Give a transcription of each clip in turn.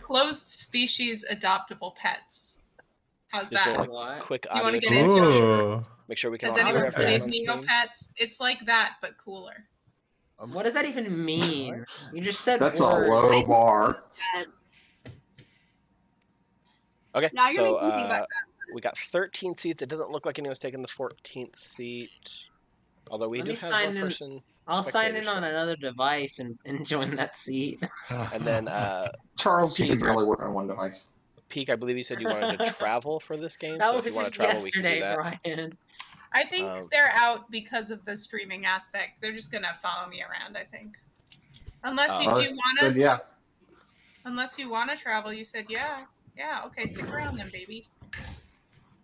closed species adoptable pets. How's that? Like quick You want audio to get check. into it? Ooh. Make sure we can Has all hear anyone everyone played on screen. Neopets? It's like that, but cooler. What does that even mean? You just said That's words. a low bar. Okay, Now you're so making me think about we got 13 seats. It doesn't look like anyone's taking the 14th seat. Although we Let do me have sign one in. person. I'll sign in spectators on now. another device and join that seat. And then Charles, you can Pete, barely work on one device. Peak, I believe you said you wanted to travel for this game. That So was if you want to just travel, we can do yesterday, that. Brian. I think they're out because of the streaming aspect. They're just gonna follow me around, I think. Unless you do want us. Yeah. Unless you want to travel, you said yeah. Yeah, okay, stick around then, baby.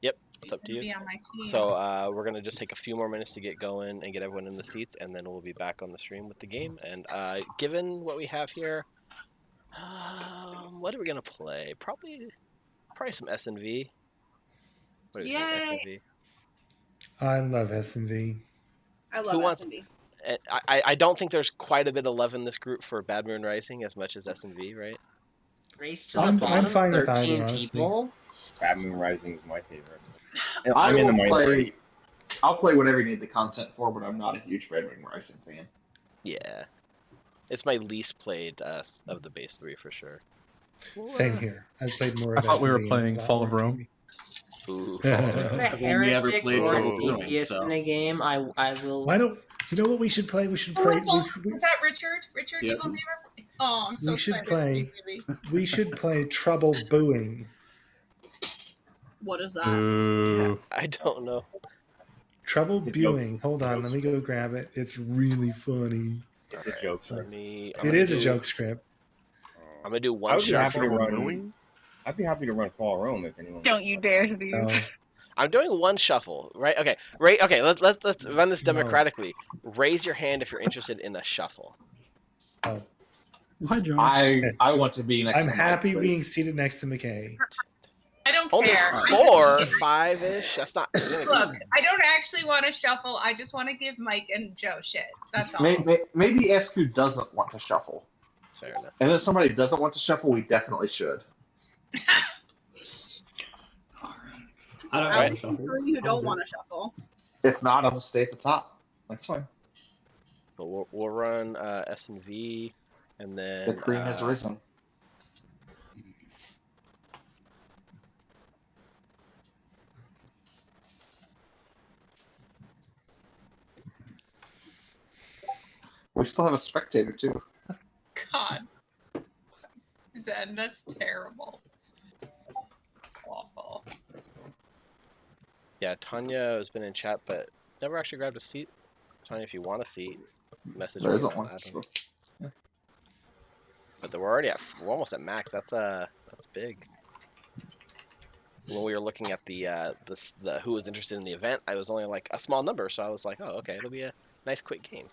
Yep. It's up to you. Be on my team. So we're gonna just take a few more minutes to get going and get everyone in the seats, and then we'll be back on the stream with the game. And given what we have here, what are we gonna play? Probably some S&V. What do you think, S&V? I love S&V. I love S&V. I don't think there's quite a bit of love in this group for Bad Moon Rising as much as S&V, right? Race to the I'm bottom, fine with 13 either, honestly. people. Bad Moon Rising is my favorite. I I'm in the will minority. play. I'll play whatever you need the content for, but I'm not a huge Red Wing Rising fan. Yeah. It's my least played of the base 3 for sure. Same here. I've played more. I of thought we were S&V and playing a lot Fall of more Rome. Ooh, If a I've only ever heretic played or an Trouble Brewing, atheist so. in a game, I will. Why don't you know what we should play? We should Oh, play. is that Richard? Richard, Yep. you've only ever played. Oh, I'm so We should excited. play. Maybe. We should play Trouble Booing. What is that? Ooh. I don't know. Trouble It's a Bewing. joke. Hold on, let me go grab it. It's really funny. It's a joke. Let script. me. It is a joke script. I'm gonna do I one would be happy shuffle. to run. I'd be happy to run Fall of Rome if anyone. Don't you dare, Steve. No. I'm doing one shuffle, right? Okay, right. Okay, let's run this No. democratically. Raise your hand if you're interested in a shuffle. Oh. Hi, John. I want to be next. I'm to Mike, happy please. being seated next to McKay. I don't Only care. 4, 5-ish. That's not. Look, I don't actually want to shuffle. I just want to give Mike and Joe shit. That's all. Maybe ask who doesn't want to shuffle. Fair enough. And if somebody doesn't want to shuffle, we definitely should. I don't I want was to shuffle. for you who don't want to shuffle. If not, I'll just stay at the top. That's fine. But we'll run S&V, and then The cream has risen. We still have a spectator too. God. Zen, that's terrible. It's awful. Yeah, Tanya has been in chat, but never actually grabbed a seat. Tanya, if you want a seat, message There me. isn't one. I don't- So. But we're almost at max. That's big. When we were looking at the who was interested in the event, I was only like a small number, so I was like, oh, okay, it'll be a nice quick game.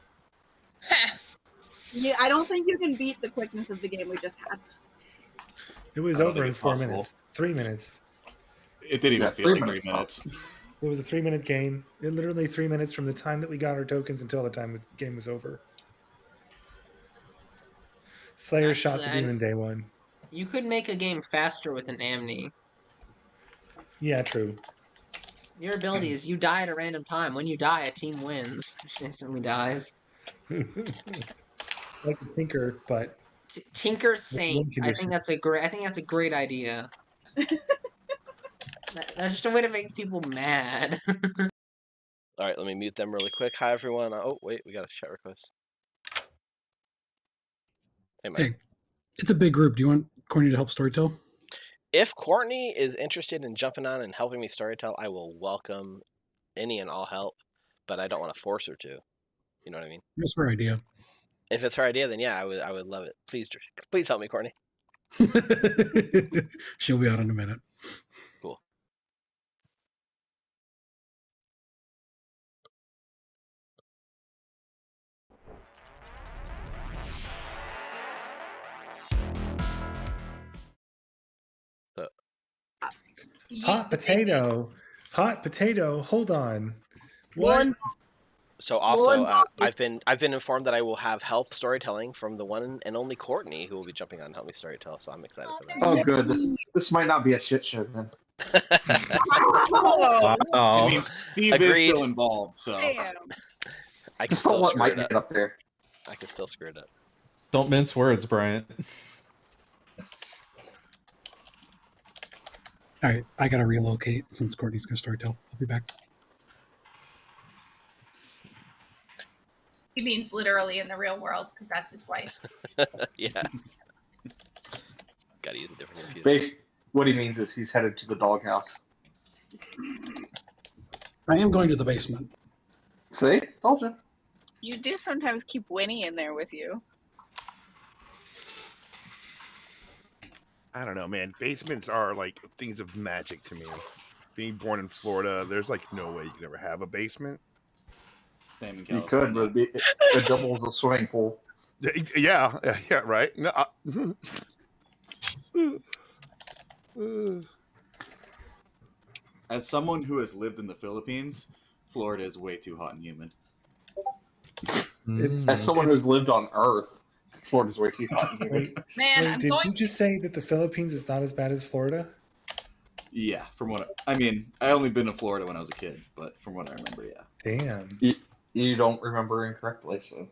Yeah, I don't think you can beat the quickness of the game we just had. It was I don't over think in it's 4 possible. minutes. 3 minutes. It didn't even Yeah, feel 3 like 3 minutes minutes. It was a 3-minute game. It literally 3 minutes from the time that we got our tokens until the time the game was over. Slayer shot the Actually, demon day 1. You could make a game faster with an Amni. Yeah, true. Your ability is you die at a random time. When you die, a team wins. Instantly dies. Like a tinker, but Tinker Saint. I condition. think that's a great idea. That's just a way to make people mad. All right, let me mute them really quick. Hi, everyone. Oh, wait, we got a chat request. Hey, Mike. Hey, it's a big group. Do you want Courtney to help storytell? If Courtney is interested in jumping on and helping me storytell, I will welcome any and all help, but I don't want to force her to. You know what I mean? That's her idea. If it's her idea, then yeah, I would love it. Please help me, Courtney. She'll be out in a minute. Cool. hot potato. Hot potato. Hold on. What? So also, I've been informed that I will have help storytelling from the one and only Courtney, who will be jumping on and help me storytell. So I'm excited for that. Oh, good. This might not be a shit show then. I Oh, mean, Steve Agreed. is still involved, so. Damn. I can Just don't still let screw Mike it up. get up there. I can still screw it up. don't mince words, Bryant. All right, I gotta relocate since Courtney's gonna storytell. I'll be back. He means literally in the real world because that's his wife. Yeah. Gotta use a different computer. What he means is he's headed to the doghouse. I am going to the basement. See? Told you. You do sometimes keep Winnie in there with you. I don't know, man. Basements are like things of magic to me. being born in Florida, there's like no way you could ever have a basement. Same in You could, California. but it doubles a swimming pool. Yeah, right. No, As someone who has lived in the Philippines, Florida is way too hot and humid. As someone who's lived on Earth, Florida's way too hot and humid. Man, Did you just say that the Philippines is not as bad as Florida? Yeah, from what I mean, I only been to Florida when I was a kid, but from what I remember, yeah. Damn. You don't remember incorrectly, so.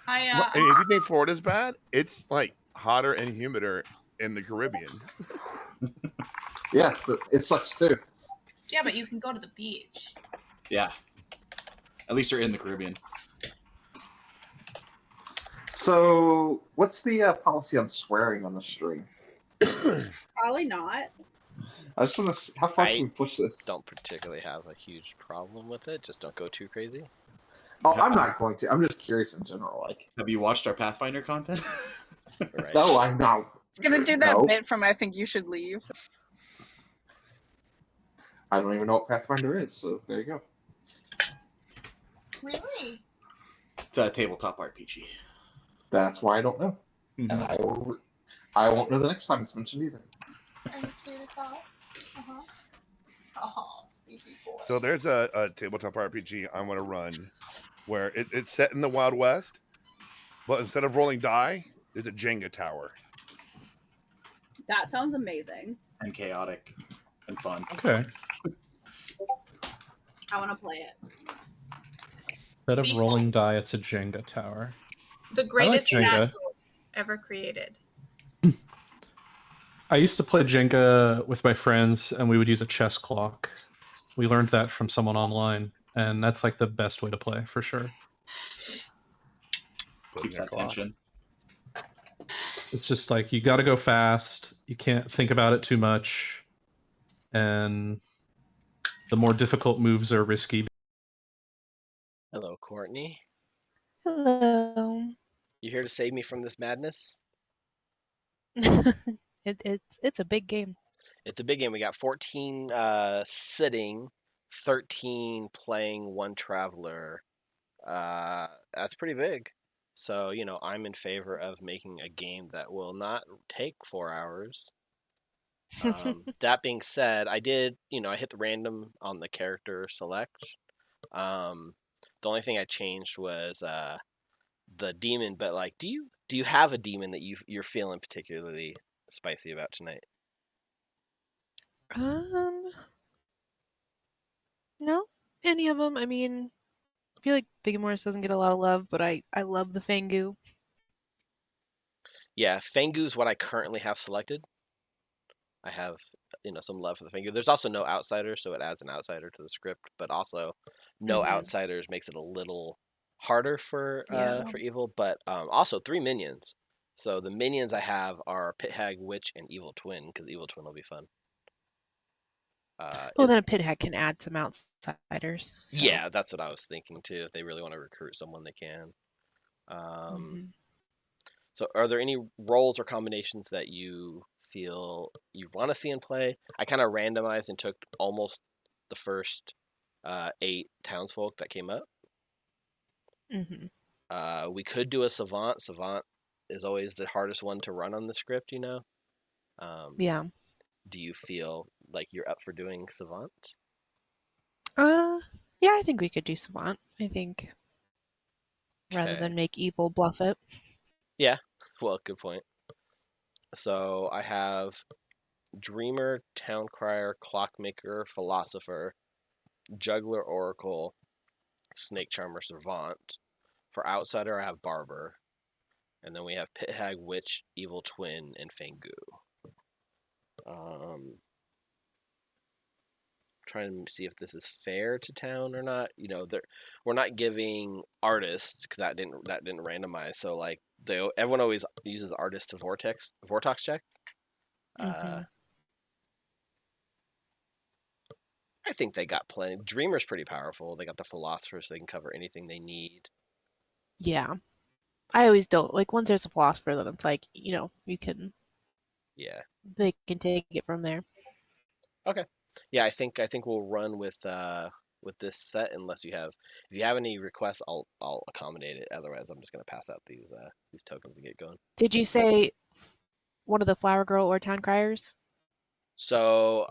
and if you think Florida's bad, it's like hotter and humider in the Caribbean. Yeah, it sucks too. Yeah, but you can go to the beach. Yeah. At least you're in the Caribbean. So, what's the policy on swearing on the stream? Probably not. I just want to see how far can we push this. Don't particularly have a huge problem with it. Just don't go too crazy. Oh, I'm not going to. I'm just curious in general. Like, have you watched our Pathfinder content? Right. No, I'm not. It's gonna do that No. bit from I Think You Should Leave. I don't even know what Pathfinder is, so there you go. Really? It's a tabletop RPG. That's why I don't know, and I won't know the next time it's mentioned either. Are you cute as hell? Uh-huh. Oh, sleepy boy. So there's a tabletop RPG I want to run where it's set in the Wild West, but instead of rolling die, there's a Jenga tower. That sounds amazing. And chaotic and fun. Okay. I want to play it. Instead of rolling die, it's a Jenga tower. The greatest Jenga. map ever created. I used to play Jenga with my friends, and we would use a chess clock. We learned that from someone online, and that's like the best way to play for sure. Keeps that tension. It's just like you got to go fast. You can't think about it too much, and the more difficult moves are risky. Hello, Courtney. Hello. You here to save me from this madness? It's a big game. It's a big game. We got 14 sitting, 13 playing, 1 traveler. That's pretty big. So, you know, I'm in favor of making a game that will not take 4 hours. That being said, I did, I hit the random on the character select. The only thing I changed was the demon, but like, do you have a demon that you're feeling particularly spicy about tonight? No, any of them. I mean, I feel like Big Morris doesn't get a lot of love, but I love the Fangu. Yeah, Fangu's what I currently have selected. I have, some love for the Fangu. There's also no outsider, so it adds an outsider to the script, but also no outsiders makes it a little harder for evil, but also 3 minions. So the minions I have are Pit Hag, Witch, and Evil Twin, because Evil Twin will be fun. Well, then a Pit Hag can add some outsiders. So. Yeah, that's what I was thinking too. If they really want to recruit someone, they can. So are there any roles or combinations that you feel you want to see in play? I kind of randomized and took almost the first 8 townsfolk that came up. We could do a savant. Savant is always the hardest one to run on the script, Yeah. Do you feel like you're up for doing savant? Yeah, I think we could do savant. I think rather than make evil bluff it. Yeah, well, good point. So I have Dreamer, Town Crier, Clockmaker, Philosopher, Juggler, Oracle, Snake Charmer, Servant. For Outsider, I have Barber. And then we have Pit Hag, Witch, Evil Twin, and Fangu. Trying to see if this is fair to town or not. We're not giving artists because that didn't randomize. So like everyone always uses artist to vortex check. I think they got plenty. Dreamer's pretty powerful. They got the Philosopher, so they can cover anything they need. Yeah. I always don't. Like, once there's a Philosopher, then it's like, you can... Yeah. they can take it from there. Okay. Yeah, I think we'll run with this set unless if you have any requests, I'll accommodate it. Otherwise, I'm just gonna pass out these tokens and get going. Did you say one of the Flower Girl or Town Criers? So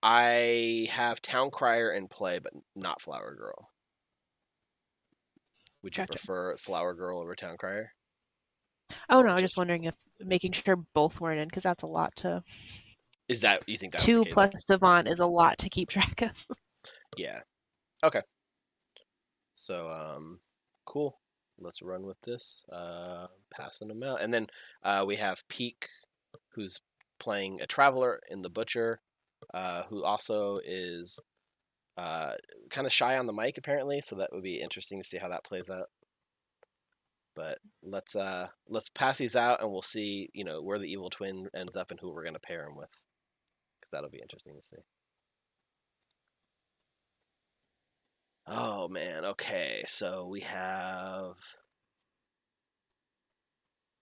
I have Town Crier in play, but not Flower Girl. Would you Gotcha. prefer Flower Girl over Town Crier? Oh no, I was just wondering if making sure both weren't in, because that's a lot to. Is that you think that's 2 the case? plus Savant is a lot to keep track of. Yeah. Okay. So cool. Let's run with this. Passing them out, and then we have Peak, who's playing a Traveler in the Butcher, who also is kind of shy on the mic apparently. So that would be interesting to see how that plays out. But let's pass these out, and we'll see where the Evil Twin ends up and who we're gonna pair him with. That'll be interesting to see. Oh man, okay. So we have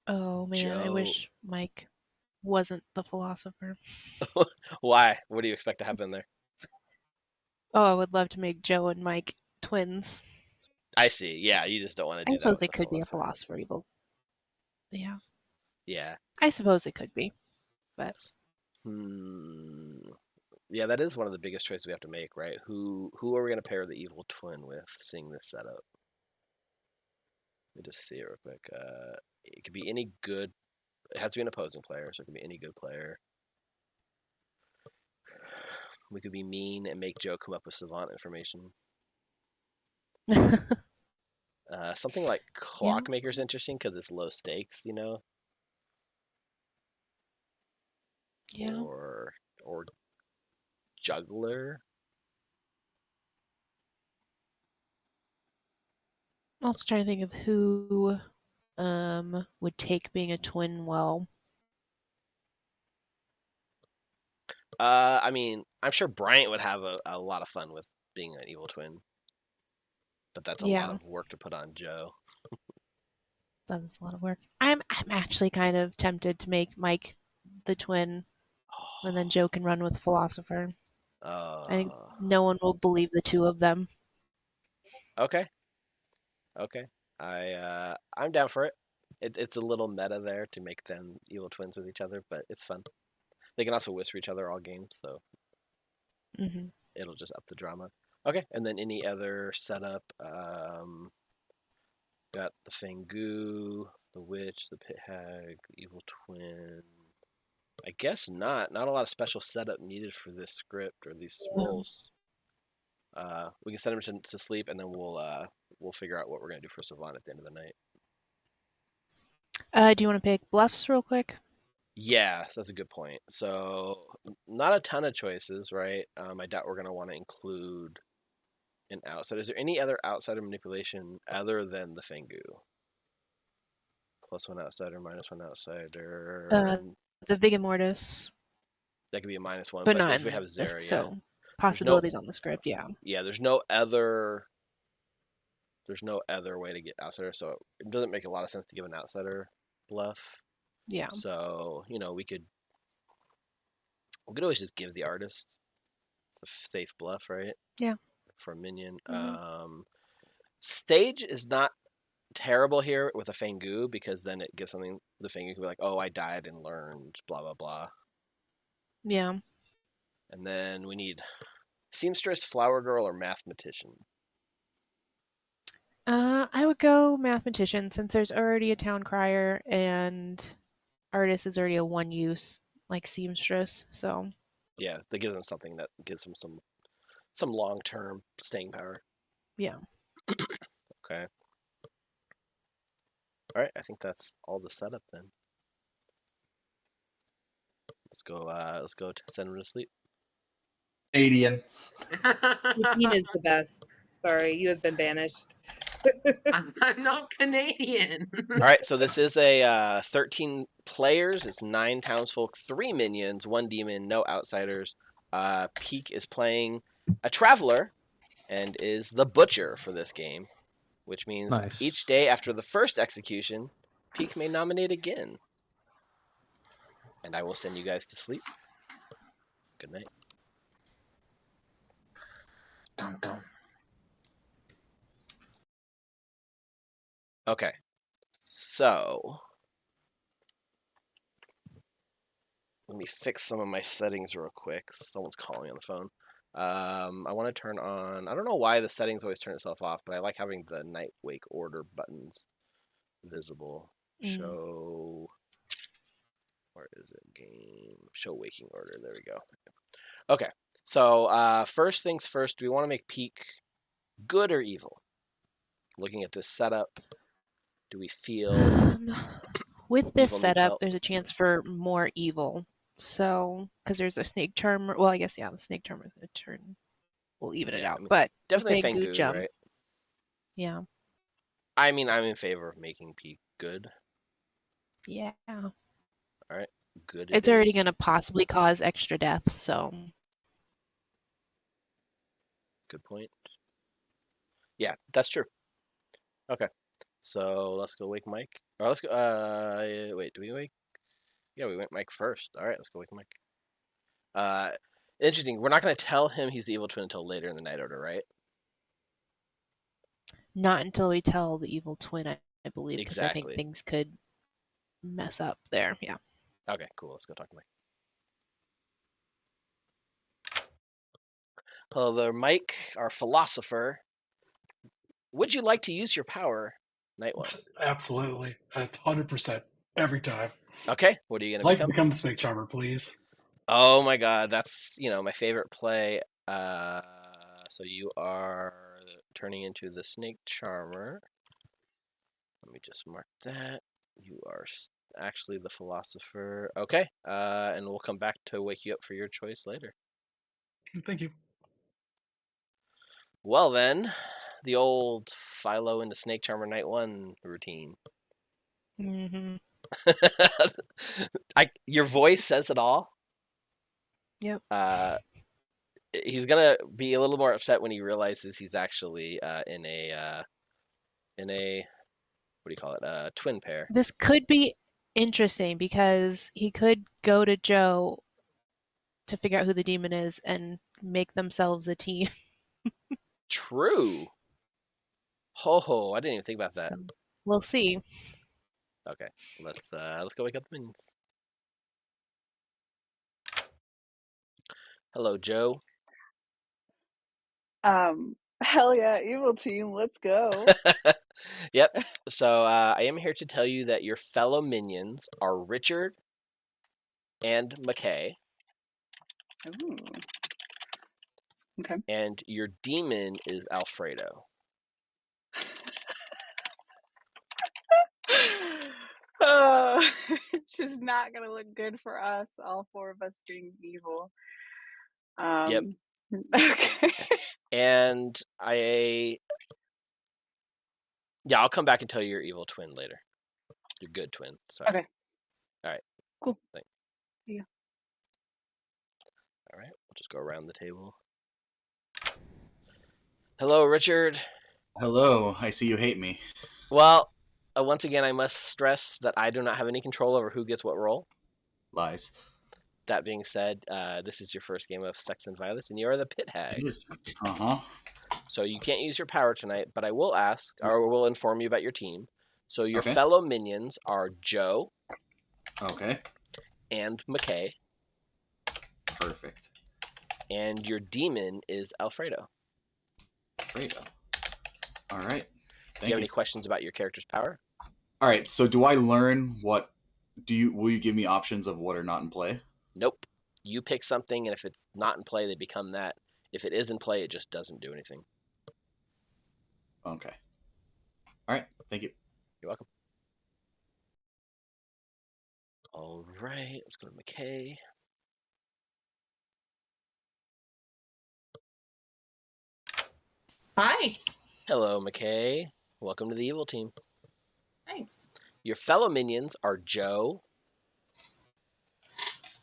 Oh man, I Joe. wish Mike wasn't the philosopher. Why? What do you expect to happen there? Oh, I would love to make Joe and Mike twins. I see. Yeah, you just don't want to do that. I suppose with they the could be a philosopher evil. Yeah. Yeah. I suppose it could be, but. Yeah, that is one of the biggest choices we have to make, right? Who are we going to pair the Evil Twin with, seeing this setup? Let me just see it real quick. It could be any good... It has to be an opposing player, so it can be any good player. We could be mean and make Joe come up with Savant information. Something like Clockmaker's interesting because it's low stakes, Yeah. Or Juggler. I'm also trying to think of who would take being a twin well. I mean, I'm sure Bryant would have a lot of fun with being an Evil Twin. But that's a lot of work to put on Joe. That's a lot of work. I'm actually kind of tempted to make Mike the twin, and then Joe can run with Philosopher. I think no one will believe the two of them. Okay. I'm down for it. It's a little meta there to make them evil twins with each other, but it's fun. They can also whisper each other all game, so it'll just up the drama. Okay, and then any other setup? Got the Fangu, the Witch, the Pit Hag, the Evil Twin. I guess not. Not a lot of special setup needed for this script or these roles. We can send him to sleep, and then we'll figure out what we're gonna do for Savant at the end of the night. Do you want to pick bluffs real quick? Yeah, that's a good point. So not a ton of choices, right? I doubt we're gonna want to include an outsider. Is there any other outsider manipulation other than the Fangu? +1 outsider, -1 outsider. The Vigor Mortis. That could be a -1, but but not if we have Zarya, so possibilities on the script, yeah. Yeah, there's no other way to get outsider, so it doesn't make a lot of sense to give an outsider bluff. Yeah. So we could always just give the artist a safe bluff, right? Yeah. For a minion. Stage is not terrible here with a Fangu because then it gives something the Fangu can be like, oh, I died and learned, blah blah blah. Yeah. And then we need Seamstress, Flower Girl, or Mathematician. I would go Mathematician since there's already a Town Crier and Artist is already a one use like Seamstress, so yeah, that gives them something that gives them some long-term staying power. Yeah. Okay. All right, I think that's all the setup then. Let's go to send him to sleep. Canadian. Eugene is the best. Sorry, you have been banished. I'm not Canadian. All right, so this is a 13 players. It's 9 townsfolk, 3 minions, 1 demon, no outsiders. Peak is playing a traveler and is the butcher for this game, which means each day after the first execution, Peak may nominate again. And I will send you guys to sleep. Good night. Dun, dun. Okay. So let me fix some of my settings real quick. Someone's calling me on the phone. I want to turn on. I don't know why the settings always turn itself off, but I like having the night wake order buttons visible. Show. Where is it? Game. Show waking order. There we go. Okay. So first things first. Do we want to make peak good or evil? Looking at this setup, do we feel with this evil needs setup, help? there's a chance for more evil. So, because there's a snake charmer. Well, I guess yeah, the snake charmer is gonna turn. We'll even it out, I mean, but definitely big Fengu, jump. right? Yeah. I mean, I'm in favor of making peak good. Yeah. All right, good. It's already gonna possibly cause extra death, so. Good point. Yeah, that's true. Okay, so let's go wake Mike. Or let's go. Wait, do we wake? Yeah, we went Mike first. All right, let's go wake Mike. Interesting. We're not going to tell him he's the evil twin until later in the night order, right? Not until we tell the evil twin, I believe, because I think Exactly. things could mess up there. Yeah. Okay, cool. Let's go talk to Mike. Hello there, Mike, our philosopher. Would you like to use your power, Night One? Absolutely. 100%. Every time. Okay, what are you going I'd like to to become the Snake Charmer, please. Oh my god, that's, my favorite play. So you are turning into the Snake Charmer. Let me just mark that. You are actually the philosopher. Okay, and we'll come back to wake you up for your choice later. Thank you. Well then, the old Philo into Snake Charmer Night 1 routine. Mm-hmm. Your voice says it all. Yep. He's gonna be a little more upset when he realizes he's actually in a what do you call it? Twin pair. This could be interesting because he could go to Joe to figure out who the demon is and make themselves a team. True. Ho, I didn't even think about that. So, we'll see. Okay, let's go wake up the minions. Hello, Joe. Hell yeah, evil team, let's go. Yep. So I am here to tell you that your fellow minions are Richard and McKay. Ooh. Okay. And your demon is Alfredo. This is not gonna look good for us, all four of us doing evil. Yep. Okay. And I'll come back and tell you your evil twin later. Your good twin. Sorry. Okay. All right. Cool. Thanks. Yeah. All right. We'll just go around the table. Hello, Richard. Hello. I see you hate me. Well, once again, I must stress that I do not have any control over who gets what role. Lies. That being said, this is your first game of Sex and Violence, and you are the pit hag. It is. Uh-huh. So you can't use your power tonight, but I will ask, or will inform you about your team. So your Okay. fellow minions are Joe. Okay. And McKay. Perfect. And your demon is Alfredo. Alfredo. All right. Do you have any questions about your character's power? All right. So do I learn what? Will you give me options of what are not in play? Nope. You pick something, and if it's not in play, they become that. If it is in play, it just doesn't do anything. Okay. All right. Thank you. You're welcome. All right. Let's go to McKay. Hi. Hello, McKay. Welcome to the evil team. Thanks. Your fellow minions are Joe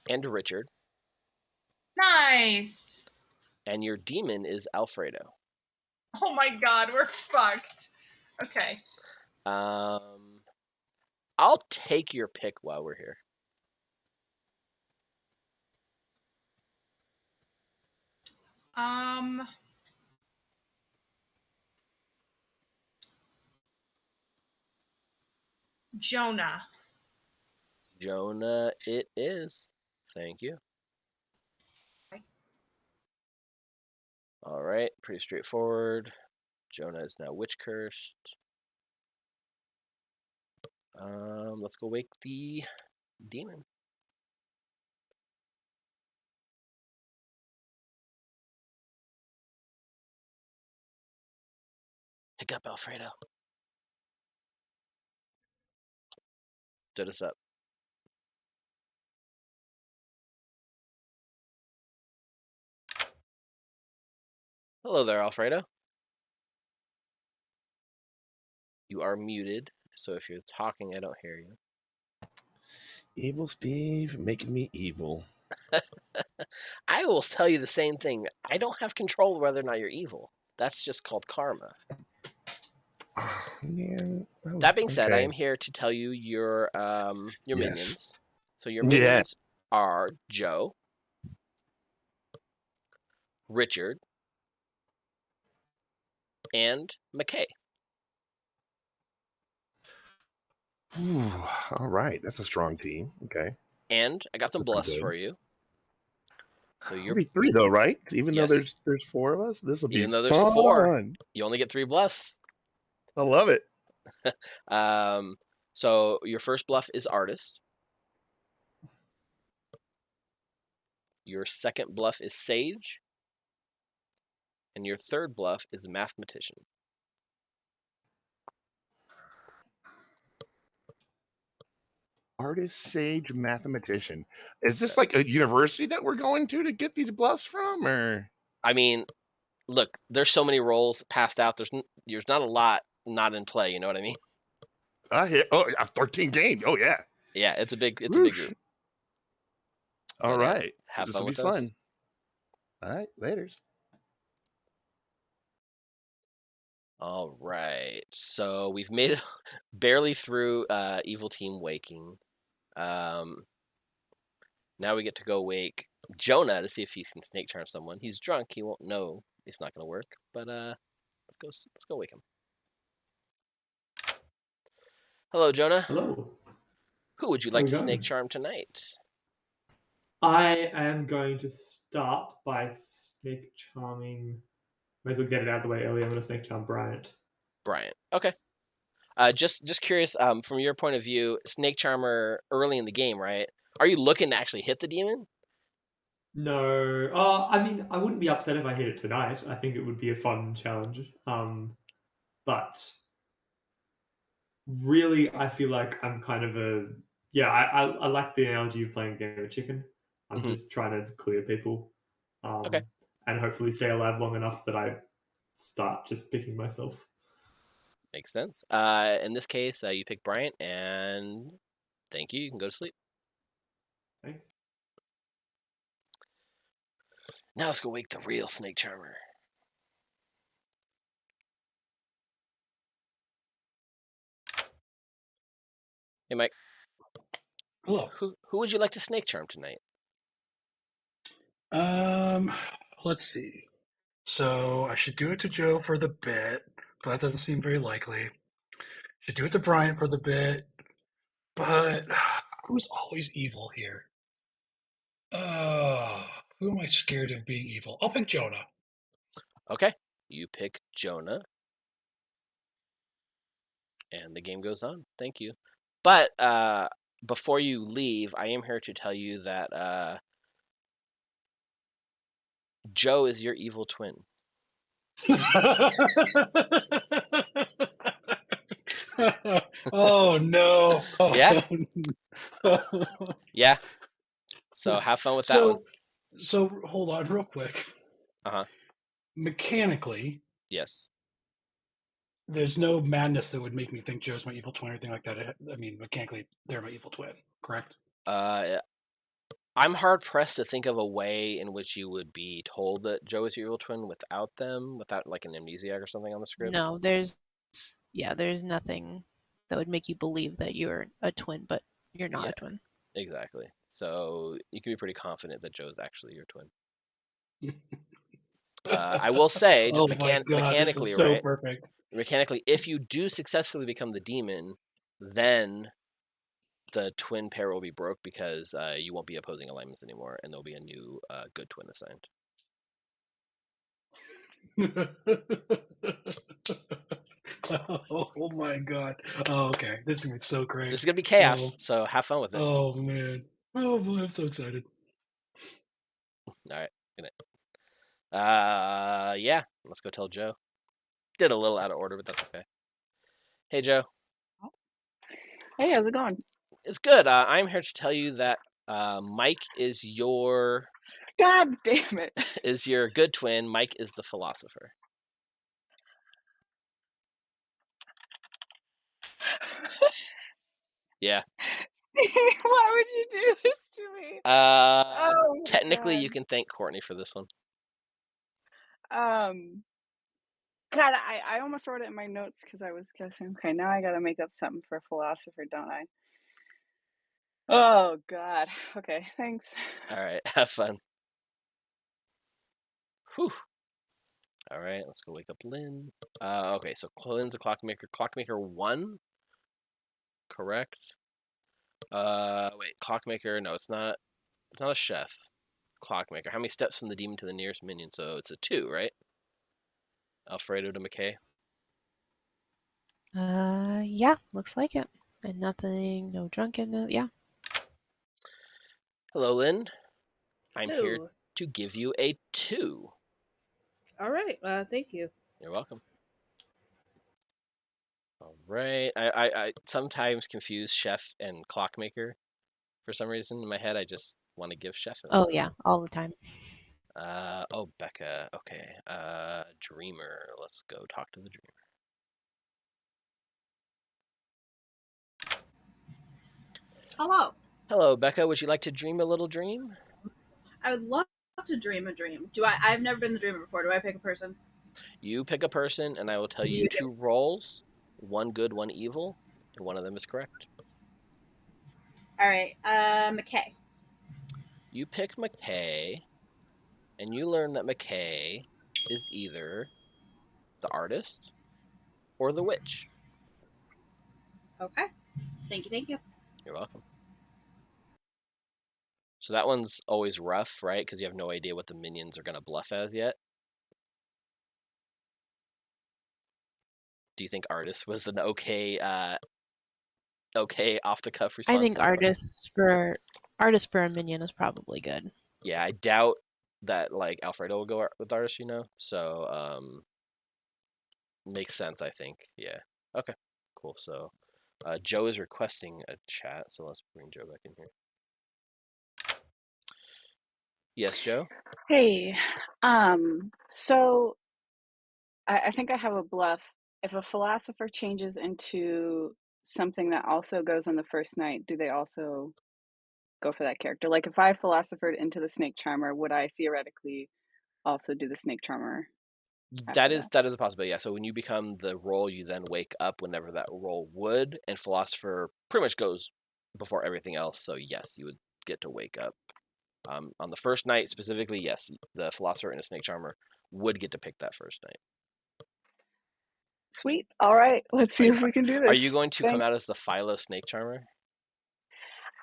and Richard. Nice. And your demon is Alfredo. Oh my god, we're fucked. Okay. I'll take your pick while we're here. Jonah. Jonah it is. Thank you. All right, pretty straightforward. Jonah is now witch cursed. Let's go wake the demon. Pick up, Alfredo. Stood us up. Hello there, Alfredo. You are muted, so if you're talking, I don't hear you. Evil Steve, making me evil. I will tell you the same thing. I don't have control of whether or not you're evil. That's just called karma. Oh, man, That being said, I okay. am here to tell you your Yes. minions. So your Yeah. minions are Joe, Richard, and McKay. Ooh, all right, that's a strong team. Okay. And I got some That's bluffs good. for you. So you're Only 3 though, right? Even though Yes. there's 4 of us, this will be Even though there's fun. 4, you only get 3 bluffs. I love it. So your first bluff is artist. Your second bluff is sage. And your third bluff is mathematician. Artist, sage, mathematician. Is this like a university that we're going to get these bluffs from, or? I mean, look, there's so many roles passed out. There's not a lot not in play. You know what I mean? I hear. Oh, 13 games. Oh yeah. Yeah, it's a big group. All But, right. have This fun will be with those. fun. All right. Laters. All right. So we've made it barely through Evil Team waking. Now we get to go wake Jonah to see if he can snake charm someone. He's drunk. He won't know it's not going to work. But let's go wake him. Hello, Jonah. Hello. Who would you How like we to going? snake charm tonight? I am going to start by snake charming. Might as well get it out of the way early. I'm going to snake charm Bryant. Bryant. Okay. Just curious, from your point of view, snake charmer early in the game, right? Are you looking to actually hit the demon? No, I mean, I wouldn't be upset if I hit it tonight. I think it would be a fun challenge. But really, I feel like I'm kind of I like the analogy of playing a game of chicken. I'm just trying to clear people. Okay. And hopefully stay alive long enough that I start just picking myself. Makes sense. In this case, you pick Bryant, and thank you. You can go to sleep. Thanks. Now let's go wake the real snake charmer. Hey, Mike. Hello. Who would you like to snake charm tonight? Let's see. So I should do it to Joe for the bit, but that doesn't seem very likely. Should do it to Brian for the bit, but who's always evil here? Who am I scared of being evil? I'll pick Jonah. Okay, you pick Jonah, and the game goes on. Thank you. But before you leave, I am here to tell you that Joe is your evil twin. Oh no! Yeah. Yeah. So have fun with that one. So hold on, real quick. Mechanically, yes. There's no madness that would make me think Joe's my evil twin or anything like that. I mean, mechanically, they're my evil twin, correct? I'm hard pressed to think of a way in which you would be told that Joe is your evil twin without like an amnesiac or something on the script. No, there's nothing that would make you believe that you're a twin, but you're not a twin. Exactly. So you can be pretty confident that Joe's actually your twin. I will say, just Oh my God, this mechanically, is so right? perfect. Mechanically, if you do successfully become the demon, then the twin pair will be broke because you won't be opposing alignments anymore, and there'll be a new good twin assigned. Oh my God. Oh, okay. This is gonna be so great. This is gonna be chaos, Oh. so have fun with it. Oh man. Oh boy, I'm so excited. All right, good night. Yeah, let's go tell Joe. Did a little out of order, but that's okay. Hey, Joe. Hey, how's it going? It's good. I'm here to tell you that Mike is your God damn it. is your good twin. Mike is the philosopher. Yeah. Steve, why would you do this to me? Oh my Technically, God. you can thank Courtney for this one. God, I almost wrote it in my notes because I was guessing. Okay, now I gotta make up something for a philosopher, don't I? Oh God. Okay, thanks. All right, have fun. Whew. All right, let's go wake up Lynn. Okay, so Lynn's a clockmaker. Clockmaker 1, correct? Wait, clockmaker. No, it's not. It's not a chef. Clockmaker. How many steps from the demon to the nearest minion? So it's a 2, right? Alfredo to McKay. Yeah, looks like it. And nothing, no drunkenness. Yeah. Hello, Lynn. I'm here Hello. to give you a 2. All right. Thank you. You're welcome. All right. I sometimes confuse chef and clockmaker for some reason in my head. I just want to give chef a Oh yeah, all the time. Oh, Becca. Okay. Dreamer. Let's go talk to the dreamer. Hello. Hello, Becca. Would you like to dream a little dream? I would love to dream a dream. I've never been the dreamer before. Do I pick a person? You pick a person, and I will tell you 2 roles. 1 good, 1 evil, and one of them is correct. All right. McKay. You pick McKay, and you learn that McKay is either the artist or the witch. Okay. Thank you. Thank you. You're welcome. So that one's always rough, right? Because you have no idea what the minions are going to bluff as yet. Do you think artist was an okay off the cuff response? I think artist for a minion is probably good. Yeah, I doubt that like Alfredo will go with artist, So makes sense, I think. Yeah. Okay. Cool. So Joe is requesting a chat, so let's bring Joe back in here. Yes, Joe? Hey. So I think I have a bluff. If a philosopher changes into something that also goes on the first night, do they also go for that character? Like if I philosophered into the snake charmer, would I theoretically also do the snake charmer? That is a possibility, yeah. So when you become the role, you then wake up whenever that role would, and philosopher pretty much goes before everything else. So yes, you would get to wake up. On the first night specifically, yes, the philosopher and a snake charmer would get to pick that first night. Sweet. All right. Let's see if we can do this. Are you going to come Thanks. out as the Philo snake charmer?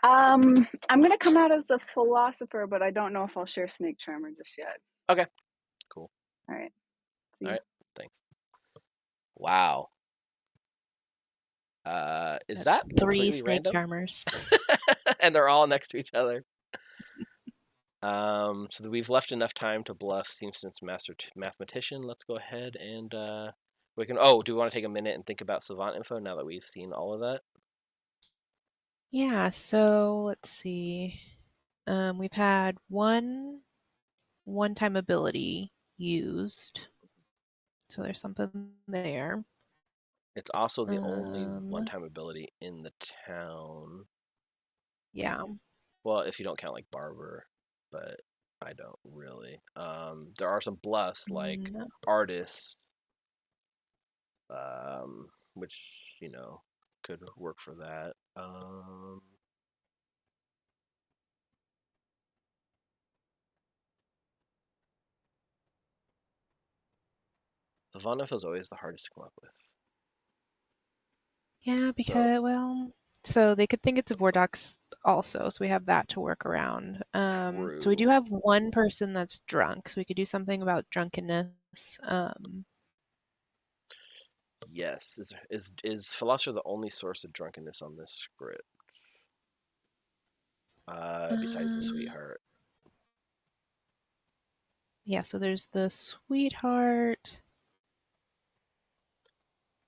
I'm gonna come out as the philosopher, but I don't know if I'll share snake charmer just yet. Okay. Cool. All right. See All ya. right. Thanks. Wow. Is that 3 completely snake random? charmers. And they're all next to each other. So that we've left enough time to bluff Seamson's mathematician. Let's go ahead and we can. Oh, do we want to take a minute and think about savant info now that we've seen all of that? Yeah. So let's see. We've had one-time ability used. So there's something there. It's also the only one-time ability in the town. Yeah. Well, if you don't count like Barber, but I don't really. There are some bluffs like artist, which could work for that. The Von is always the hardest to come up with. Yeah, because so they could think it's a Vortex also, so we have that to work around. So we do have one person that's drunk, so we could do something about drunkenness. Yes, is Philosopher the only source of drunkenness on this script? Besides the sweetheart. Yeah, so there's the sweetheart.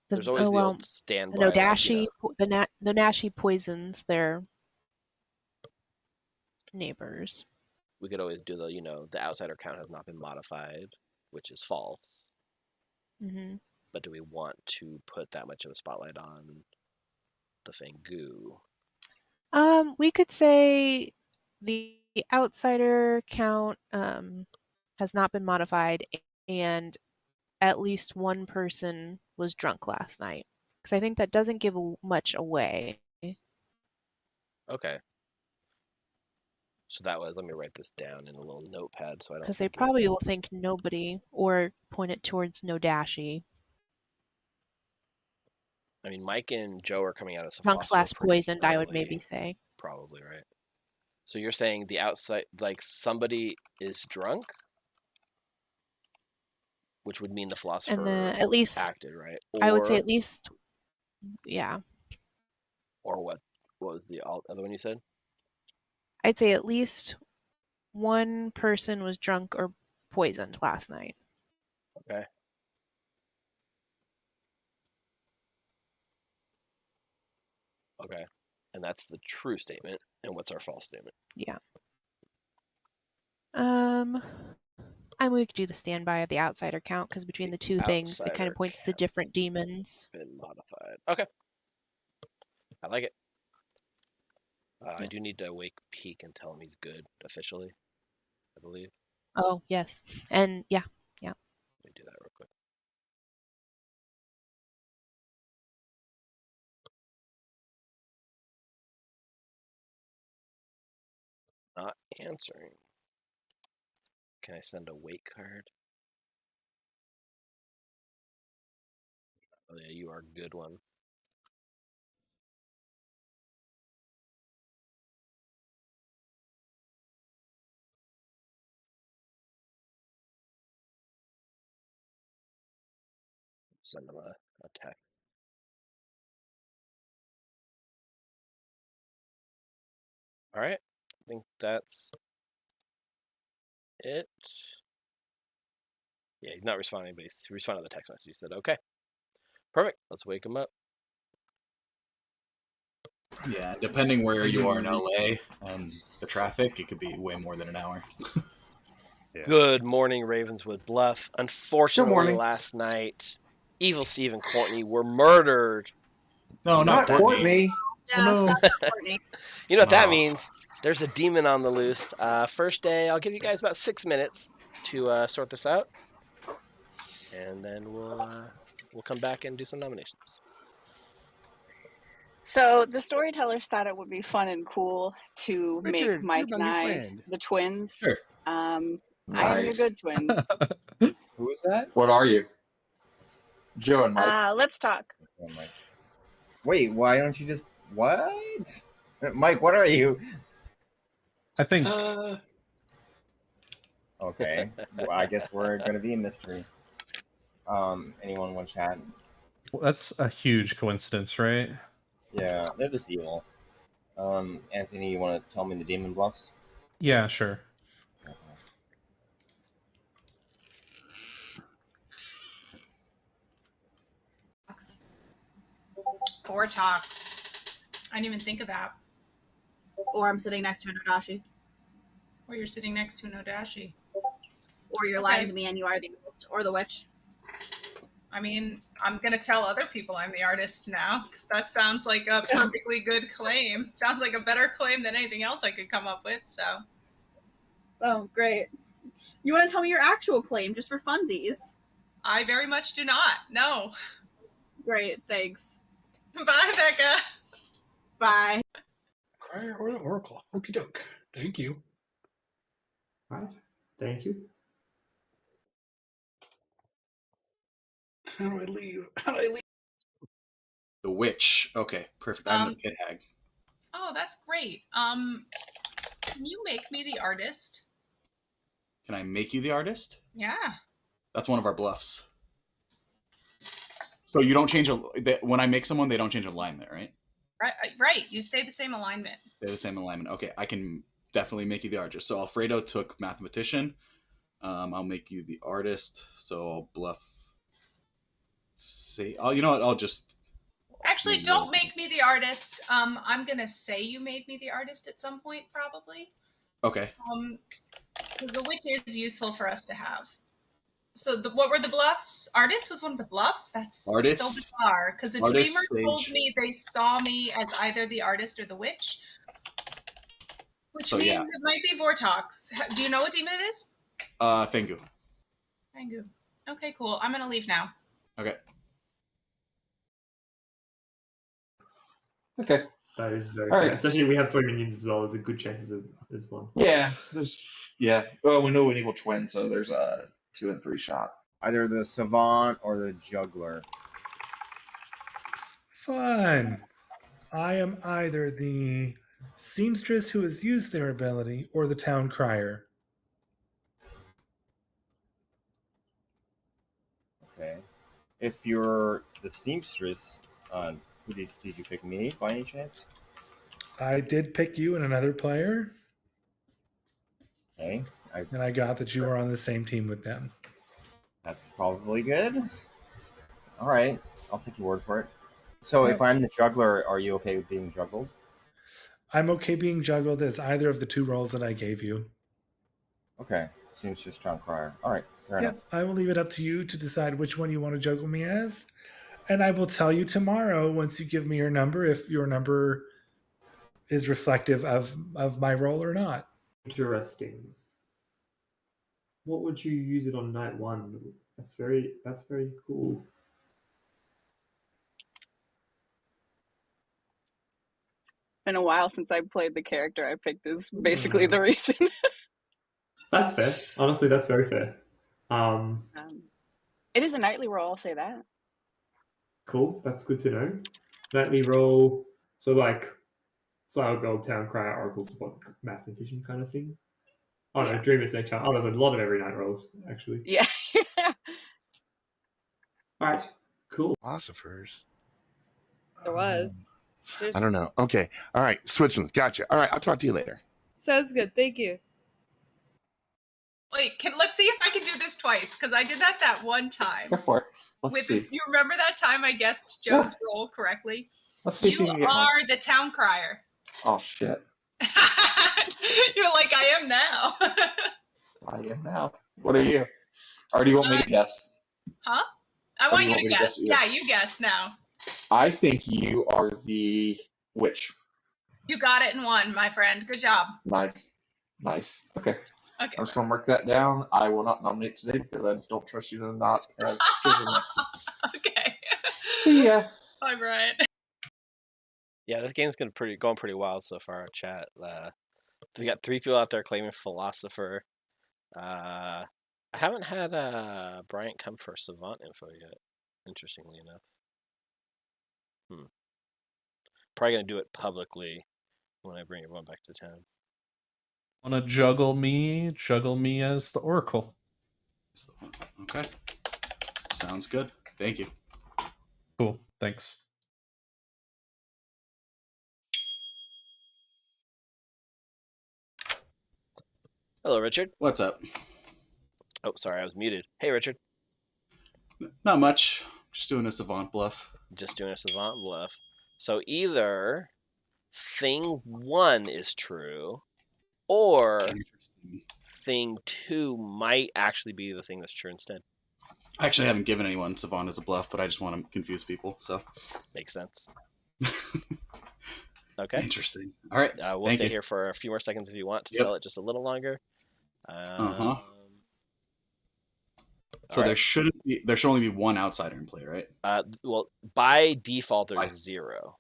There's always the old standby. The Nodashi, the Nodashi poisons their neighbors. We could always do the outsider count has not been modified, which is false. Mm-hmm. But do we want to put that much of a spotlight on the Fangu? We could say the outsider count has not been modified, and at least one person was drunk last night. Because I think that doesn't give much away. Okay. So that was, let me write this down in a little notepad so I don't Because they probably will think nobody or point it towards Nodashi. I mean, Mike and Joe are coming out as a Drunk / poisoned, I would maybe say. Probably, right? So you're saying the outside, like somebody is drunk? Which would mean the Philosopher at least acted, right? I would say at least, yeah. Or what? What was the other one you said? I'd say at least one person was drunk or poisoned last night. Okay. Okay. And that's the true statement. And what's our false statement? Yeah. And we could do the standby of the outsider count because between the two things, it kind of points to different demons. Been modified. Okay. I like it. I do need to wake Peak and tell him he's good officially, I believe. Oh, yes. And yeah. Let me do that real quick. Not answering. Can I send a wake card? Oh yeah, you are a good one. Send them a text. All right, I think that's it. Yeah, he's not responding, but he responded to the text message. He said, okay, perfect. Let's wake him up. Yeah, depending where you are in LA and the traffic, it could be way more than an hour. Yeah. Good morning, Ravenswood Bluff. Unfortunately, last night, Evil Steve and Courtney were murdered. No, not Courtney. Yeah, no. that's not Courtney. You know what that means? There's a demon on the loose. First day, I'll give you guys about 6 minutes to sort this out, and then we'll come back and do some nominations. So the storytellers thought it would be fun and cool to Richard, make Mike you're and my new I friend. the twins. Sure. I am your Nice. good twin. Who is that? What are you? Joe and Mike. Let's talk. Oh, Mike. Wait, why don't you just what? Mike, what are you? I think. Okay. Well, I guess we're gonna be a mystery. Anyone want to chat? Well, that's a huge coincidence, right? Yeah, they're just evil. Anthony, you want to tell me the demon bluffs? Yeah, sure. Vortox. I didn't even think of that. Or I'm sitting next to a Nodashi. Or you're sitting next to a Nodashi. Or you're lying to me and you are the artist. Or the witch. I mean, I'm going to tell other people I'm the artist now, because that sounds like a perfectly good claim. Sounds like a better claim than anything else I could come up with, so. Oh, great. You want to tell me your actual claim, just for funsies? I very much do not, no. Great, thanks. Bye, Becca. Bye. Crier or the Oracle. Okie doke. Thank you. Right. Thank you. How do I leave? How do I leave? The witch. Okay, perfect. I'm the pit hag. Oh, that's great. Can you make me the artist? Can I make you the artist? Yeah. That's one of our bluffs. So you don't change when I make someone, they don't change alignment, right? Right. You stay the same alignment. They're the same alignment. Okay, I can definitely make you the artist. So Alfredo took mathematician. I'll make you the artist. So I'll bluff. Say, oh, you know what? I'll just. Actually, don't make me the artist. I'm gonna say you made me the artist at some point, probably. Okay. Because the witch is useful for us to have. So what were the bluffs? Artist was one of the bluffs? That's artist, so bizarre. Because the dreamer told me they saw me as either the artist or the witch. Which means it might be Vortox. Do you know what demon it is? Fengu. Fengu. Okay, cool. I'm going to leave now. Okay. Okay. That is very All fair. right. Especially we have 3 minions as well. There's a good chance there's one. Yeah. Well, we know we need a twin, so there's a 2 and 3 shot. Either the savant or the juggler. Fun. I am either the seamstress who has used their ability or the town crier. Okay. If you're the seamstress, did you pick me by any chance? I did pick you and another player. Okay. And I got that you were on the same team with them. That's probably good. All right. I'll take your word for it. So if I'm the juggler, are you okay with being juggled? I'm okay being juggled as either of the 2 roles that I gave you. Okay. Seamstress, town crier. All right. Fair enough. I will leave it up to you to decide which one you want to juggle me as. And I will tell you tomorrow, once you give me your number, if your number is reflective of my role or not. Interesting. What would you use it on night 1? That's very cool. Been a while since I played the character I picked is basically the reason. That's fair. Honestly, that's very fair. It is a nightly roll, I'll say that. Cool. That's good to know. Nightly roll. So like Flower Gold, Town Crier, Oracle, Support, Mathematician kind of thing. Oh no, Dreamer, Snake Charm. Oh, there's a lot of every night rolls, actually. Yeah. Alright, cool. Philosophers. There was. I don't know. Okay. All right. Switzerland. Gotcha. All right. I'll talk to you later. Sounds good. Thank you. Wait, let's see if I can do this twice, because I did that one time. Go for it. Let's see. You remember that time I guessed Joe's role correctly? Let's see if You you can get are the town crier. Oh, shit. You're like, I am now. I am now. What are you? Or do you want me to guess? Huh? I want you to guess. Yeah, you guess now. I think you are the witch. You got it in one, my friend. Good job. Nice. Okay. Okay. I'm just going to mark that down. I will not nominate today because I don't trust you to not have children. Okay. See ya. Bye, Brian. Yeah, this game's going pretty wild so far. Chat. We got 3 people out there claiming philosopher. I haven't had Bryant come for savant info yet. Interestingly enough. Probably gonna do it publicly when I bring everyone back to town. Wanna juggle me as the Oracle. Okay. Sounds good. Thank you. Cool. Thanks. Hello, Richard. What's up? Oh, sorry, I was muted. Hey, Richard. Not much. Just doing a savant bluff. Just doing a savant bluff. So either thing 1 is true, or thing 2 might actually be the thing that's true instead. I actually haven't given anyone savant as a bluff, but I just want to confuse people. So makes sense. Okay. Interesting. All right. We'll stay here for a few more seconds if you want to sell it just a little longer. So there should only be 1 outsider in play, right? Well, by default, there's 0.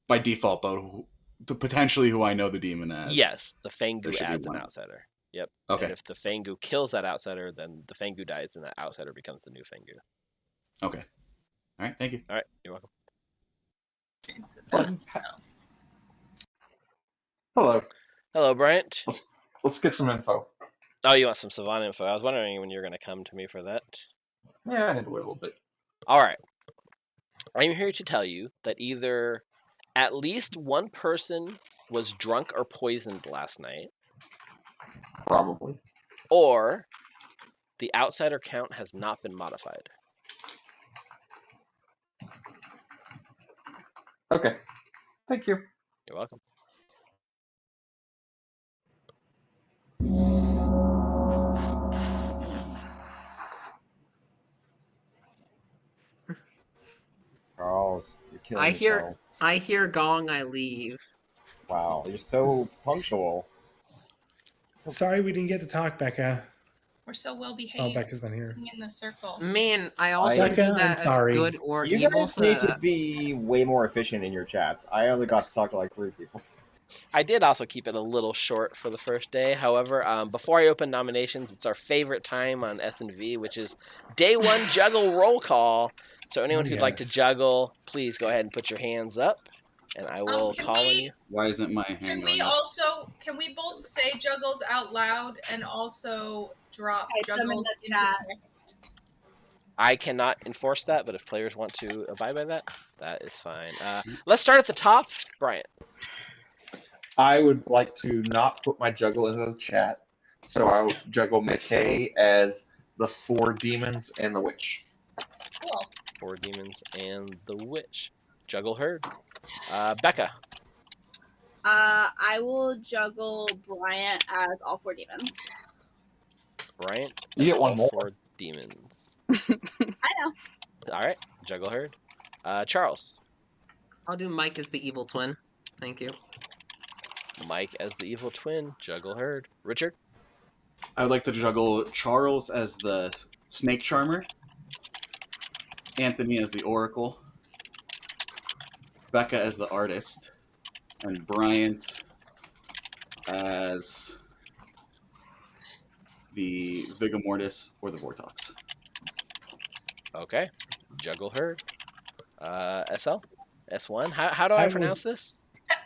By default, but potentially who I know the demon as. Yes, the Fengu adds an outsider. Yep. Okay. And if the Fengu kills that outsider, then the Fengu dies, and that outsider becomes the new Fengu. Okay. All right, thank you. All right, you're welcome. Hello. Hello, Bryant. Let's get some info. Oh, you want some Savannah info? I was wondering when you were going to come to me for that. Yeah, I had to wait a little bit. All right. I'm here to tell you that either at least one person was drunk or poisoned last night, Probably. or the outsider count has not been modified. Okay. Thank you. You're welcome. Charles, you're killing me, Charles. I hear gong, I leave. Wow, you're so punctual. Sorry we didn't get to talk, Becca. We're so well behaved. Becca's not here. Sitting in the circle. Man, I also Becca, do that I'm as sorry. good or You evil. guys need to be way more efficient in your chats. I only got to talk to like 3 people. I did also keep it a little short for the first day. However, before I open nominations, it's our favorite time on S&V, which is day 1 juggle roll call. So anyone who'd like to juggle, please go ahead and put your hands up, and I will call on you. Why isn't my hand Can going we up? also, can we both say juggles out loud and also drop Type them in juggles the into chat. text? I cannot enforce that, but if players want to abide by that, that is fine. Let's start at the top. Bryant. I would like to not put my juggle into the chat, so I would juggle McKay as the 4 demons and the witch. Cool. 4 demons and the witch. Juggle heard. Becca. I will juggle Bryant as all 4 demons. Bryant. You get one more. 4 demons. I know. All right. Juggle heard. Charles. I'll do Mike as the evil twin. Thank you. Mike as the evil twin. Juggle heard. Richard. I would like to juggle Charles as the snake charmer, Anthony as the oracle, Becca as the artist, and Bryant as the Vigor Mortis or the Vortox. Okay. Juggle heard. SL? S1? How do I pronounce this?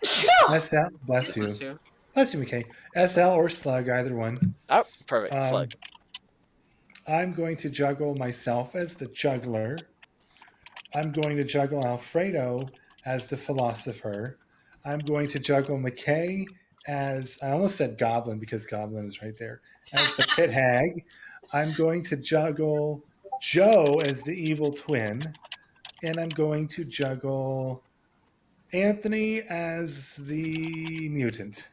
SL, bless you. Bless you, McKay. SL or Slug, either one. Oh, perfect. Slug. I'm going to juggle myself as the juggler. I'm going to juggle Alfredo as the philosopher. I'm going to juggle McKay as, I almost said Goblin because Goblin is right there, as the pit hag. I'm going to juggle Joe as the evil twin. And I'm going to juggle Anthony as the mutant.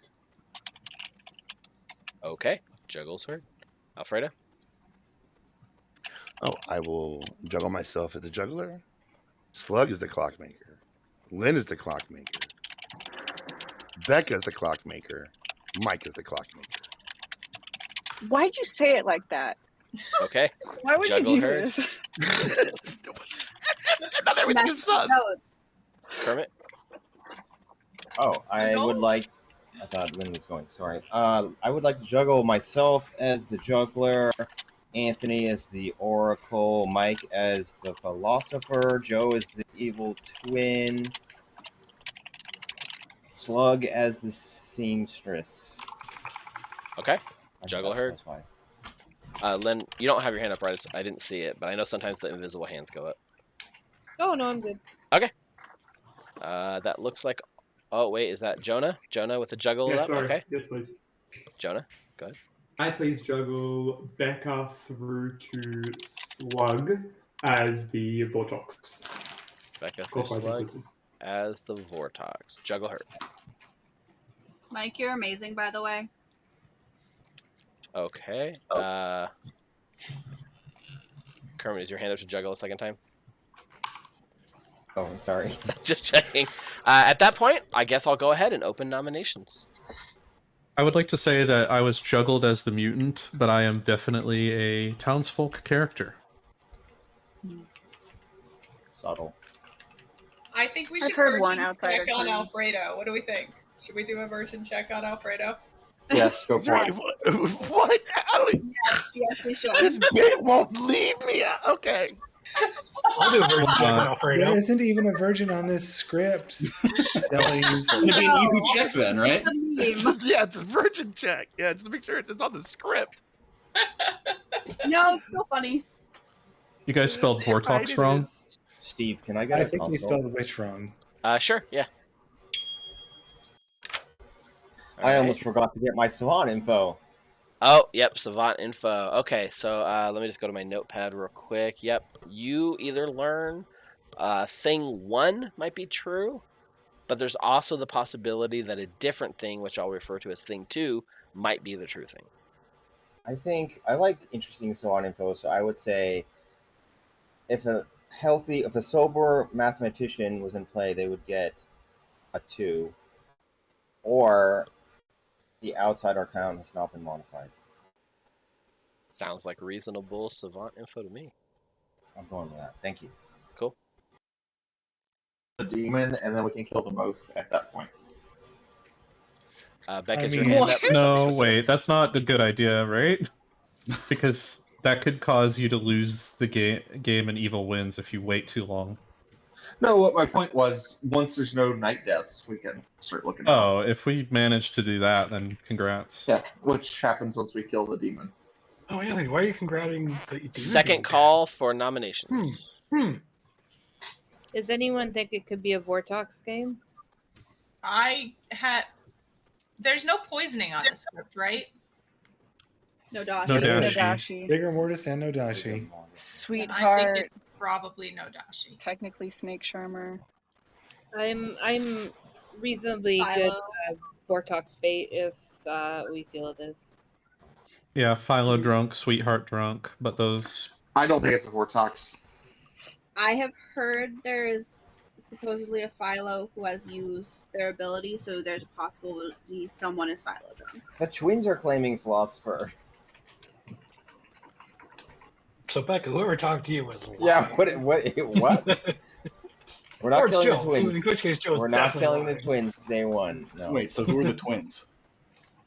Okay. Juggles heard. Alfredo? Oh, I will juggle myself as the juggler. Slug is the clockmaker. Lynn is the clockmaker. Becca is the clockmaker. Mike is the clockmaker. Why'd you say it like that? Okay. Why would Juggle you do heard. this? Not everything is sus. Kermit? Oh, I would like. I thought Lynn was going. Sorry. I would like to juggle myself as the juggler, Anthony as the oracle, Mike as the philosopher, Joe as the evil twin, Slug as the seamstress. Okay. Juggle heard. That's fine. Lynn, you don't have your hand up, right? I didn't see it, but I know sometimes the invisible hands go up. Oh, no, I'm good. Okay. That looks like... Oh, wait, is that Jonah? Jonah with the juggle Yeah, up? sorry. Okay. Yes, please. Jonah, go ahead. I please juggle Becca through to Slug as the Vortox. Becca Clockwise Slug inclusive. as the Vortox. Juggle her. Mike, you're amazing, by the way. Okay. Kermit, is your hand up to juggle a second time? Oh, sorry. Just checking. At that point, I guess I'll go ahead and open nominations. I would like to say that I was juggled as the mutant, but I am definitely a townsfolk character. Subtle. I think we I've should heard one virgin outsider check on claim. Alfredo. What do we think? Should we do a virgin check on Alfredo? Yes, go for it. What? Yes, we should. This bit won't leave me. Okay. I'll do a virgin check on Alfredo. There isn't even a virgin on this script. Sillies. It's gonna be an easy check then, right? Yeah, it's a virgin check. Yeah, just to make sure it's on the script. No, it's still funny. You guys spelled Vortox wrong. Steve, can I get I a think we console? spelled witch wrong. Sure, yeah. I almost forgot to get my Savant info. Oh, yep, Savant info. Okay, so let me just go to my notepad real quick. Yep, you either learn thing 1 might be true, but there's also the possibility that a different thing, which I'll refer to as thing 2, might be the true thing. I think I like interesting Savant info, so I would say if a sober mathematician was in play, they would get a 2, or the outside arcana has not been modified. Sounds like reasonable Savant info to me. I'm going with that. Thank you. Cool. The demon, and then we can kill them both at that point. Becca's your hand up. No, wait, that's not a good idea, right? Because that could cause you to lose the game and evil wins if you wait too long. No, what my point was, once there's no night deaths, we can start looking at Oh, if we manage to do that, then congrats. Yeah, which happens once we kill the demon. Oh, Anthony, why are you congrats the demon? Second call for nomination. Does anyone think it could be a Vortox game? There's no poisoning on the script, right? No dashi. No dashi. dashi. Rigor mortis and no dashi. I Sweetheart. think it's probably no dashi. Technically Snake Charmer. I'm reasonably Philo. good Vortox bait if we feel it is. Yeah, Philo drunk, Sweetheart drunk, but those... I don't think it's a Vortox. I have heard there's supposedly a Philo who has used their ability, so there's a possibility someone is Philo drunk. The twins are claiming Philosopher. So Becca, whoever talked to you was lying. Yeah, what? We're not Or it's killing Joe, the twins. in which case Joe's We're not definitely killing the lying. twins day one. No. Wait, so who are the twins?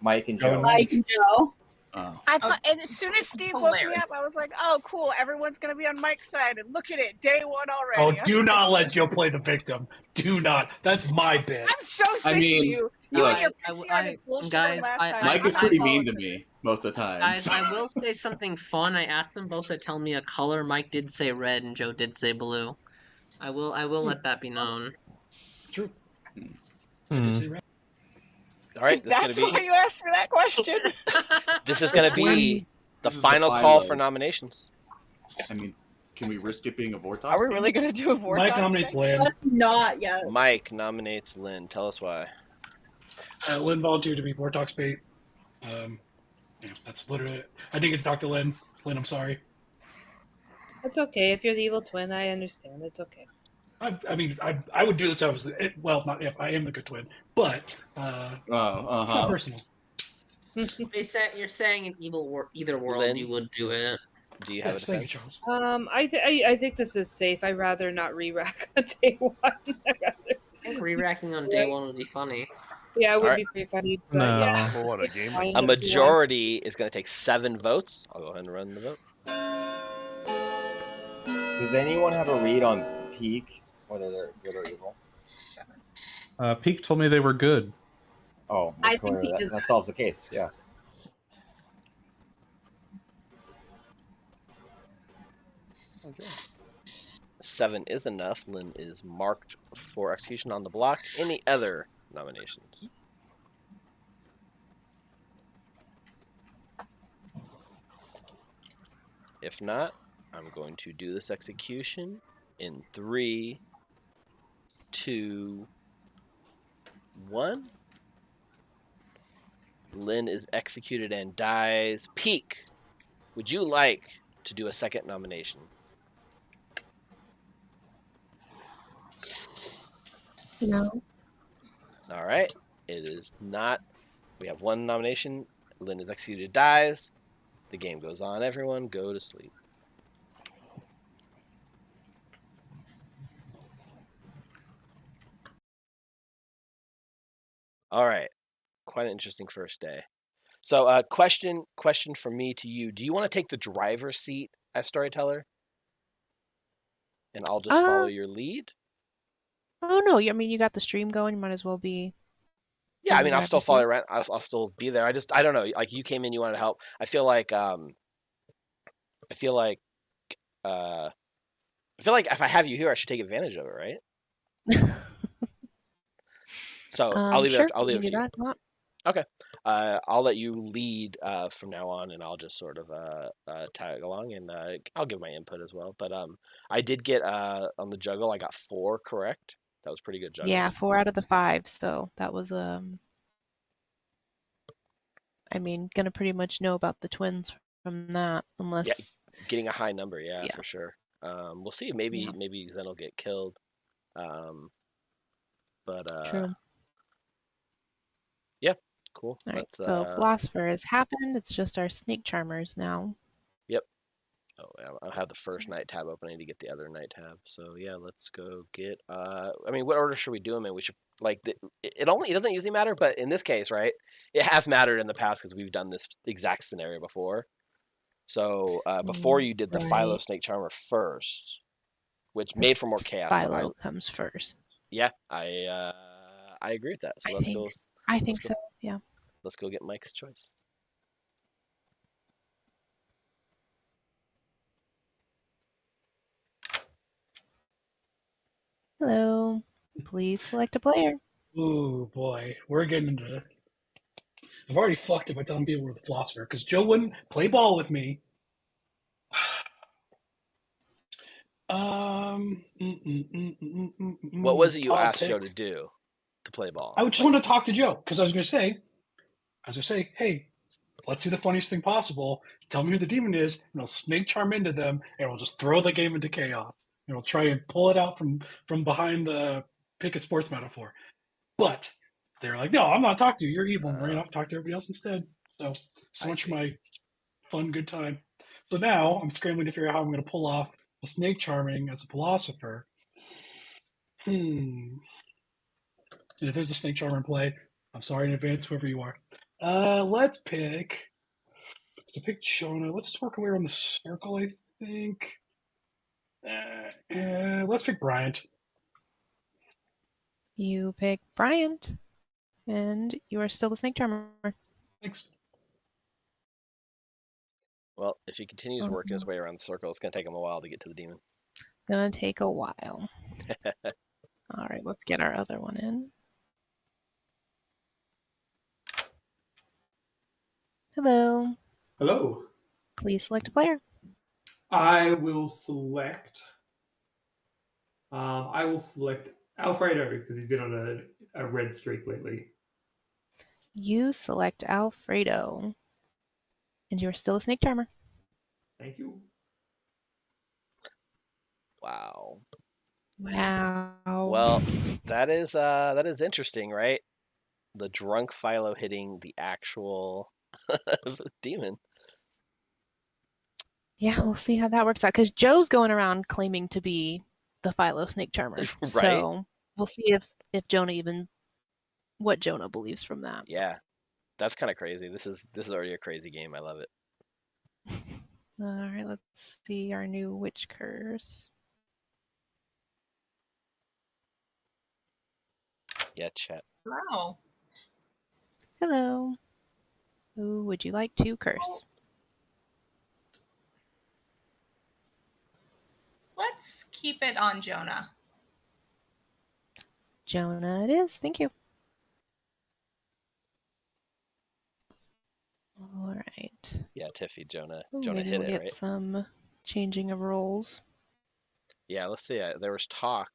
Mike and Joe. Mike and Joe. Oh. I thought, and as soon as Steve woke me up, I was like, "Oh, cool! Everyone's gonna be on Mike's side." And look at it, day 1 already. Oh, I'm do so not let pissed. Joe play the victim. Do not. That's my bit. I'm so sick I mean, of you. You look, and your pixie artist bullshit guys, from last time. Mike I'm is not pretty falling mean to for me this. most of the time. Guys, I will say something fun. I asked them both to tell me a color. Mike did say red, and Joe did say blue. I will let that be known. It's true. All right, this That's is gonna why be. you asked for that question. This is gonna be the This is the final call Philo. for nominations. I mean, can we risk it being a Vortox? Are we really gonna do a Vortox? Mike nominates Lynn. Let's not yet. Mike nominates Lynn. Tell us why. Lynn volunteered to be Vortox bait. Yeah, that's literally it. I didn't get to talk to Lynn. Lynn, I'm sorry. It's okay. If you're the evil twin, I understand. It's okay. I mean, I would do this. Well, not if I am the good twin, but it's not personal. You're saying in either world Lynn, you would do it. Do you have Yes, a thank you, defense? Charles. I think this is safe. I'd rather not re-rack on day 1. I think re-racking on day 1 would be funny. Yeah, it would Alright. be pretty funny. But No. yeah. Well, what, a game? Fine A if you want. majority is going to take 7 votes. I'll go ahead and run the vote. Does anyone have a read on Peak, whether they're good or evil? 7. Peak told me they were good. Oh, I that's think clear. Peak is That solves the case. Yeah. Okay. 7 is enough. Lynn is marked for execution on the block. Any other nominations? If not, I'm going to do this execution in 3, 2, 1. Lynn is executed and dies. Peak, would you like to do a second nomination? No. All right. It is not. We have 1 nomination. Lynn is executed, dies. The game goes on. Everyone go to sleep. All right. Quite an interesting first day. So, question from me to you. Do you want to take the driver's seat as storyteller? and I'll just follow your lead. Oh no, I mean you got the stream going. You might as well be. Yeah, I mean I'll still follow you around. I'll still be there. I don't know. Like you came in, you wanted to help. I feel like if I have you here, I should take advantage of it, right? So I'll leave Sure, it. I'll leave it to you. that. Okay. I'll let you lead from now on, and I'll just sort of tag along, and I'll give my input as well. But I did get on the juggle. I got 4 correct. That was pretty good juggle. Yeah, 4 out of the 5. So that was I mean, gonna pretty much know about the twins from that, unless getting a high number, yeah. For sure. We'll see. Maybe Zen will get killed. But True. Yeah, cool. All right, so Philosopher has happened. It's just our Snake Charmers now. Yep. Oh, I'll have the first night tab open. I need to get the other night tab. So yeah, let's go get. I mean, what order should we do them in? We should it doesn't usually matter, but in this case, right, it has mattered in the past because we've done this exact scenario before. So before you did the Philo Snake Charmer first, which made for more chaos. Philo comes first. Yeah, I agree with that. So let's go. I think so. Yeah. Let's go get Mike's choice. Hello. Please select a player. Ooh, boy. We're getting into... I've already fucked it by telling people we're the Philosopher, because Joe wouldn't play ball with me. What was it you asked Joe to do to play ball? I just wanted to talk to Joe, because I was going to say, hey, let's do the funniest thing possible. Tell me who the demon is, and I'll snake charm into them, and we'll just throw the game into chaos. And we'll try and pull it out from behind the pick a sports metaphor. But they're like, no, I'm not talking to you. You're evil. And ran off and talked to everybody else instead. So much for my fun, good time. So now I'm scrambling to figure out how I'm going to pull off a snake charming as a philosopher. And if there's a snake charmer in play, I'm sorry in advance, whoever you are. Let's pick Jonah. Let's just work our way around the circle, I think. Let's pick Bryant. You pick Bryant, and you are still the Snake Charmer. Thanks. Well, if he continues working his way around the circle, it's going to take him a while to get to the demon. Gonna take a while. All right, let's get our other one in. Hello. Hello. Please select a player. I will select Alfredo because he's been on a red streak lately. You select Alfredo, and you're still a Snake Charmer. Thank you. Wow. Well, that is interesting, right? The drunk Philo hitting the actual demon. Yeah, we'll see how that works out. Because Joe's going around claiming to be the Philo Snake Charmer. Right. So we'll see if Jonah what Jonah believes from that. Yeah, that's kind of crazy. This is already a crazy game. I love it. All right, let's see our new witch curse. Yeah, chat. Wow. Hello. Who would you like to curse? Let's keep it on Jonah. Jonah it is. Thank you. All right. Yeah, Tiffy, Jonah. Ooh, Jonah maybe hit we'll it, get right? some changing of roles. Yeah, let's see. There was talk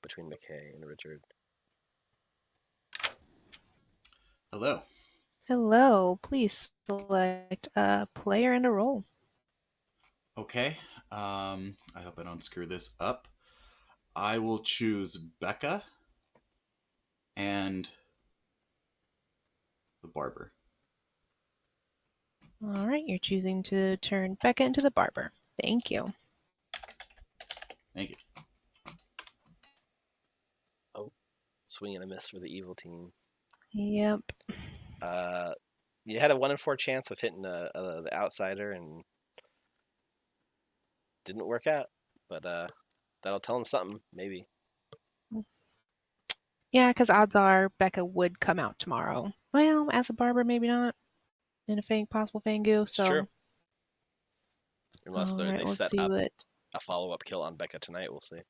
between McKay and Richard. Hello. Hello. Please select a player and a role. Okay. I hope I don't screw this up. I will choose Becca and the barber. All right, you're choosing to turn Becca into the barber. Thank you. Thank you. Oh, swing and a miss for the evil team. Yep. You had a 1 in 4 chance of hitting the outsider and didn't work out. but that'll tell him something, maybe. Yeah, because odds are Becca would come out tomorrow. Well, as a barber, maybe not. In a possible Fangu, so. True. Unless All they right, let's set see up what. a follow-up kill on Becca tonight, we'll see.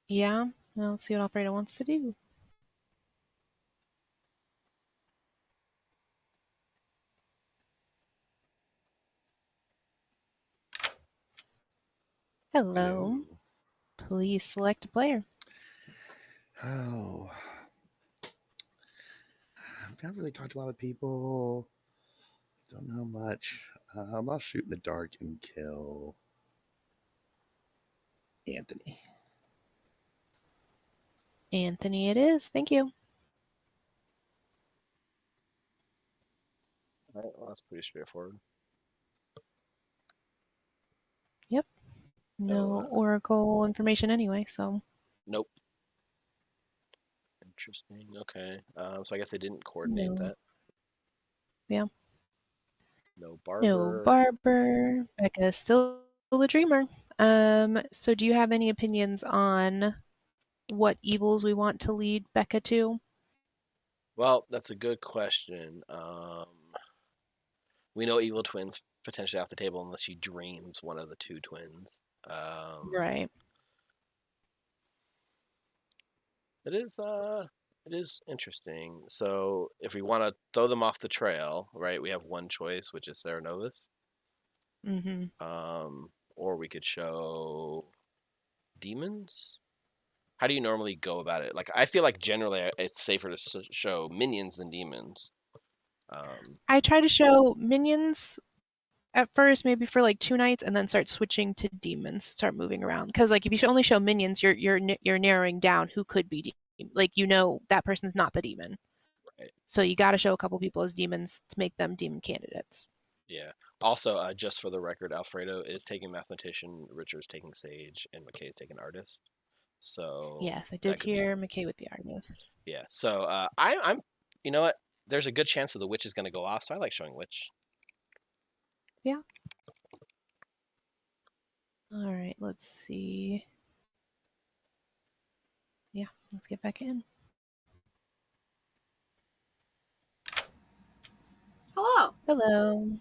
Yeah, well, let's see what Alfredo wants to do. Hello. Please select a player. Oh, I've not really talked to a lot of people. Don't know much. I'll shoot in the dark and kill Anthony. Anthony it is. Thank you. All right, well, that's pretty straightforward. Yep. No Oracle information anyway, so. Nope. Interesting. Okay. So I guess they didn't coordinate that. Yeah. No barber. No barber. Becca's still the dreamer. So do you have any opinions on what evils we want to lead Becca to? Well, that's a good question. We know evil twins potentially off the table unless she dreams one of the two twins. Right. It is interesting. So if we want to throw them off the trail, right, we have one choice, which is Sarah Novus. Mm-hmm. Or we could show demons. How do you normally go about it? Like, I feel like generally it's safer to show minions than demons. I try to show minions at first, maybe for like 2 nights, and then start switching to demons. Start moving around, because like if you only show minions, you're narrowing down who could be like that person's not the demon. Right. So you got to show a couple people as demons to make them demon candidates. Yeah. Also, just for the record, Alfredo is taking mathematician, Richard's taking sage, and McKay's taking artist. So yes, I did hear McKay with the artist. Yeah. So I'm you know what? There's a good chance that the witch is going to go off, so I like showing witch. Yeah. All right. Let's see. Yeah. Let's get back in. Hello. Hello.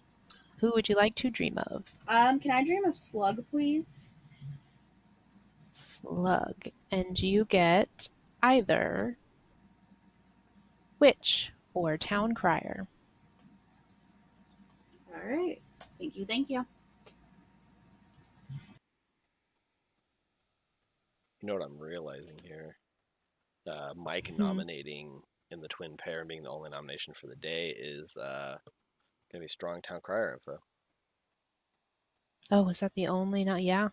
Who would you like to dream of? Can I dream of Slug, please? Slug. And you get either witch or town crier. All right. Thank you. Thank you. You know what I'm realizing here? Mike nominating in the twin pair and being the only nomination for the day is going to be strong town crier info. Oh, was that the only? Not yeah.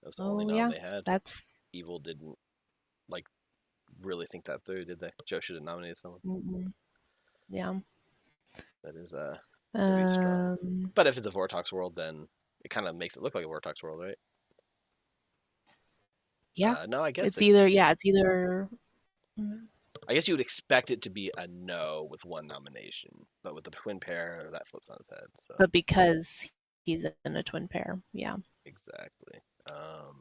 That was the only nom yeah. they had. That's Evil didn't really think that through, did they? Joe should have nominated someone. Yeah. That is it's gonna be strong. But if it's a Vortox world, then it kind of makes it look like a Vortox world, right? Yeah. No, I guess it's either. I guess you would expect it to be a no with one nomination, but with the twin pair, that flips on its head. So. But because he's in a twin pair, yeah. Exactly. All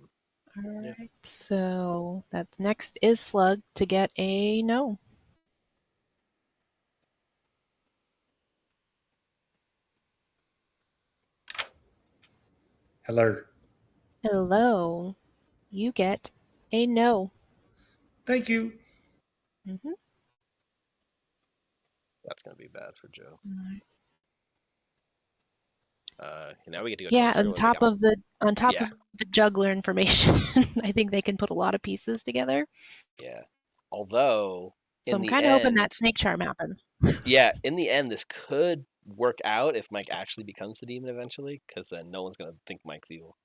right. So that's next is Slug to get a no. Hello. Hello. You get a no. Thank you. Mm-hmm. That's gonna be bad for Joe. Now we get to go. Yeah, on top of the juggler information, I think they can put a lot of pieces together. Yeah. Although, so I'm kind of hoping that snake charm happens. Yeah, in the end, this could work out if Mike actually becomes the demon eventually, because then no one's gonna think Mike's evil.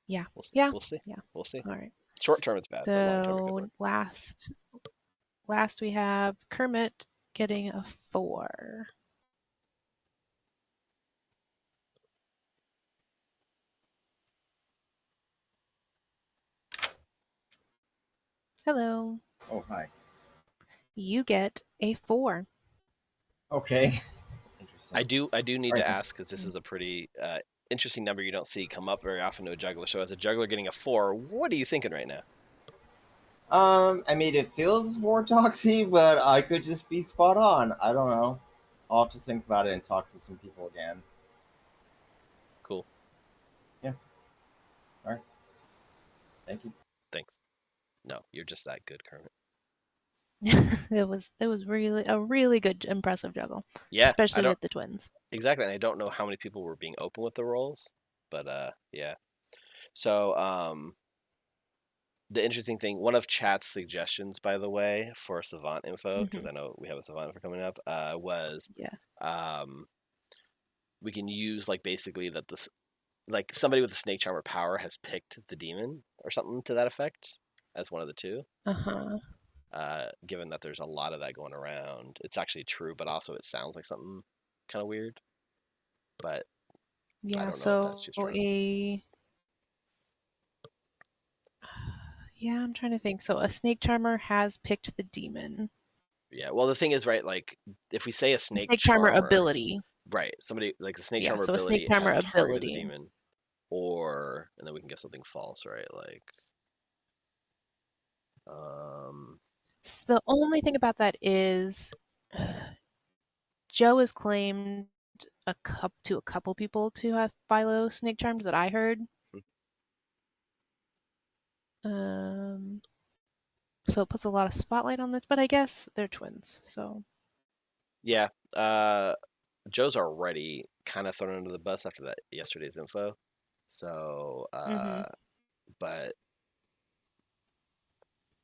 Yeah. We'll see. Yeah. We'll see. Yeah. We'll see. All right. Short term, it's bad. So but long term, it could work. last we have Kermit getting a 4. Hello. Oh, hi. You get a 4. Okay. I do need to ask, because this is a pretty interesting number you don't see come up very often to a juggler. So as a juggler getting a 4, what are you thinking right now? I mean, it feels Vortoxy, but I could just be spot on. I don't know. I'll have to think about it and talk to some people again. Cool. Yeah. All right. Thank you. Thanks. No, you're just that good, Kermit. it was really a really good, impressive juggle. Yeah, especially with the twins. Exactly, and I don't know how many people were being open with the rolls, but yeah. So the interesting thing, one of chat's suggestions, by the way, for Savant info, because I know we have a Savant info coming up, was we can use like basically that this like somebody with a snake charmer power has picked the demon or something to that effect as one of the two. Given that there's a lot of that going around, it's actually true, but also it sounds like something kind of weird. But yeah, I don't know so if that's too strong. Yeah, I'm trying to think. So a snake charmer has picked the demon. Yeah, well, the thing is, right, like, if we say a snake charmer ability. Right, somebody, like, the snake Yeah, charmer so a ability snake charmer has targeted the ability. demon, or, and then we can get something false, right, like, So the only thing about that is Joe has claimed to a couple people to have Philo snake charmed that I heard. So it puts a lot of spotlight on this, but I guess they're twins, so. yeah, Joe's already kind of thrown under the bus after that yesterday's info, so, but,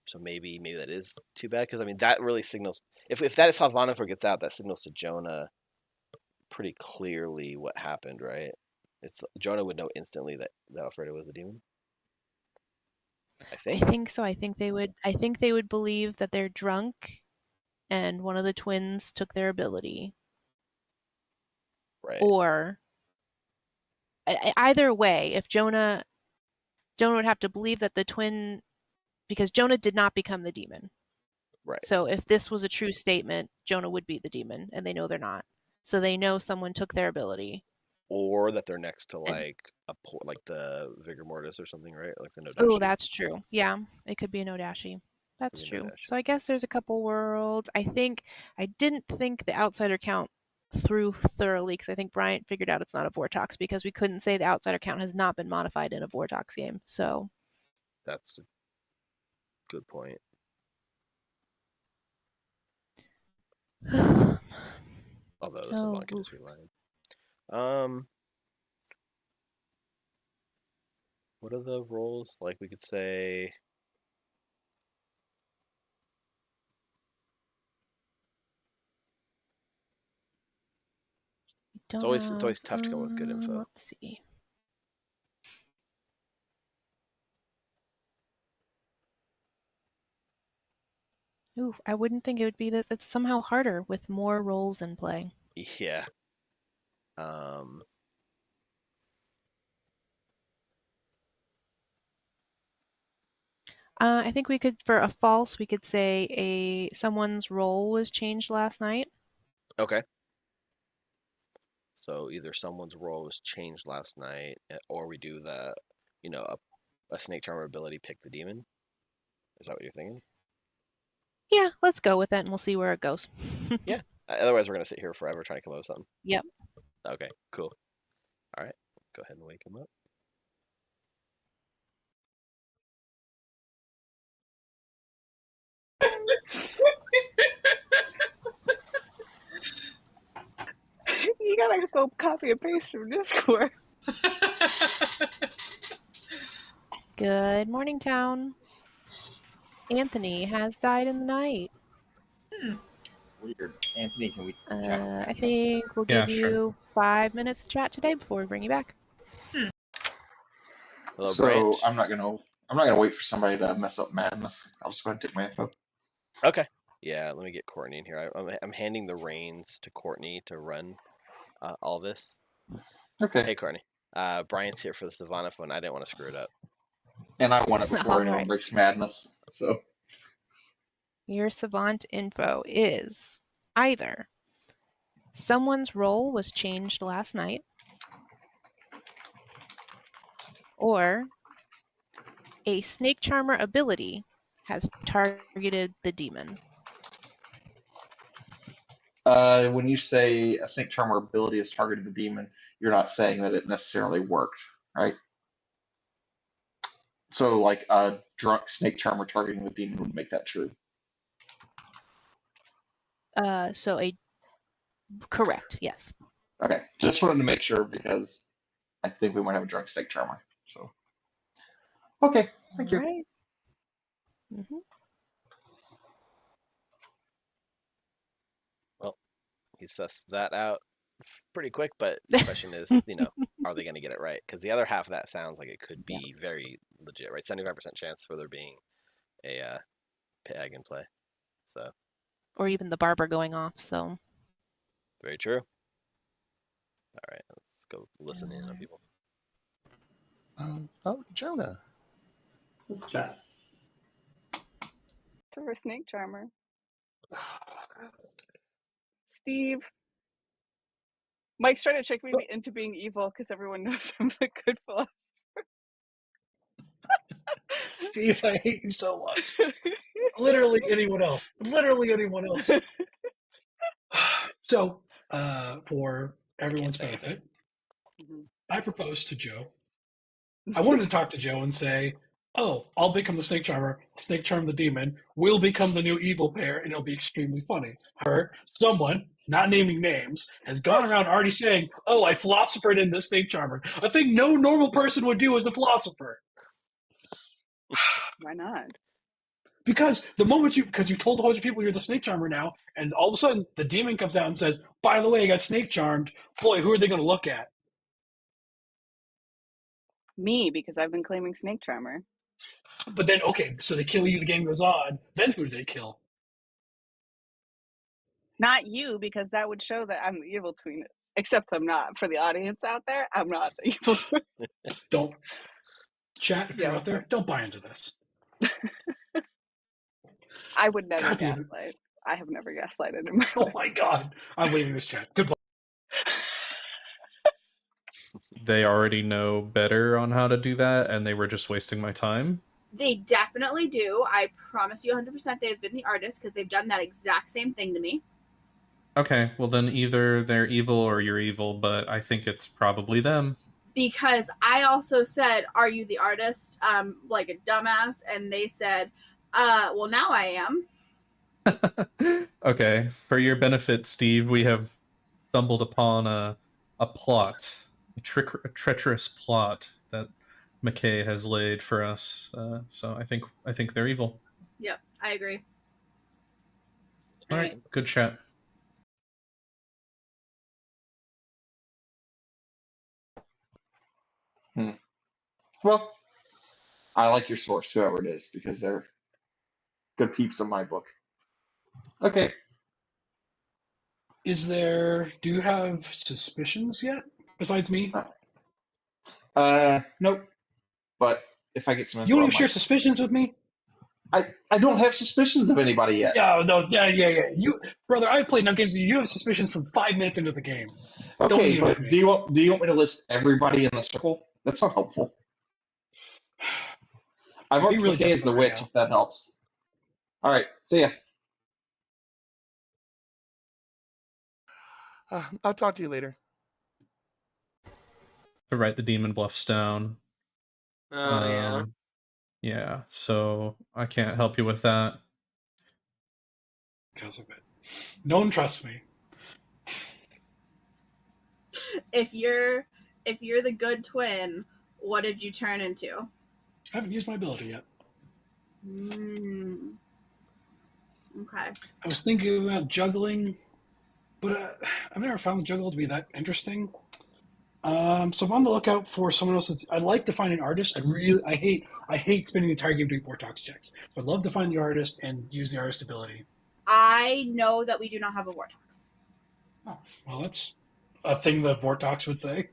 so maybe that is too bad, because, I mean, that really signals, if that is how Vonifer gets out, that signals to Jonah pretty clearly what happened, right? It's Jonah would know instantly that Alfredo was a demon. I think so. I think they would believe that they're drunk and one of the twins took their ability. Right. Or either way, if Jonah would have to believe that the twin, because Jonah did not become the demon. Right. So if this was a true statement, Jonah would be the demon, and they know they're not. So they know someone took their ability. Or that they're next to like like the Vigor Mortis or something, right? Like the Nodashi. Oh, that's true. Yeah, it could be a Nodashi. That's true. So I guess there's a couple worlds. I didn't think the outsider count through thoroughly, because I think Bryant figured out it's not a Vortox, because we couldn't say the outsider count has not been modified in a Vortox game. So that's a good point. Although the Savant can just be lying. What are the roles? Like we could say. It's always tough to come up with good info. Let's see. Ooh, I wouldn't think it would be this. It's somehow harder with more roles in play. Yeah. I think we could, for a false, we could say someone's role was changed last night. Okay. So either someone's role was changed last night, or we do the, a snake charmer ability pick the demon. Is that what you're thinking? Yeah, let's go with it, and we'll see where it goes. Yeah. Otherwise, we're gonna sit here forever trying to come up with something. Yep. Okay. Cool. All right. Go ahead and wake him up. You gotta go copy and paste from Discord. Good morning, town. Anthony has died in the night. Weird. Anthony, can we I think we'll give you 5 minutes to chat today before we bring you back. Hello, so Branch. I'm not gonna wait for somebody to mess up madness. I'll just go ahead and take my info. Okay. Yeah, let me get Courtney in here. I'm handing the reins to Courtney to run all this. Okay. Hey, Courtney. Brian's here for the Savannah phone. I didn't want to screw it up. And I want it before anyone Alright. breaks madness. So Your savant info is either someone's role was changed last night, Or a snake charmer ability has targeted the demon. When you say a snake charmer ability has targeted the demon, you're not saying that it necessarily worked, right? So, like a drunk snake charmer targeting the demon would make that true. Correct, yes. Okay, just wanted to make sure because I think we might have a drunk snake charmer. So, okay, thank you. Right. Mm-hmm. Well, he sussed that out pretty quick, but the question is, are they going to get it right? Because the other half of that sounds like it could be very legit, right? 75% chance for there being a peg in play. So. Or even the barber going off. So. Very true. All right, let's go listen in on people. Jonah. Let's chat. For a snake charmer. Steve. Mike's trying to trick me into being evil because everyone knows I'm the good philosopher. Steve, I hate you so much. Literally anyone else. Literally anyone else. So, for everyone's benefit, I proposed to Joe. I wanted to talk to Joe and say, oh, I'll become the snake charmer, snake charm the demon, we'll become the new evil pair, and it'll be extremely funny. However, someone, not naming names, has gone around already saying, oh, I philosophered in this snake charmer. A thing no normal person would do as a philosopher. Why not? Because the moment because you told a whole bunch of people you're the snake charmer now, and all of a sudden the demon comes out and says, by the way, I got snake charmed, boy, who are they going to look at? Me, because I've been claiming snake charmer. But then, okay, so they kill you, the game goes on, then who do they kill? Not you, because that would show that I'm the evil twin. Except I'm not. For the audience out there, I'm not the evil twin. Don't. Chat, if you're out there, don't buy into this. I would never gaslight. I have never gaslighted in my life. Oh my god. I'm leaving this chat. Goodbye. They already know better on how to do that, and they were just wasting my time. They definitely do. I promise you 100% they've been the artists because they've done that exact same thing to me. Okay, well then either they're evil or you're evil, but I think it's probably them. Because I also said, are you the artist? Like a dumbass. And they said, well, now I am. Okay, for your benefit, Steve, we have stumbled upon a plot, a treacherous plot that McKay has laid for us. So I think they're evil. Yep, I agree. All right, good chat. Well, I like your source, whoever it is, because they're good peeps in my book. Okay. Do you have suspicions yet, besides me? Nope. But if I get some info, you want to share suspicions with me? I don't have suspicions of anybody yet. No, yeah. Brother, I played enough games with you. You have suspicions from 5 minutes into the game. Okay, but do you want me to list everybody in the circle? That's not helpful. I've marked really McKay as the witch, if that helps. All right, see ya. I'll talk to you later. To write the demon bluffs down. Oh, yeah. Yeah, so I can't help you with that. Because of it. No one trusts me. If you're the good twin, what did you turn into? I haven't used my ability yet. Okay. I was thinking about juggling, but I've never found juggle to be that interesting. So I'm on the lookout for someone else. I'd like to find an artist. I hate spending the entire game doing Vortex checks. So I'd love to find the artist and use the artist ability. I know that we do not have a vortex. Oh, well, that's a thing that Vortex would say.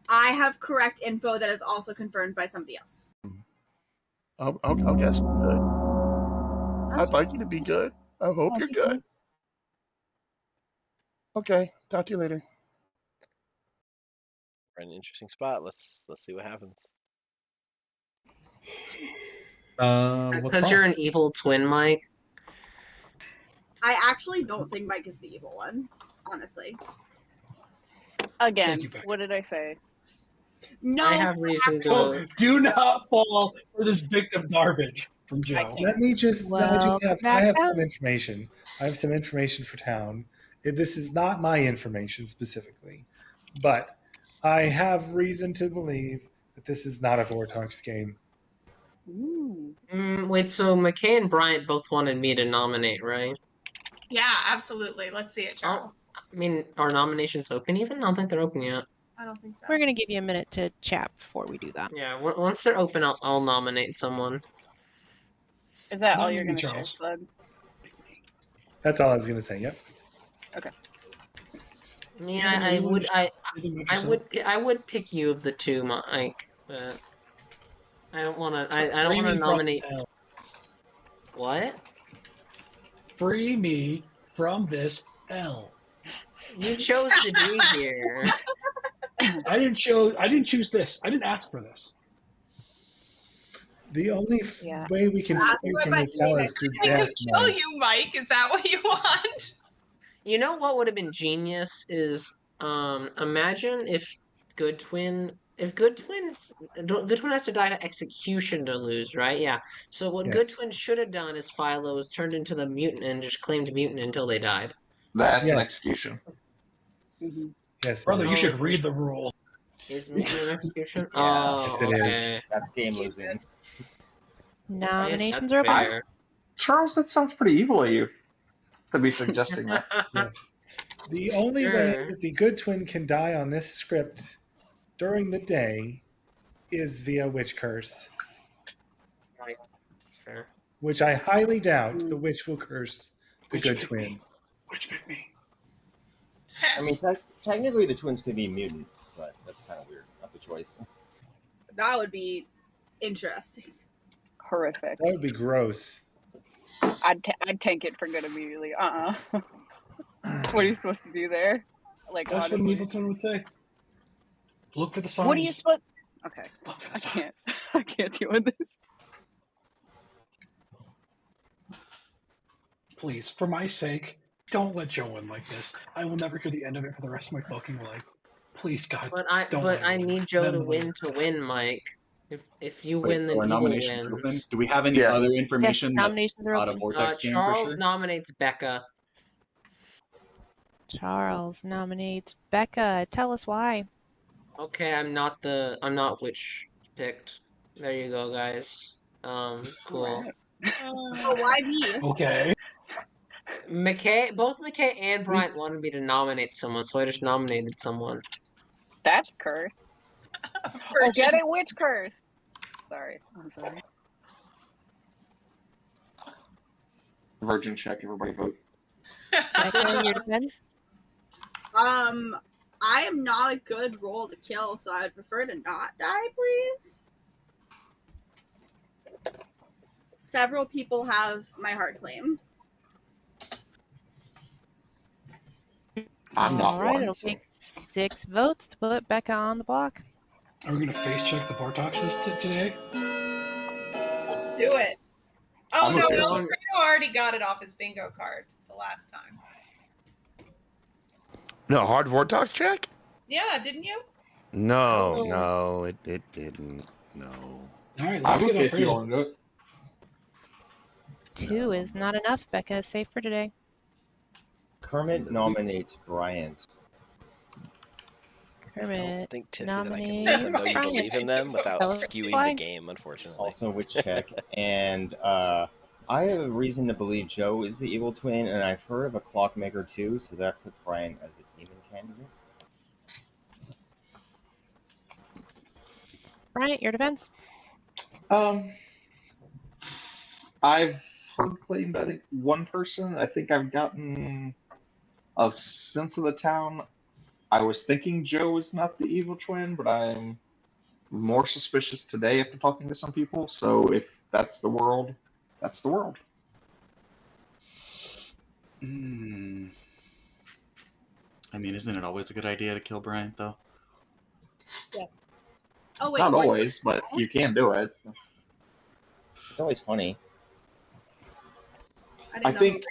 I have correct info that is also confirmed by somebody else. I'll guess good. I'd like you to be good. I hope you're good. Okay, talk to you later. We're in an interesting spot. Let's see what happens. What's Because wrong? you're an evil twin, Mike. I actually don't think Mike is the evil one, honestly. Again, what did I say? No, I have reason to. Do not fall for this victim garbage from Joe. Let me just have I back have down. some information. I have some information for town. This is not my information specifically, but I have reason to believe that this is not a Vortox game. Wait, so McKay and Bryant both wanted me to nominate, right? Yeah, absolutely. Let's see it, Charles. I mean, are nominations open even? I don't think they're open yet. I don't think so. We're gonna give you a minute to chat before we do that. Yeah, once they're open, I'll nominate someone. Is that all Nominate you're me, going to share, Charles. Slug? That's all I was going to say. Yep. Okay. I mean, Yeah, I you would, want to I would pick you of the two, Mike, but I don't want to. I don't Free want to me from nominate. this hell. What? Free me from this hell. You chose to be here. I didn't choose this. I didn't ask for this. The only way we can That's free what from my this hell is through death. Kill Mike. you, Mike. Is that what you want? You know what would have been genius is imagine if Good Twin has to die to execution to lose, right? Yeah. So what Good Yes. Twin should have done is Philo was turned into the mutant and just claimed mutant until they died. That's an execution. Yes, Brother, you should read the rule. Is mutant an execution? Yeah, Oh, yes, it is. okay. That's game losing. Nominations Yes, are that's open. fair. Charles, that sounds pretty evil of you to be suggesting that. Yes. The only way that the Good Twin can die on this script during the day is via witch curse, Right. That's fair. which I highly doubt the witch will curse the Good pick Twin. me? Which pick me? I mean, technically the twins could be mutant, but that's kind of weird. That's a choice. That would be interesting. Horrific. That would be gross. I'd tank it for good immediately. What are you supposed to do there? Like, That's what an honestly. evil twin would say. Look for the signs. What are you supposed? Okay, Look for the I signs. can't. I can't deal with this. Please, for my sake, don't let Joe win like this. I will never hear the end of it for the rest of my fucking life. Please, God, But don't let I him need win. Joe Let to him win to win, Mike. If you Wait, win, so then our evil nominations are wins. open? Do we have any Yes. other Yes, information nominations are out of open. Vortex game for Charles sure? nominates Becca. Charles nominates Becca. Tell us why. Okay, I'm not which picked. There you go, guys. Cool. Oh, why me? Okay. Both McKay and Bryant wanted me to nominate someone, so I just nominated someone. That's cursed. Oh, get it? Witch curse. Sorry. I'm sorry. Virgin check, everybody vote. Becca, your defense? I am not a good role to kill, so I would prefer to not die, please. Several people have my heart claim. I'm not All right, one. it'll So. take 6 votes to put Becca on the block. Are we going to face check the Bartox list today? Let's do it. Oh, I'm no, okay with Alfredo already got it off his bingo card the last time. No, hard Vortox check? Yeah, didn't you? No, Oh. no, it didn't. No. All right, I'm let's get okay if you Alfredo. want to do it. 2 is not enough. Becca is safe for today. Kermit nominates Bryant. I Kermit don't think, Tiffy, that I can nominates let them know you Bryant. believe in them without Tell us skewing why. the game, unfortunately. Also witch check. And I have a reason to believe Joe is the evil twin, and I've heard of a clockmaker too, so that puts Bryant as a demon candidate. Bryant, your defense? I've heard claimed, I think, one person. I think I've gotten a sense of the town. I was thinking Joe was not the evil twin, but I'm more suspicious today after talking to some people. So if that's the world, that's the world. I mean, isn't it always a good idea to kill Bryant, though? Yes. Oh wait. Not what? always, but you can do it. It's always funny. I think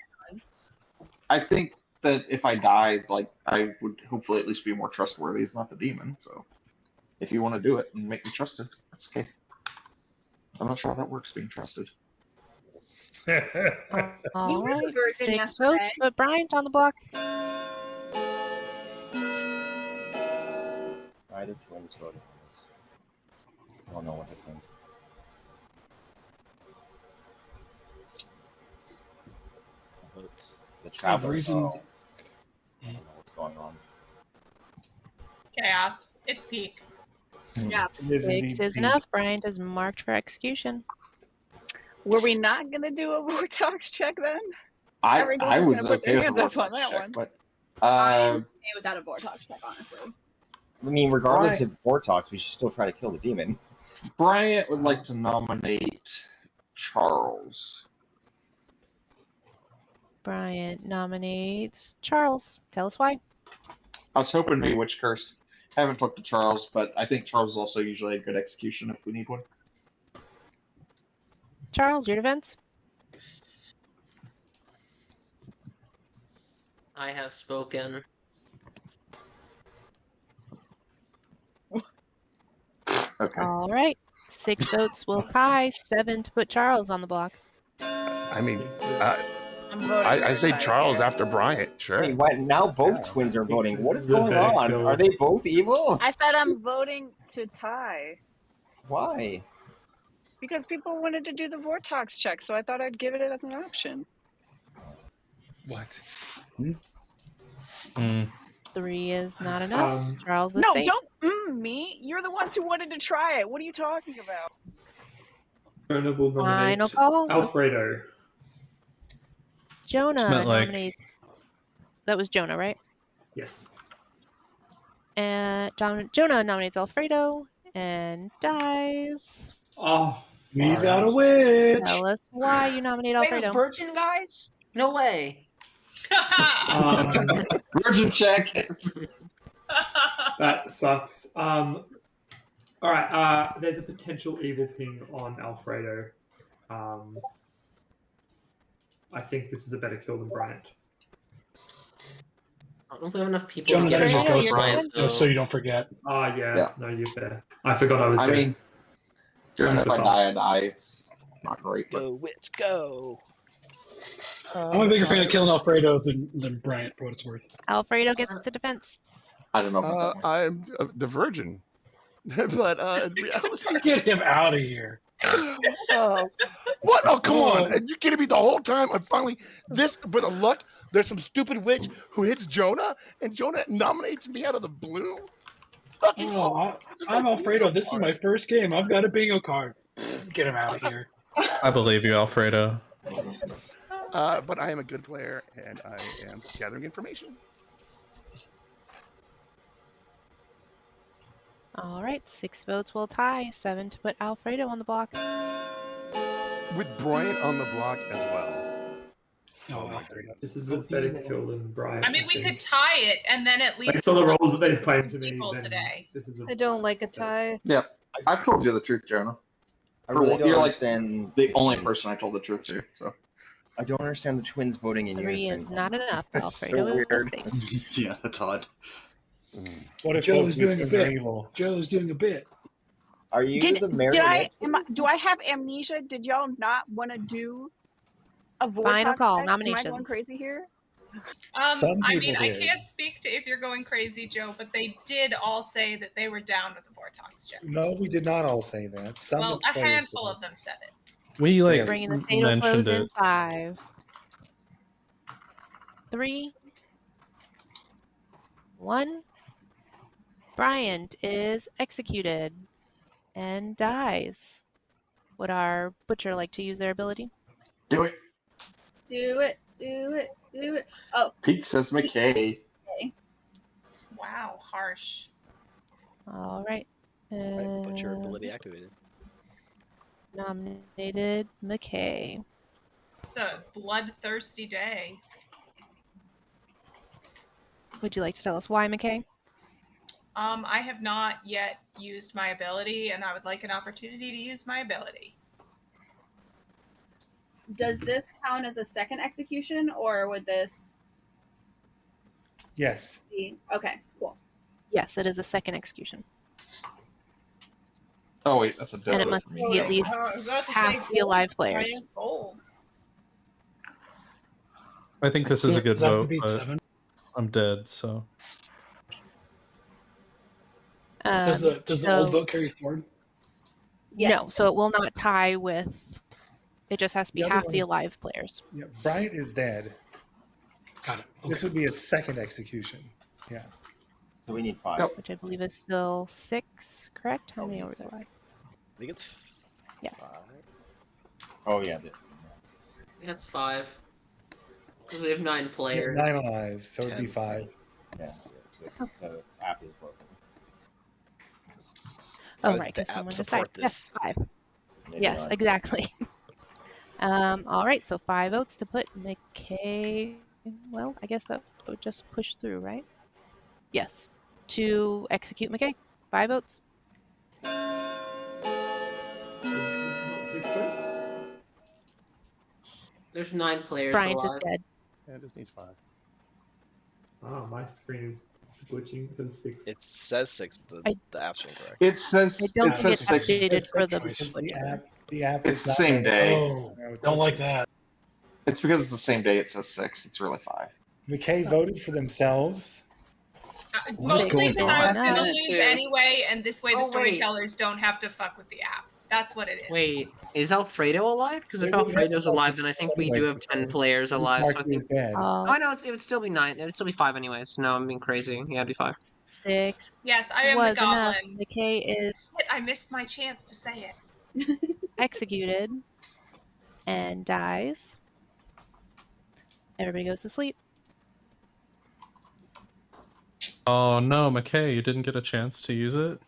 that if I died, like I would hopefully at least be more trustworthy. It's not the demon, so if you want to do it and make me trusted, that's okay. I'm not sure how that works, being trusted. All were the right, virgin 6 yesterday. votes, but Bryant on the block. Either twins voted on this. I don't know what to think. Votes. The traveler. reason- Oh, I don't know what's going on. Chaos. It's peak. Yeah. It is 6 indeed is peak. enough. Bryant is marked for execution. Were we not going to do a Vortox check then? I Everyone's was gonna put okay their with hands the up on vortex that check, one. but I'm okay without a Vortox check, honestly. I mean, regardless Right. of Vortox, we should still try to kill the demon. Bryant would like to nominate Charles. Bryant nominates Charles. Tell us why. I was hoping to be witch cursed. Haven't talked to Charles, but I think Charles is also usually a good execution if we need one. Charles, your defense? I have spoken. Okay. All right. 6 votes will tie. 7 to put Charles on the block. I mean, I'm voting. I say for Charles tie after Bryant. Sure. Wait, what? Now both Yeah, twins I are think voting. this What is is a going better on? kill. Are they both evil? I said I'm voting to tie Why? because people wanted to do the Vortox check, so I thought I'd give it as an option. What? 3 is not enough. Charles is No, safe. don't me. You're the ones who wanted to try it. What are you talking about? Jonah will nominate Final call. Alfredo. Jonah meant like- nominates. That was Jonah, right? Yes. And Jonah nominates Alfredo and dies. Oh, We've far got a out. witch. Tell us why you nominate Alfredo's Alfredo. virgin, guys? No way. Virgin check. That sucks. All right. There's a potential evil ping on Alfredo. I think this is a better kill than Bryant. I don't know if we have enough people Jonah, to get that is a off ghost Bryant, vote, just so though. you don't forget. Yeah. No, you're fair. I forgot I was I dead. mean, Jonah, That's if a I fast. die, I die. It's not great. But Go, witch, go. I'm a bigger fan of killing Alfredo than Bryant, for what it's worth. Alfredo gets to defense. I don't know about that one. I'm the virgin, but in reality, Get him out of here. what? Oh, come Oh. on! And you kidding me the whole time? And finally, this bit of luck. There's some stupid witch who hits Jonah, and Jonah nominates me out of the blue. Fucking I'm Alfredo. This is my first game. I've got a bingo card. Get him out of here. I believe you, Alfredo. But I am a good player, and I am gathering information. All right. 6 votes will tie. 7 to put Alfredo on the block. With Bryant on the block as well. Oh, my Alfredo. goodness. This is a better kill than Bryant. I mean, we could tie it, and then at least Based on the roles that they've claimed to me, people then today. this is a I don't like a tie. Yeah, I've told you the truth, Jonah. I really don't You're like understand. the only person I told the truth to. So I don't understand the twins voting in 3 unison. is not enough. That's Alfredo so is weird. safe. Yeah, that's odd. What if Joe's both doing a these twins are bit. evil? Joe's doing a bit. Are you the marionette? Do I have amnesia? Did y'all not want to do a Vortox Final call. check? Am I Nominations. going crazy here? Some I people mean, I did. can't speak to if you're going crazy, Joe, but they did all say that they were down with the Vortox check. No, we did not all say that. Some Well, of the a players handful did. of them said it. We like Bringing the fatal mentioned close it. in 5, 3, 1. Bryant is executed and dies. Would our butcher like to use their ability? do it. Do it. Do it. Do it. Oh, Pete says McKay. Wow, harsh. All right. Butcher ability activated. Nominated McKay. It's a bloodthirsty day. Would you like to tell us why, McKay? I have not yet used my ability, and I would like an opportunity to use my ability. Does this count as a second execution, or would this Yes. be okay? Cool. Yes, it is a second execution. Oh wait, that's a And it death must for be me. at least I was about to half say the alive gold, players. Brian, gold. I think this is a good Does that have to vote, beat but 7? I'm dead, so Does the old vote carry forward? No, so it will not tie with. It just has to be The other half one the is- alive players. Yeah, Bryant is dead. Got it. This would be a second execution. Yeah. So we need 5. Which I believe is still 6, correct? How many we are need there? 6. I think it's Yeah. 5. Oh yeah. That's 5. Because we have 9 Yeah, players. 9 alive, so it'd be 10. 5. Yeah. The app is broken. How Oh, does right, the because app someone just support died. Yes, this? 5. Maybe Yes, not. exactly. All right, so 5 votes to put McKay. Well, I guess that would just push through, right? Yes, to execute McKay. 5 votes. Not 6 votes? There's 9 players Bryant is alive. dead. Yeah, it just needs 5. Oh, my screen is glitching for 6. It says 6, but I- the app's incorrect. It says I don't it think says it's 6. updated for the choice. butcher. The app It's is the not same ready. day. Oh, don't like that. It's because it's the same day. It says 6. It's really 5. McKay voted for themselves. Mostly going because on? I was going to Minute lose two. anyway, and this way the Oh, wait. storytellers don't have to fuck with the app. That's what it is. Wait, is Alfredo alive? Because if They wouldn't have to Alfredo's fuck alive, with then I it think we do anyways, have 10 McKay. players Just alive. mark So I you think. as dead. Oh no, it would still be 9. It would still be 5 anyways. No, I'm being crazy. Yeah, it'd be 5. 6 Yes, I am the was enough. goblin. McKay is Shit, I missed my chance to say it. executed and dies. Everybody goes to sleep. oh no, McKay, you didn't get a chance to use it.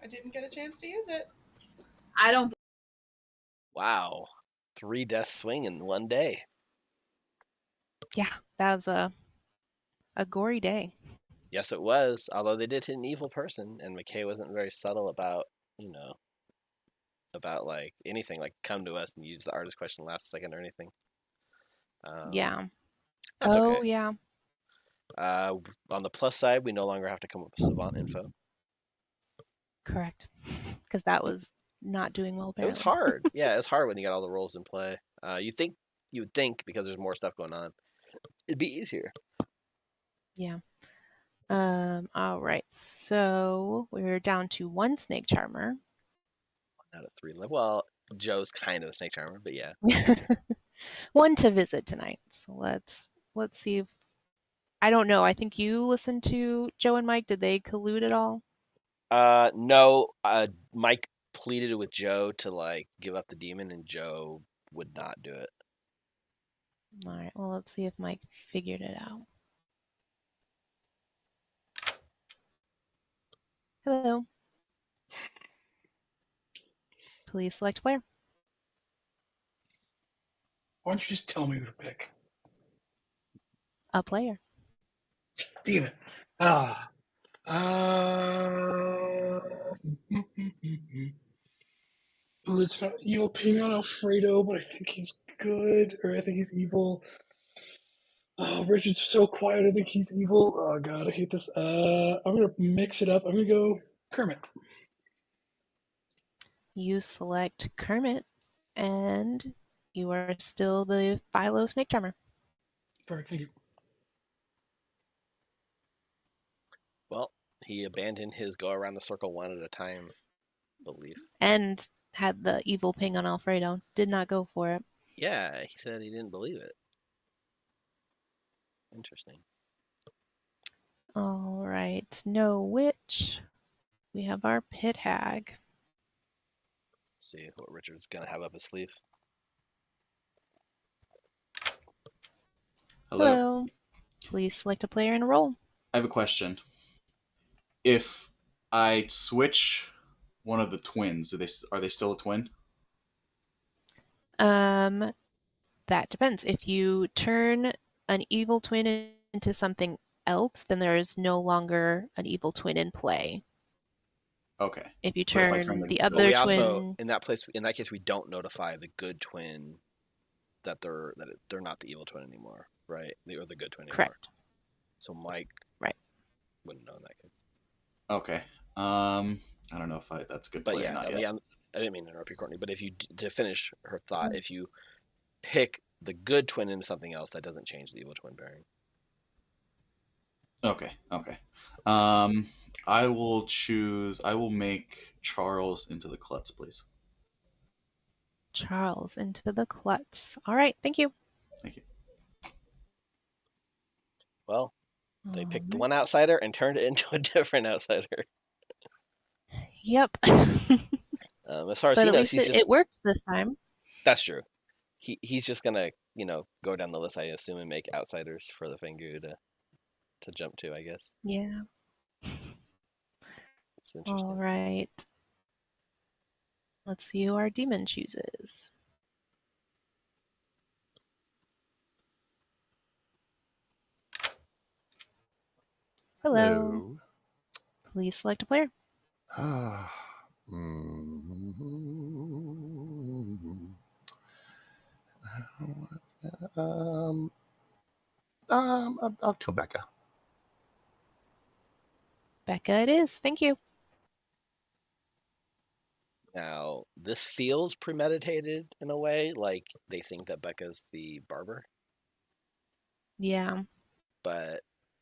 I didn't get a chance to use it. I don't. Wow. 3 death swing in one day. Yeah, that was a gory day. Yes, it was. Although they did hit an evil person, and McKay wasn't very subtle about, about like anything, like come to us and use the artist question last second or anything. Yeah. That's Oh, okay. yeah. On the plus side, we no longer have to come up with savant info. Correct. Because that was not doing well, It was apparently. hard. Yeah, it's hard when you got all the roles in play. You would think because there's more stuff going on, it'd be easier. Yeah. All right. So we're down to 1 snake charmer. Out of 3 left. Well, Joe's kind of a snake charmer, but yeah. 1 to visit tonight. So let's see if I don't know. I think you listened to Joe and Mike. Did they collude at all? No. Mike pleaded with Joe to like give up the demon, and Joe would not do it. All right. Well, let's see if Mike figured it out. Hello. Please select player. Why don't you just tell me who to pick? A player. Damn it. Ooh, it's not evil ping on Alfredo, but I think he's good, or I think he's evil. Oh, Richard's so quiet. I think he's evil. Oh god, I hate this. I'm gonna mix it up. I'm gonna go Kermit. You select Kermit, and you are still the Philo snake charmer. Perfect. Thank you. Well, he abandoned his go around the circle 1 at a time belief. And had the evil ping on Alfredo. Did not go for it. Yeah, he said he didn't believe it. Interesting. All right. No witch. We have our pit hag. Let's see what Richard's gonna have up his sleeve. Hello. Please select a player and a roll. I have a question. If I switch one of the twins, are they still a twin? That depends. If you turn an evil twin into something else, then there is no longer an evil twin in play. Okay. If you But if I turn turn the But other we twin, also in that case we don't notify the good twin that they're not the evil twin anymore, right? Or the good twin anymore. Correct. So Mike, right, wouldn't know that kid. Okay. I don't know if that's a good But play yeah, or not I yet. mean, I didn't mean to interrupt you, Courtney. But if you to finish her thought, Mm. if you pick the good twin into something else, that doesn't change the evil twin bearing. Okay. I will make Charles into the klutz, please. Charles into the klutz. All right, thank you. Thank you. Well, they Um, picked one outsider and turned it into a different outsider. Yep. As far as But he at knows, least it worked this time. That's true. He's just gonna, go down the list, I assume, and make outsiders for the Fengu to jump to, I guess. Yeah. It's interesting. All right. Let's see who our demon chooses. Hello. Please select a player. I'll kill Becca. Becca it is. Thank you. Now, this feels premeditated in a way, like they think that Becca's the barber. Yeah. But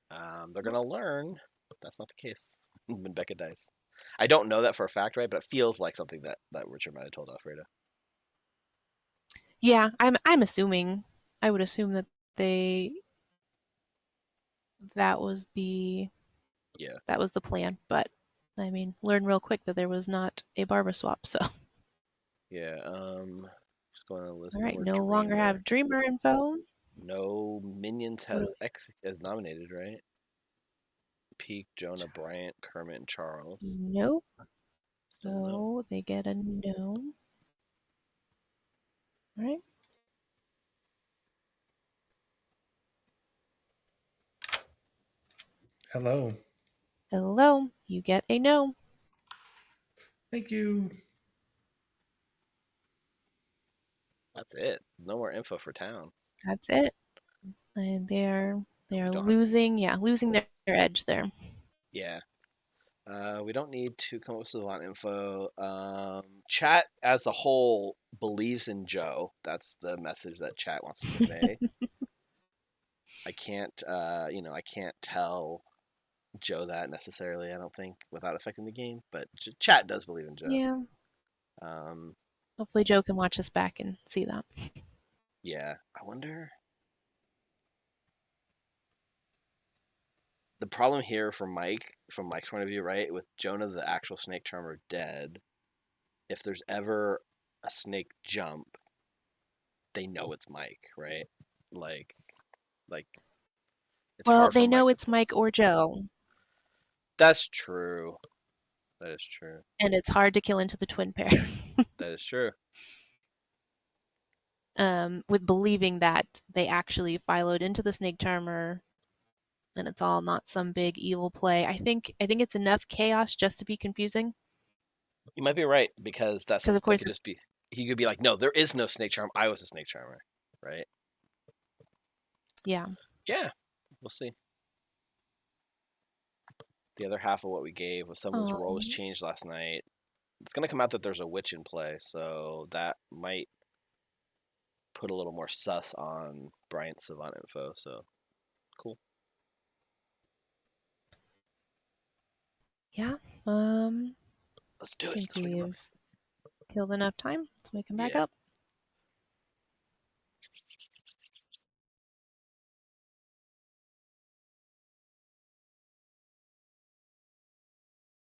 they're gonna learn that's not the case when Becca dies. I don't know that for a fact, right? But it feels like something that Richard might have told Alfredo. Yeah, I'm assuming. I would assume that that was the plan, but I mean, learn real quick that there was not a barber swap, so. Yeah, just going to list. All right, no longer have Dreamer info. No Minions has as nominated, right? Peak, Jonah, Bryant, Kermit, and Charles. Nope. So they get a no. All right. Hello. Hello. You get a no. Thank you. That's it. No more info for town. That's it. And they're losing, losing their edge there. Yeah. We don't need to come up with a lot of info. Chat as a whole believes in Joe. That's the message that chat wants to convey. I can't, I can't tell Joe that necessarily, I don't think, without affecting the game, but chat does believe in Joe. Yeah. Hopefully Joe can watch us back and see that. Yeah. I wonder. The problem here from Mike's point of view, right, with Jonah, the actual snake charmer, dead, if there's ever a snake jump, they know it's Mike, right? Like it's well, hard they for know Mike. it's Mike or Joe. That's true. That is true. And it's hard to kill into the twin pair. That is true. With believing that they actually filoed into the snake charmer and it's all not some big evil play. I think it's enough chaos just to be confusing. You might be right, because of course could just be, he could be like, no, there is no snake charm. I was a snake charmer, right? Yeah. Yeah. We'll see. The other half of what we gave was someone's role was changed last night. It's going to come out that there's a witch in play, so that might put a little more sus on Bryant's Savant info, so cool. Yeah. Let's do it. Think we've killed enough time. Let's wake him back up.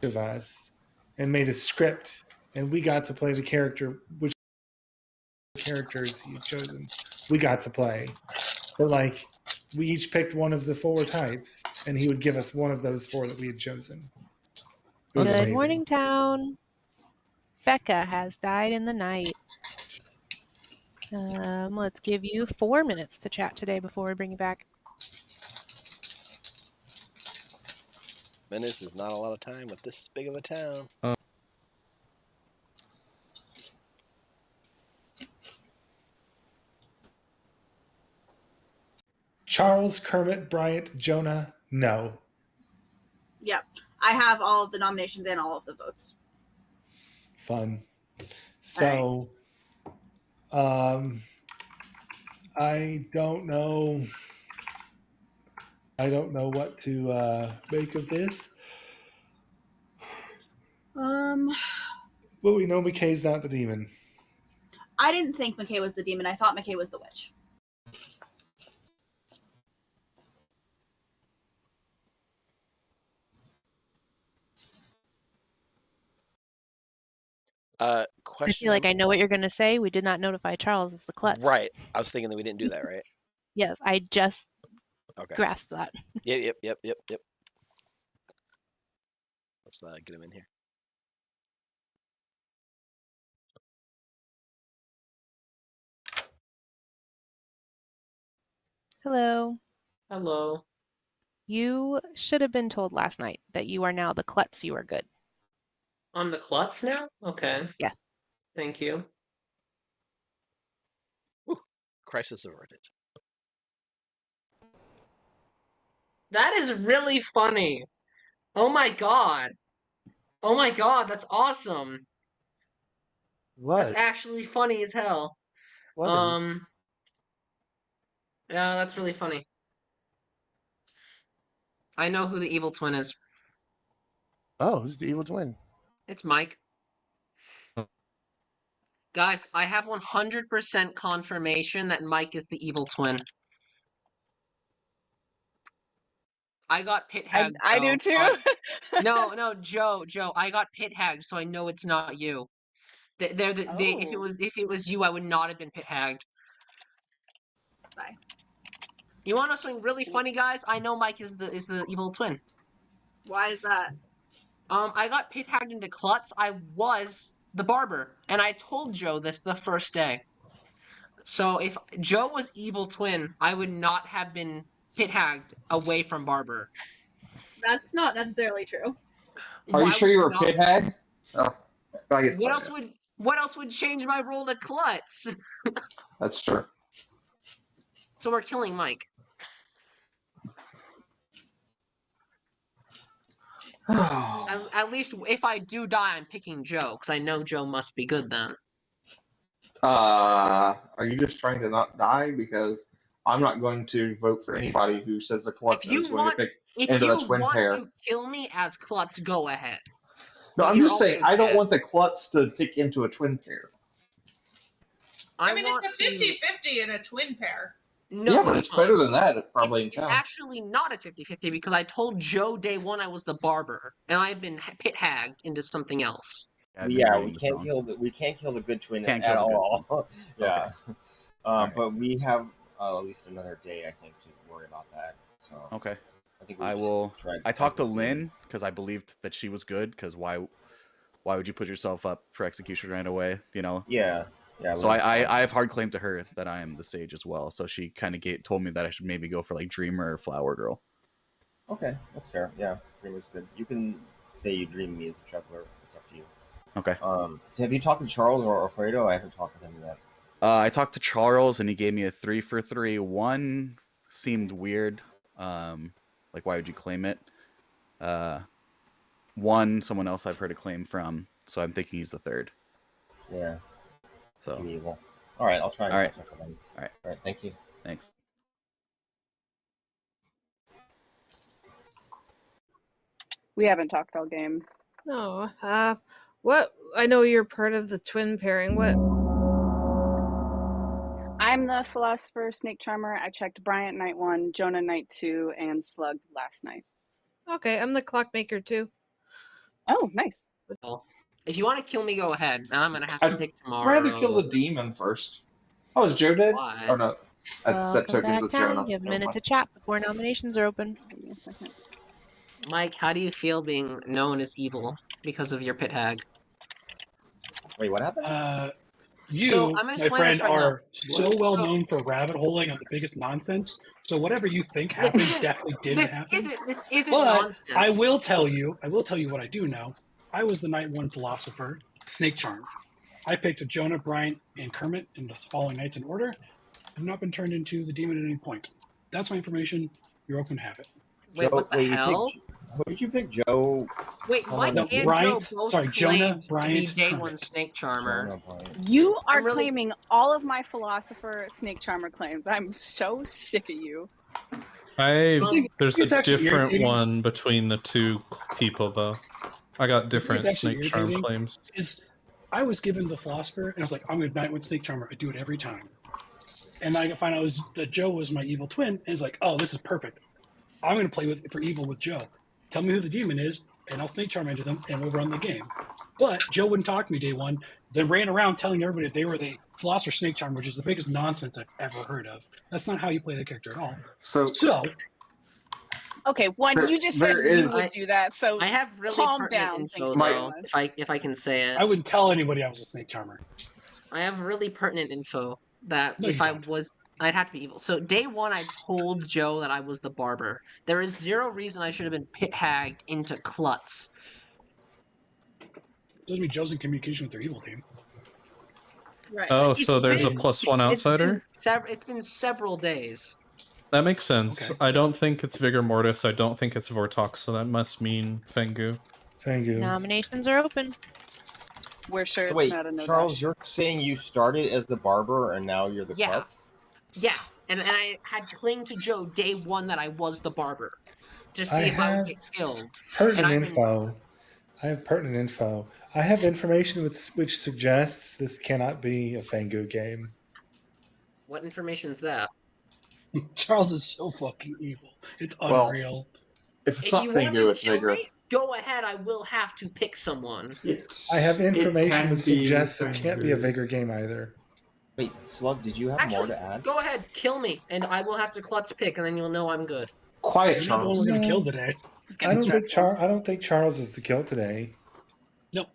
Of us and made a script, and we got to play the character, which characters he'd chosen. We got to play, but like we each picked one of the 4 types, and he would give us one of those 4 that we had chosen. It was Good amazing. morning, town. Becca has died in the night. Let's give you 4 minutes to chat today before we bring you back. Minutes is not a lot of time with this big of a town. Charles, Kermit, Bryant, Jonah, no. Yep. I have all of the nominations and all of the votes. Fun. So, I don't know. I don't know what to make of this. But we know McKay's not the demon. I didn't think McKay was the demon. I thought McKay was the witch. I Question. feel like I know what you're going to say. We did not notify Charles as the klutz. Right. I was thinking that we didn't do that, right? Yes, I just Okay. grasped that. Yep. Let's get him in here. Hello. Hello. You should have been told last night that you are now the klutz. You are good. I'm the klutz now? Okay. Yes. Thank you. Crisis averted. That is really funny. Oh my god. Oh my god, that's awesome. What? That's actually funny as hell. What is? Yeah, that's really funny. I know who the evil twin is. Oh, who's the evil twin? It's Mike. Guys, I have 100% confirmation that Mike is the evil twin. I got pit hagged. I do too. No, Joe, I got pit hagged, so I know it's not you. If it was you, I would not have been pit hagged. Bye. You want to know something really funny, guys? I know Mike is the evil twin. Why is that? I got pit hagged into klutz. I was the barber, and I told Joe this the first day. So if Joe was evil twin, I would not have been pit hagged away from barber. That's not necessarily true. Are you sure you were pit hagged? Oh, I guess What else would change my role to klutz? That's true. So we're killing Mike. At least if I do die, I'm picking Joe, because I know Joe must be good then. Are you just trying to not die? Because I'm not going to vote for anybody who says the klutz is going to pick into the twin pair. If you want to kill me as klutz, go ahead. No, But I'm you're just saying also I don't dead. want the klutz to pick into a twin pair. I mean, it's a 50-50 in a twin pair. No, Yeah, but it's better than that probably in It's town. actually not a 50-50 because I told Joe day one I was the barber, and I've been pit hagged into something else. Yeah, we can't kill the good twin Can't at kill the good all. Yeah, Okay. but we have at least another day, I think, to worry about that. So Okay. I think I will. I talked to Lynn because I believed that she was good. Because why would you put yourself up for execution right away? You know. Yeah. So I have hard claim to her that I am the sage as well. So she kind of told me that I should maybe go for like Dreamer or Flower Girl. Okay, that's fair. Yeah, Dreamer's good. You can say you dream me as a juggler. It's up to you. Okay. Have you talked to Charles or Alfredo? I haven't talked to him yet. I talked to Charles and he gave me a 3 for 3. One seemed weird. Like why would you claim it? One, someone else I've heard a claim from, so I'm thinking he's the third. Yeah. So. Evil. All right, I'll try and catch up with him. All right. Thank you. Thanks. We haven't talked all game. No. What? I know you're part of the twin pairing. What? I'm the philosopher snake charmer. I checked Bryant night 1, Jonah night 2, and Slug last night. Okay, I'm the clockmaker too. Oh, nice. If you want to kill me, go ahead. And I'm gonna have to pick tomorrow. I'd rather kill the demon first. Oh, is Joe dead? Why? Or no? That tokens with Jonah. You have a minute to chat before nominations are open. Give me a second. Mike, how do you feel being known as evil because of your pit hag? Wait, what happened? You, So, I'm gonna my explain friend, this right are now. so well known for rabbit holing on the biggest nonsense. So whatever you think happened definitely didn't happen. This isn't but nonsense. I will tell you what I do know. I was the night 1 philosopher, snake charm. I picked Jonah, Bryant, and Kermit in the following nights in order. I've not been turned into the demon at any point. That's my information. You're open to have it. Wait, what the hell? Who did you pick, Joe? Wait, Mike No, and Bryant. Joe both Sorry, Jonah, claimed to be Bryant, day one Bryant. snake charmer. You are I'm really- claiming all of my philosopher snake charmer claims. I'm so sick of you. There's a it's actually different irritating. one between the two people, though. I got The thing that's different actually snake charm irritating claims. Is I was given the philosopher, and I was like, I'm going to night with snake charmer. I do it every time. And I find out that Joe was my evil twin, and it's like, oh, this is perfect. I'm going to play for evil with Joe. Tell me who the demon is, and I'll snake charm into them, and we'll run the game. But Joe wouldn't talk to me day one, then ran around telling everybody that they were the philosopher snake charmer, which is the biggest nonsense I've ever heard of. That's not how you play the character at all. So Okay, you just said you would do that, so I have really calm pertinent down. info, Thank you though, very much. if I can say it. I wouldn't tell anybody I was a snake charmer. I have really pertinent info that No, if you I was, I'd have to be evil. So day one, I told Joe that I was the barber. There is zero reason I should have been pit hagged into Klutz. Doesn't mean Joe's in communication with their evil team. Right. Oh, so there's a +1 outsider? It's been several days. That makes sense. I don't think it's Vigor Mortis. I don't think it's Vortox, so that must mean Fengu. Nominations are open. We're sure So it's wait, not a no Charles, dash. you're saying you started as the barber and now you're the Yeah. klutz? Yeah, and I had claimed to Joe day one that I was the barber to see I if I would have get killed. pertinent And I've been- info. I have pertinent info. I have information which suggests this cannot be a Fengu game. What information is that? Charles is so fucking evil. It's Well, unreal. If it's If not you want Fengu, to it's kill Vigor. me, go ahead. I will have to pick someone. I have information can that be suggests it can't be a Fengu. Vigor game either. Wait, Slug, did you have more Actually, to add? go ahead, kill me, and I will have to Klutz pick, and then you'll know I'm good. Quiet, You're not the one we're going to kill today. I don't think Charles is the kill today. No,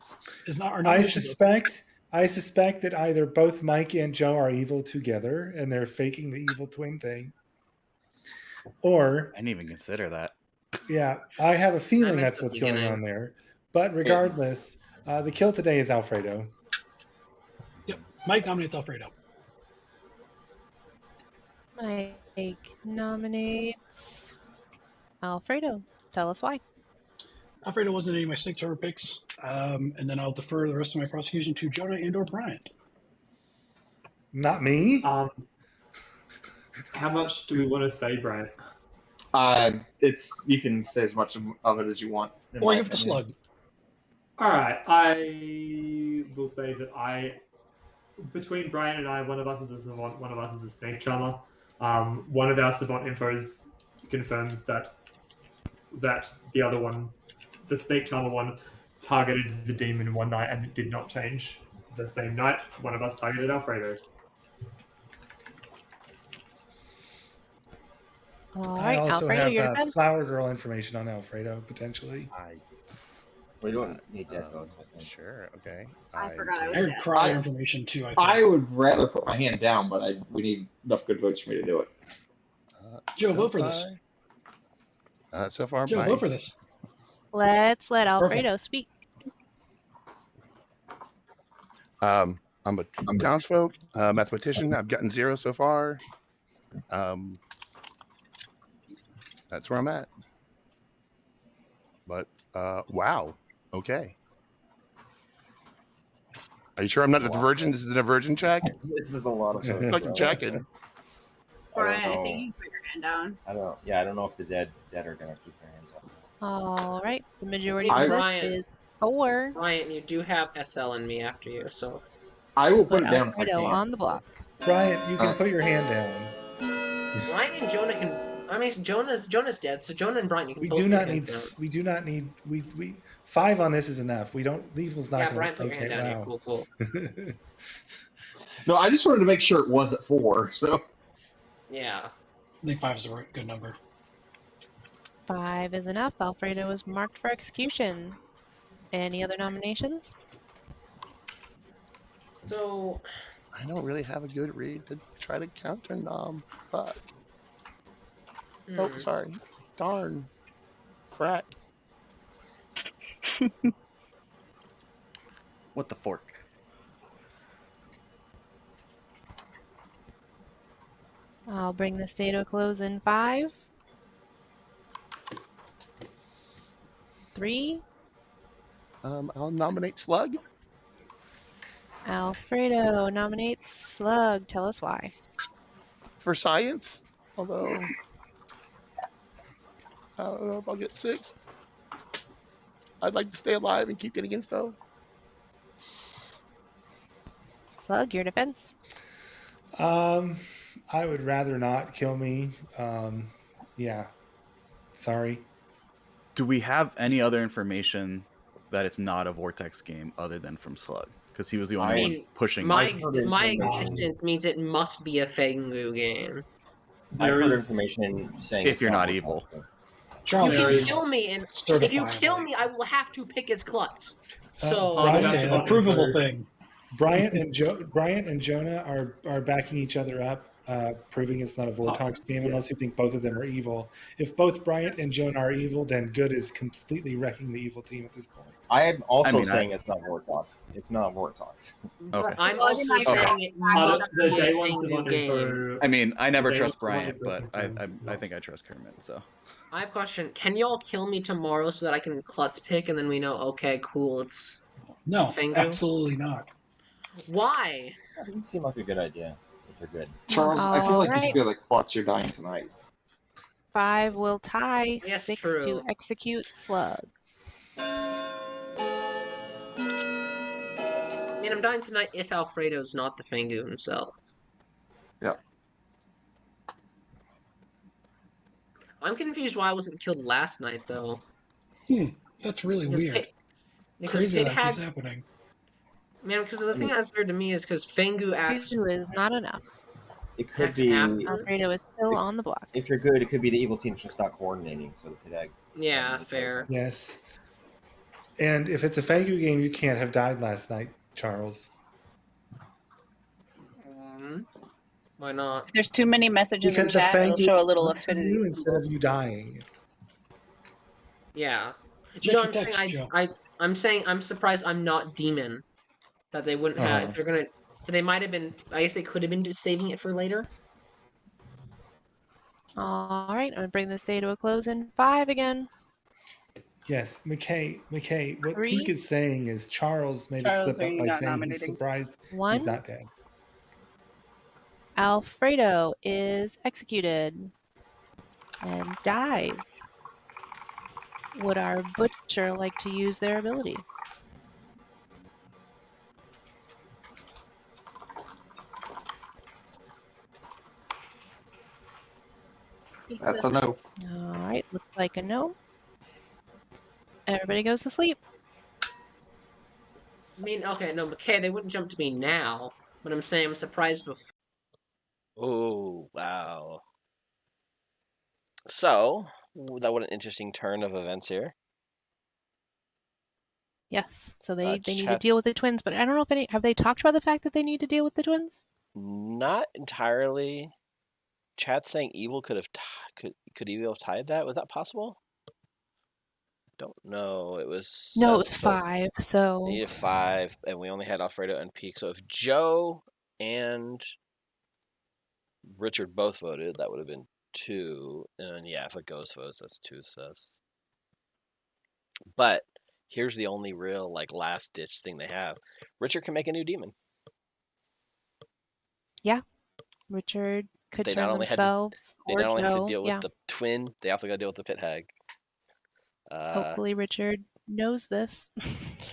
it's not our I nomination. suspect that either both Mike and Joe are evil together and they're faking the evil twin thing. Or I didn't even consider that. yeah, I have a feeling I'm that's at the what's going beginning. on there. But regardless, the kill today is Alfredo. Yep, Mike nominates Alfredo. Mike nominates Alfredo. Tell us why. Alfredo wasn't any of my snake charmer picks, and then I'll defer the rest of my prosecution to Jonah and/or Bryant. Not me. How much do we want to say, Brian? It's you can say as much of it as you want. Or give it the Slug. All right, I will say that between Brian and I, one of us is a savant, one of us is a snake charmer. One of our savant infos confirms that the other one, the snake charmer one, targeted the demon one night and it did not change the same night. One of us targeted Alfredo. All I right, also Alfredo, have you're done. Flower Girl information on Alfredo potentially. We don't need that votes. Sure. Okay. I forgot I I was heard dead. prior information too. I would rather put my hand down, but we need enough good votes for me to do it. Joe, vote for this. So far, Joe, Mike. vote for this. Let's let Alfredo speak. I'm a townsfolk, mathematician. I've gotten 0 so far. That's where I'm at. But wow. Okay. Are you sure I'm not a virgin? This is a virgin check? This is a lot of votes. Fucking checking. Brian, I think you can put your hand down. I don't know if the dead are gonna keep their hands up. All right, the majority of the list is 4. Ryan, you do have SL in me after you, so I will put Alfredo on the block. Brian, you can put your hand down. Ryan and Jonah can. I mean, Jonah's dead, so Jonah and Brian, you can. We both do put not your need. hands down. We do not need. We 5 on this is enough. We don't. The evil's not. Yeah, gonna, Brian, put your okay, hand down. wow. Yeah, cool. No, I just wanted to make sure it was at 4. So Yeah. I think 5 is a good number. 5 is enough. Alfredo is marked for execution. Any other nominations? So I don't really have a good read to try to counter Nom. Fuck. Oh, sorry. Darn. Frack. What the fork? I'll bring this day to a close in 5, 3. I'll nominate Slug. Alfredo nominates Slug. Tell us why. For science, although I don't know if I'll get 6. I'd like to stay alive and keep getting info. Slug, your defense. I would rather not kill me. Yeah. Sorry. Do we have any other information that it's not a Vortex game other than from Slug? Because he was the only one pushing. My I've heard my information- existence means it must be a Fengu game. I've heard is- information saying If it's you're not Vortex, evil. but- Charles You is can kill me, and if you kill certifiably. me, I will have to pick his klutz. So Brian, Okay, a provable thing. Bryant and Jonah are backing each other up, proving it's not a Vortex game unless you think both of them are evil. If both Bryant and Jonah are evil, then good is completely wrecking the evil team at this point. I am also saying it's not Vortex. It's not Vortex. Okay. I'm also saying it must the be day a ones that Fengu want game. info. I mean, I never They trust want Bryant, info but I confirms it's think I trust Kermit. So I have a question. Can y'all kill me tomorrow so that I can klutz pick, and then we know, okay, cool, it's Fengu? Absolutely not. Why? That doesn't seem like a good idea. If they're good. Charles, I feel like this Alright. would be like Klutz, you're dying tonight. 5 will tie. Yes, 6 true. to execute Slug. I mean, I'm dying tonight if Alfredo's not the Fengu himself. Yeah. I'm confused why I wasn't killed last night, though. That's really Because weird. because Crazy Pit that keeps had... happening. Man, because the thing that's weird to me is because Fengu acts... 2 is not enough. It could acts be. after. Alfredo is still on the block. If you're good, it could be the evil team's just not coordinating, so the pit Yeah, fair. Yes. And if it's a Fengu game, you can't have died last night, Charles. Why not? If there's too many messages Because in the chat, it'll Fengu show a little went to affinity you instead symbol. of you dying. Yeah. Check No, your I'm text, saying Joe. I'm saying I'm surprised I'm not demon. That they wouldn't have. If they're gonna, but they might have been. I guess they could have been just saving it for later. All right, I'm going to bring this day to a close in 5 again. Yes, McKay, what 3. Peak is saying is Charles made a Charles, slip are up you by not saying he's nominating? surprised 1. he's not dead. Alfredo is executed and dies. Would our butcher like to use their ability? That's a no. All right, looks like a no. Everybody goes to sleep. I mean, okay, no, McKay, they wouldn't jump to me now, but I'm saying I'm surprised before. Oh, wow. So, that what an interesting turn of events here. Yes, so they need to chat's- deal with the twins, but I don't know if have they talked about the fact that they need to deal with the twins? Not entirely. Chat saying evil could evil have tied that? Was that possible? Don't know. It was No, it was 5. So they needed 5, and we only had Alfredo and Peak. So if Joe and Richard both voted, that would have been 2. And yeah, if a ghost votes, that's 2 says. But here's the only real last ditch thing they have. Richard can make a new demon. yeah, Richard could They turn not only themselves they or not only had to Joe. deal Yeah, with the twin, they also got to deal with the pit hag. hopefully Richard knows this.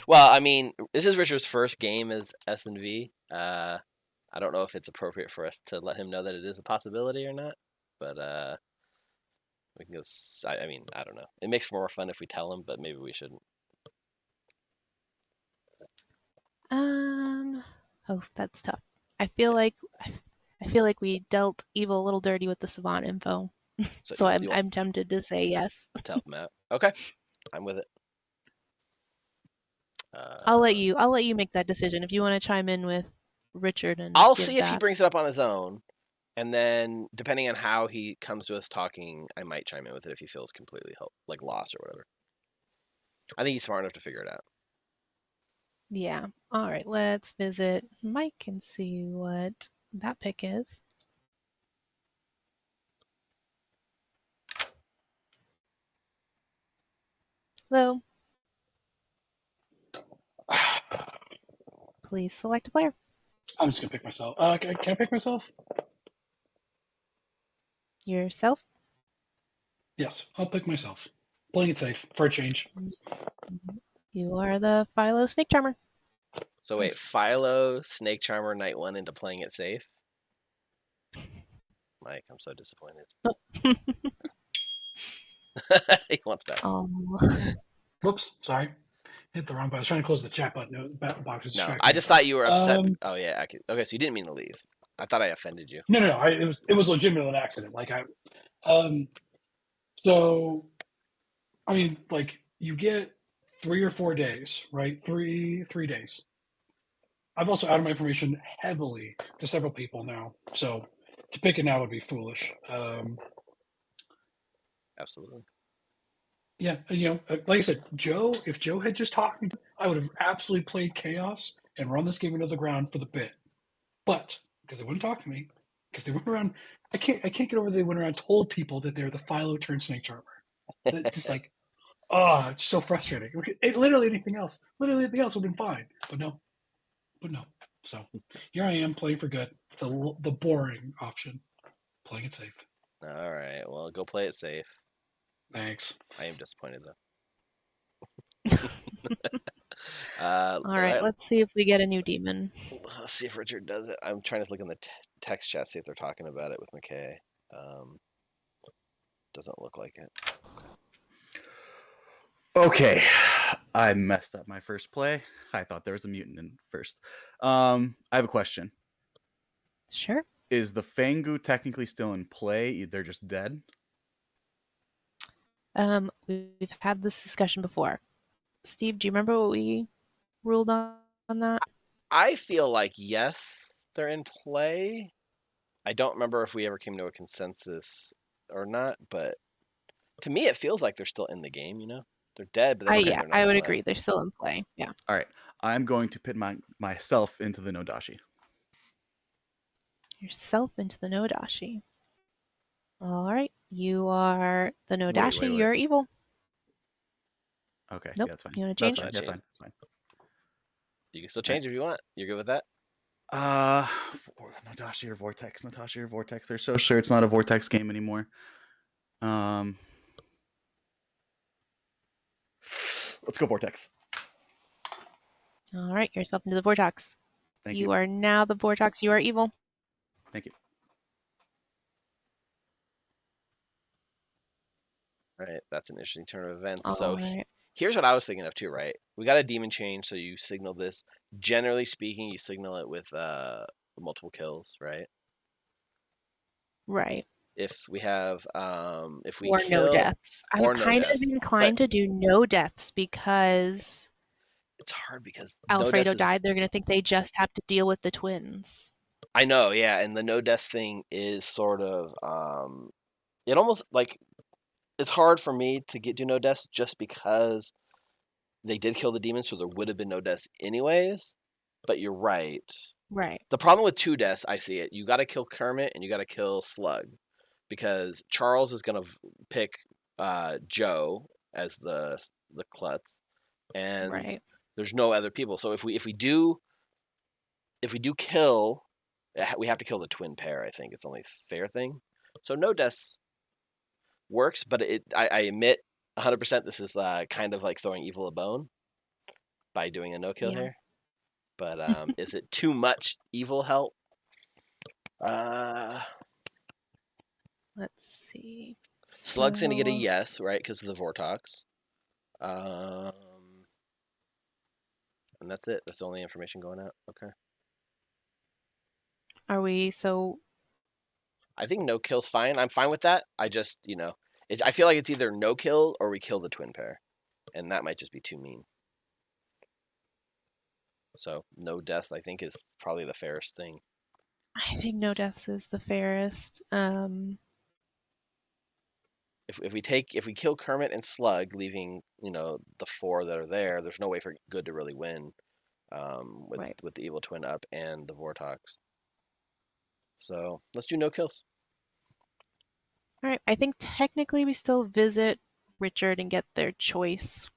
Well, I mean, this is Richard's first game as S&V. I don't know if it's appropriate for us to let him know that it is a possibility or not, but we can go. I mean, I don't know. It makes for more fun if we tell him, but maybe we shouldn't. Oh, that's tough. I feel like we dealt evil a little dirty with the savant info. So I'm tempted to say yes. To help him out. Okay, I'm with it. I'll let you make that decision if you want to chime in with Richard and I'll give see if he that. brings it up on his own, and then depending on how he comes to us talking, I might chime in with it if he feels completely lost or whatever. I think he's smart enough to figure it out. Yeah. All right. Let's visit Mike and see what that pick is. Hello. Please select a player. I'm just gonna pick myself. Can I pick myself? Yourself. Yes, I'll pick myself. Playing it safe for a change. You are the Philo Snake Charmer. So wait, Philo, Snake Charmer, Night 1 into playing it safe? Mike, I'm so disappointed. He wants back. Whoops, sorry. Hit the wrong button. I was trying to close the chat button. No, the box was No, distracting I me. just thought you were upset. Um, Oh yeah, okay. So you didn't mean to leave. I thought I offended you. No. It was legitimate an accident. So, I mean, like you get 3 or 4 days, right? Three days. I've also added my information heavily to several people now, so to pick it now would be foolish. Absolutely. Yeah, like I said, Joe. If Joe had just talked to me, I would have absolutely played chaos and run this game into the ground for the bit. But because they wouldn't talk to me, because they went around, I can't get over. They went around and told people that they're the Philo turned Snake Charmer. It's just like, it's so frustrating. Literally anything else would have been fine, but no. So here I am playing for good. The boring option, playing it safe. All right. Well, go play it safe. Thanks. I am disappointed though. All right, let's see if we get a new demon. Let's see if Richard does it. I'm trying to look in the text chat, see if they're talking about it with McKay. Doesn't look like it. Okay, I messed up my first play. I thought there was a mutant in first. I have a question. Sure. Is the Fangu technically still in play? They're just dead? We've had this discussion before. Steve, do you remember what we ruled on that? I feel like yes, they're in play. I don't remember if we ever came to a consensus or not, but to me it feels like they're still in the game, you know? They're dead, but Yeah, I would agree. They're still in play. Yeah. All right. I'm going to put myself into the Nodashi. Yourself into the Nodashi. All right. You are the Nodashi. Wait. You're evil. Okay. Nope. Yeah, that's fine. You want to change? That's fine. That's fine. You can still change if you want. You're good with that? Nodashi or Vortex. Nodashi or Vortex. They're so sure it's not a Vortex game anymore. Let's go Vortex. All right. Yourself into the Vortex. Thank you. You are now the Vortex. You are evil. Thank you. All right, that's an interesting turn of events. All so right. Here's what I was thinking of too, right? We got a demon change, so you signal this. Generally speaking, you signal it with multiple kills, right? Right. If we have, if we or kill, no deaths. I'm kind of inclined to do no deaths because it's hard because Alfredo died. They're gonna think they just have to deal with the twins. I know, yeah, and the no deaths thing is sort of, it almost like. It's hard for me to do no deaths just because they did kill the demons, so there would have been no deaths anyways. But you're right. Right. The problem with 2 deaths, I see it. You got to kill Kermit and you got to kill Slug, because Charles is gonna pick Joe as the klutz, and there's no other people. So if we do kill, we have to kill the twin pair. I think it's the only fair thing. So no deaths works, but I admit 100% this is kind of like throwing evil a bone by doing a no-kill here. But is it too much evil help? Let's see. Slug's gonna get a yes, right, because of the Vortox. And that's it. That's the only information going out. Okay. Are we so? I think no kill's fine. I'm fine with that. I just, I feel like it's either no kill or we kill the twin pair, and that might just be too mean. So no deaths, I think, is probably the fairest thing. I think no deaths is the fairest. If we kill Kermit and Slug, leaving the 4 that are there, there's no way for good to really win. With the evil twin up and the Vortox. So let's do no kills. All right. I think technically we still visit Richard and get their choice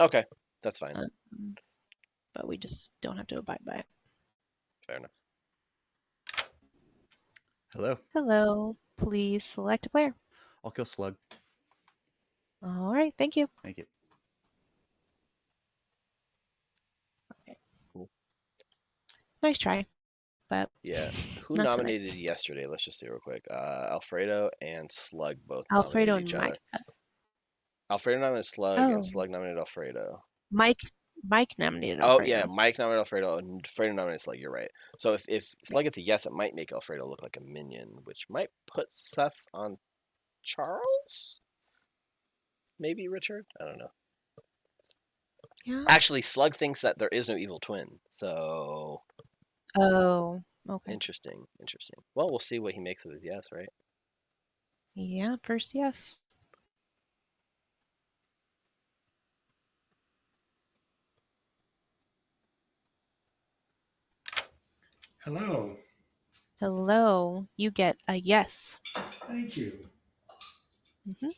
Okay, that's fine. But we just don't have to abide by it. Fair enough. Hello. Hello. Please select a player. I'll kill Slug. All right. Thank you. Thank you. Nice try. But yeah, who not nominated tonight. yesterday? Let's just see real quick. Alfredo and Slug both Alfredo nominated each and other. Mike. Alfredo nominated Slug, Oh. and Slug nominated Alfredo. Mike nominated Oh Alfredo. yeah, Mike nominated Alfredo, and Alfredo nominated Slug. You're right. So if Slug gets a yes, it might make Alfredo look like a minion, which might put sus on Charles. Maybe Richard. I don't know. Yeah. Actually, Slug thinks that there is no evil twin. So. Oh. Okay. Interesting. Well, we'll see what he makes of his yes, right? Yeah. First yes. Hello. Hello. You get a yes. Thank you. Mm-hmm.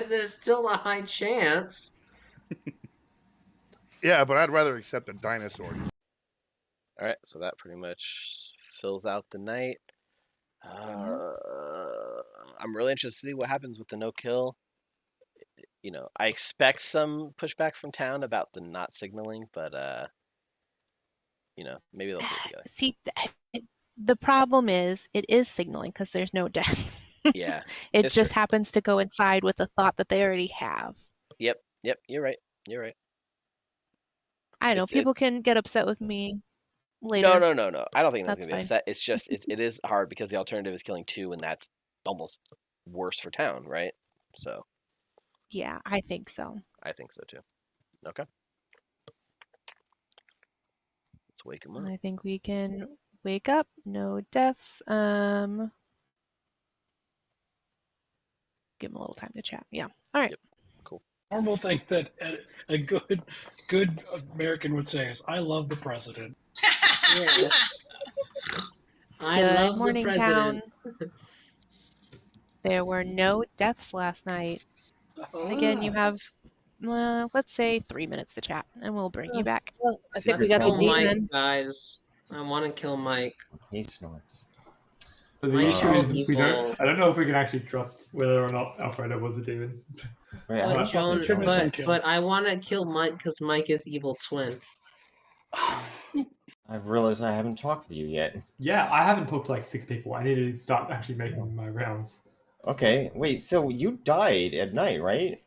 there's still a high chance. Yeah, but I'd rather accept a dinosaur. All right, so that pretty much fills out the night. I'm really interested to see what happens with the no kill. You know, I expect some pushback from town about the not signaling, but you know, maybe they'll put it together. See, the problem is it is signaling because there's no death. Yeah, it just happens to coincide with the thought that they already have. Yep, you're right. I know people can get upset with me later. No. I don't think that's gonna be fine. upset. It's just it is hard because the alternative is killing 2, and that's almost worse for town, right? So. Yeah, I think so. I think so too. Okay. Let's wake him up. I think we can wake up. No deaths. Give him a little time to chat. Yeah. All right. Yep. Cool. Normal thing that a good American would say is, "I love the president." I Good love morning, the president. town. There were no deaths last night. Again, you have, let's say, 3 minutes to chat, and we'll bring you back. Well, I think we got the Mike, guys. I want to kill Mike. He snorts. But the issue is I don't know if we can actually trust whether or not Alfredo was a demon. But I want to kill Mike because Mike is evil twin. I've realized I haven't talked with you yet. Yeah, I haven't talked to like 6 people. I need to start actually making my rounds. Okay, wait, so you died at night, right?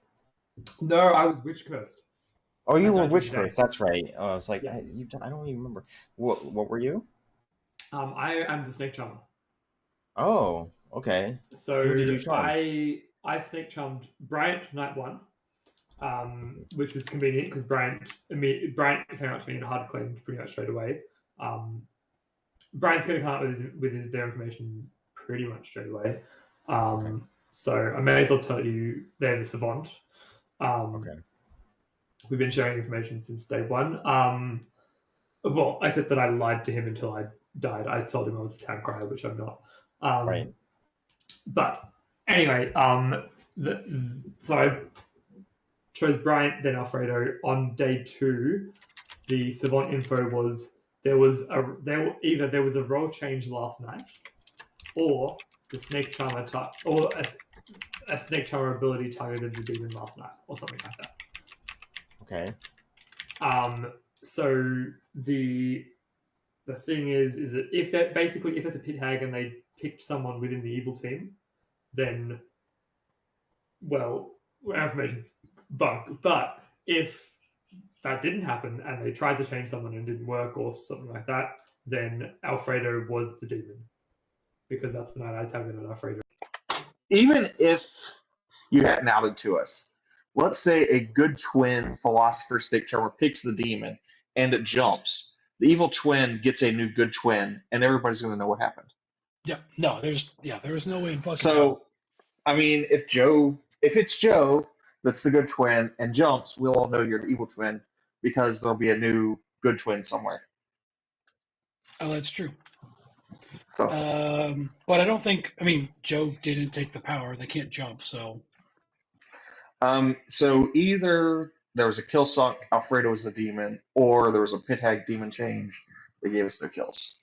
No, I was witch cursed. Oh, you were witch cursed, that's right. Oh, I was like, I don't even remember. What were you? I am the snake charmer. Oh, okay. So who did you charm? I snake charmed Bryant night 1, which was convenient because Bryant came up to me and hard claimed pretty much straight away. Bryant's going to come up with their information pretty much straight away. So I may as well tell you there's a savant. Okay. We've been sharing information since day 1. Well, except that I lied to him until I died. I told him I was a town crier, which I'm not. Right. But anyway, so I chose Bryant, then Alfredo. On day 2, the savant info was there was a role change last night, or the snake charmer or a snake charmer ability targeted the demon last night, or something like that. Okay. So the thing is that if it's a pit hag and they picked someone within the evil team, then well, our information's bunk. But if that didn't happen and they tried to change someone and it didn't work or something like that, then Alfredo was the demon. Because that's the night I targeted Alfredo. Even if you hadn't outed to us, let's say a good twin philosopher snake charmer picks the demon and it jumps. The evil twin gets a new good twin, and everybody's going to know what happened. Yeah, no, there's no way in fucking. So, I mean, if it's Joe that's the good twin and jumps, we'll all know you're the evil twin because there'll be a new good twin somewhere. Oh, that's true. So, but I don't think. I mean, Joe didn't take the power. They can't jump, so. so either there was a kill suck, Alfredo was the demon, or there was a pit hag demon change that gave us their kills.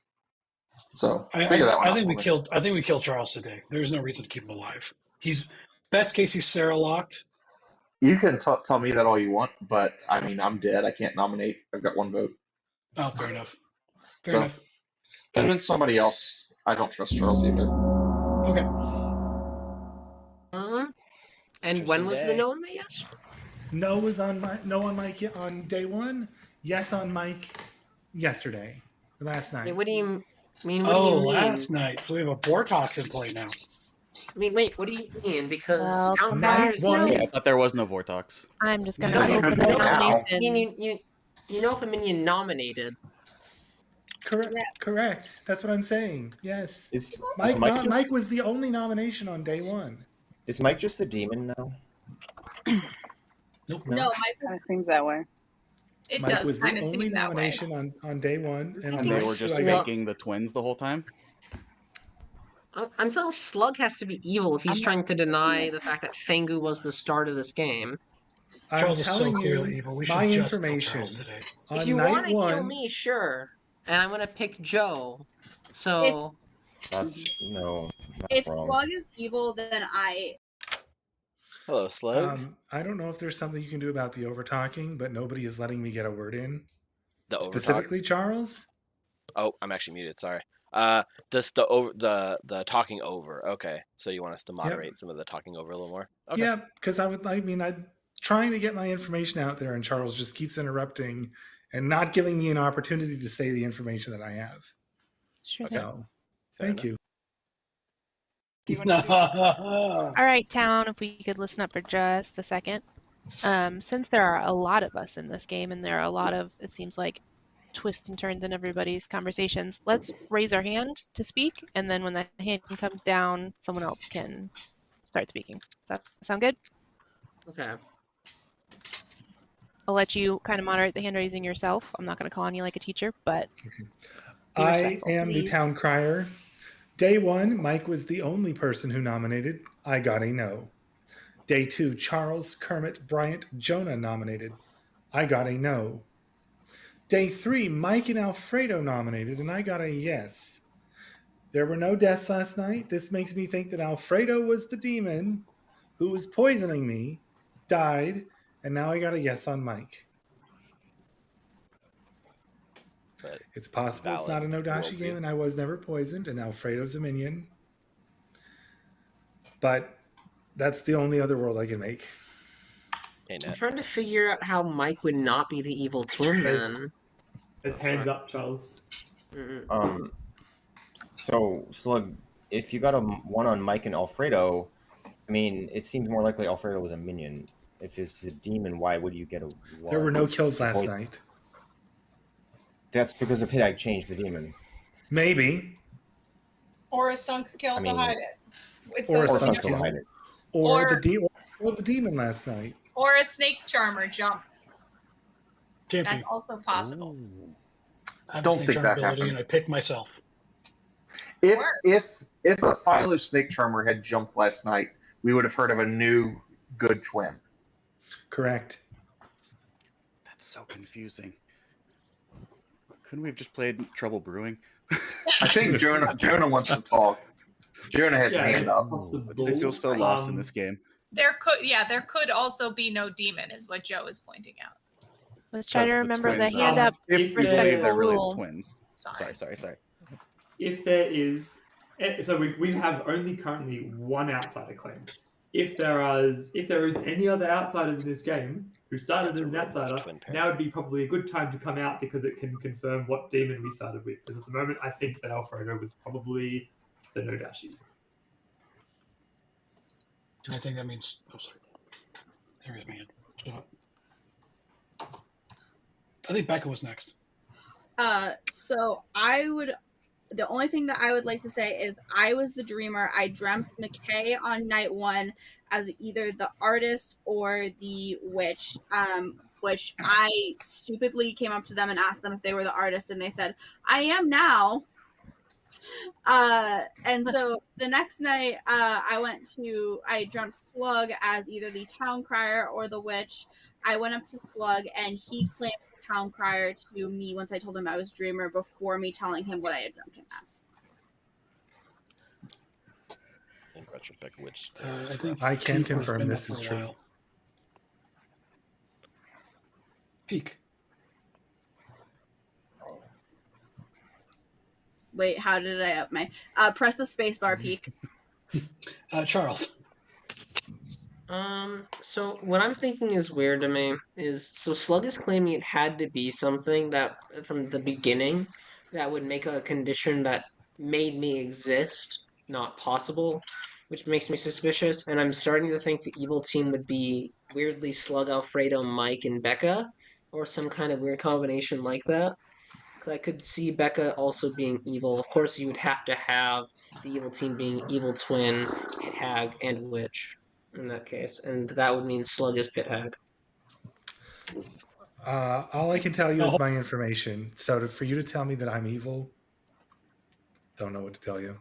So figure that one I out think for we me. killed. I think we killed Charles today. There's no reason to keep him alive. He's best case. He's Sarah locked. You can tell me that all you want, but I mean, I'm dead. I can't nominate. I've got one vote. Oh, fair enough. Fair So enough. convince somebody else. I don't trust Charles either. Okay. And when was the no on the yes? No was on Mike on day one. Yes on Mike yesterday, last night. Wait, what do you mean? What Oh, do you mean? last night. So we have a Bortox in play now. I mean, wait, what do you mean? Because Well, town there's crier is Yeah, I thought there was no Vortox. I'm just gonna Yeah, you open could the vote now. nomination. You know if a minion nominated. Correct. That's what I'm saying. Yes. Is Mike, Mike just- Mike was the only nomination on day one. Is Mike just a demon now? Nope. No, Mike Kind of seems that way. It Mike does was kind the of only seem that way. nomination on day one, And on they day were just two, faking the twins the whole time? I'm feeling Slug has to be evil if he's trying to deny the fact that Fengu was the start of this game. I'm Charles is so telling clearly you evil. We my should just kill information. Charles today. On If you night want to one, kill me, sure. And I'm gonna pick Joe. So That's no. If That's wrong. Slug is evil, then Hello, Slug. I don't know if there's something you can do about the over talking, but nobody is letting me get a word in. The overtalk? Specifically, Charles. Oh, I'm actually muted. Sorry. The talking over. Okay, so you want us to moderate some of the talking over a little more? Okay. Yeah, because I'm trying to get my information out there, and Charles just keeps interrupting and not giving me an opportunity to say the information that I have. Sure. So, thank you. All right, town, if we could listen up for just a second. Since there are a lot of us in this game and there are a lot of, it seems like, twists and turns in everybody's conversations, let's raise our hand to speak, and then when the hand comes down, someone else can start speaking. Does that sound good? okay. I'll let you kind of moderate the hand raising yourself. I'm not going to call on you like a teacher, but be I respectful, am the please. town crier. Day one, Mike was the only person who nominated. I got a no. Day two, Charles, Kermit, Bryant, Jonah nominated. I got a no. Day three, Mike and Alfredo nominated, and I got a yes. There were no deaths last night. This makes me think that Alfredo was the demon who was poisoning me, died, and now I got a yes on Mike. But it's possible it's not a no-dashi worldview. game and I was never poisoned and Alfredo's a minion. But that's the only other world I can make. Hey, I'm trying to figure out how Mike would not be the evil twin then. It's hands up, Charles. So Slug, if you got a one on Mike and Alfredo, I mean, it seems more likely Alfredo was a minion. If it's a demon, why would you get a one? There were no kills last night. That's because the pit hag changed the demon. Maybe. Or a sunk kill to hide it. It's Or a those sunk two. kill to hide it. Or the demon last night. Or a snake charmer jumped. Can't That's be. also possible. I Don't snake think charm that ability, happened. and I pick myself. If a Philo snake charmer had jumped last night, we would have heard of a new good twin. Correct. That's so confusing. Couldn't we have just played Trouble Brewing? I think Jonah wants to talk. Jonah has hand up. I feel so lost in this game. There could also be no demon, is what Joe is pointing out. Let's try to The remember the twins hand are- up if you believe respectful they're really rule. the twins. Sorry. If there is, so we have only currently one outsider claim. If there is any other outsiders in this game who started as an outsider, now would be probably a good time to come out because it can confirm what demon we started with. Because at the moment, I think that Alfredo was probably the no-dashi. And I think that means. Oh, sorry. There is my hand. Shut up. I think Becca was next. So the only thing that I would like to say is I was the dreamer. I dreamt McKay on night one as either the artist or the witch, which I stupidly came up to them and asked them if they were the artist, and they said, I am now. And so the next night, I dreamt Slug as either the town crier or the witch. I went up to Slug, and he claimed town crier to me once I told him I was dreamer before me telling him what I had dreamt him as. In retrospect, which I think I can Peak has confirm been this up is for a true. while. Peak. Wait, how did I up my? Press the space bar, Peak. Charles. So what I'm thinking is weird to me is so Slug is claiming it had to be something that from the beginning that would make a condition that made me exist not possible, which makes me suspicious. And I'm starting to think the evil team would be weirdly Slug, Alfredo, Mike, and Becca, or some kind of weird combination like that. 'Cause I could see Becca also being evil. Of course, you would have to have the evil team being evil twin, Pit Hag, and Witch in that case, and that would mean Slug is Pit Hag. All I can tell you is my information. So for you to tell me that I'm evil, don't know what to tell you.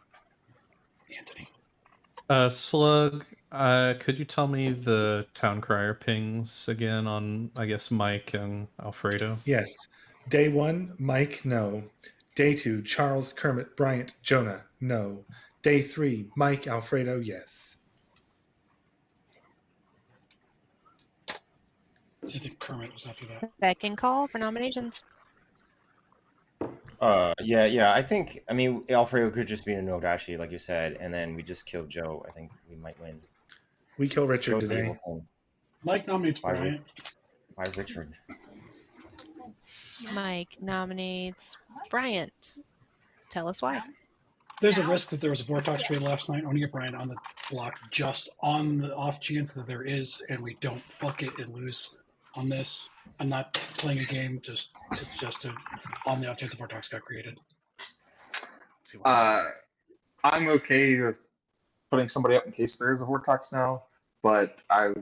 Anthony. Slug, could you tell me the town crier pings again on, I guess, Mike and Alfredo? Yes. Day 1, Mike, no. Day 2, Charles, Kermit, Bryant, Jonah, no. Day 3, Mike, Alfredo, yes. I think Kermit was after that. Second call for nominations. Yeah. I mean, Alfredo could just be a no dashi, like you said, and then we just kill Joe. I think we might win. We kill Richard Joe's the today. evil twin. Mike nominates Why Bryant. Why Richard? Mike nominates Bryant. Tell us why. There's a risk that there was a Vortex trade last night. I want to get Bryant on the block just on the off chance that there is, and we don't fuck it and lose on this. I'm not playing a game. It's just on the off chance the Vortex got created. I'm okay with putting somebody up in case there is a Vortex now, but I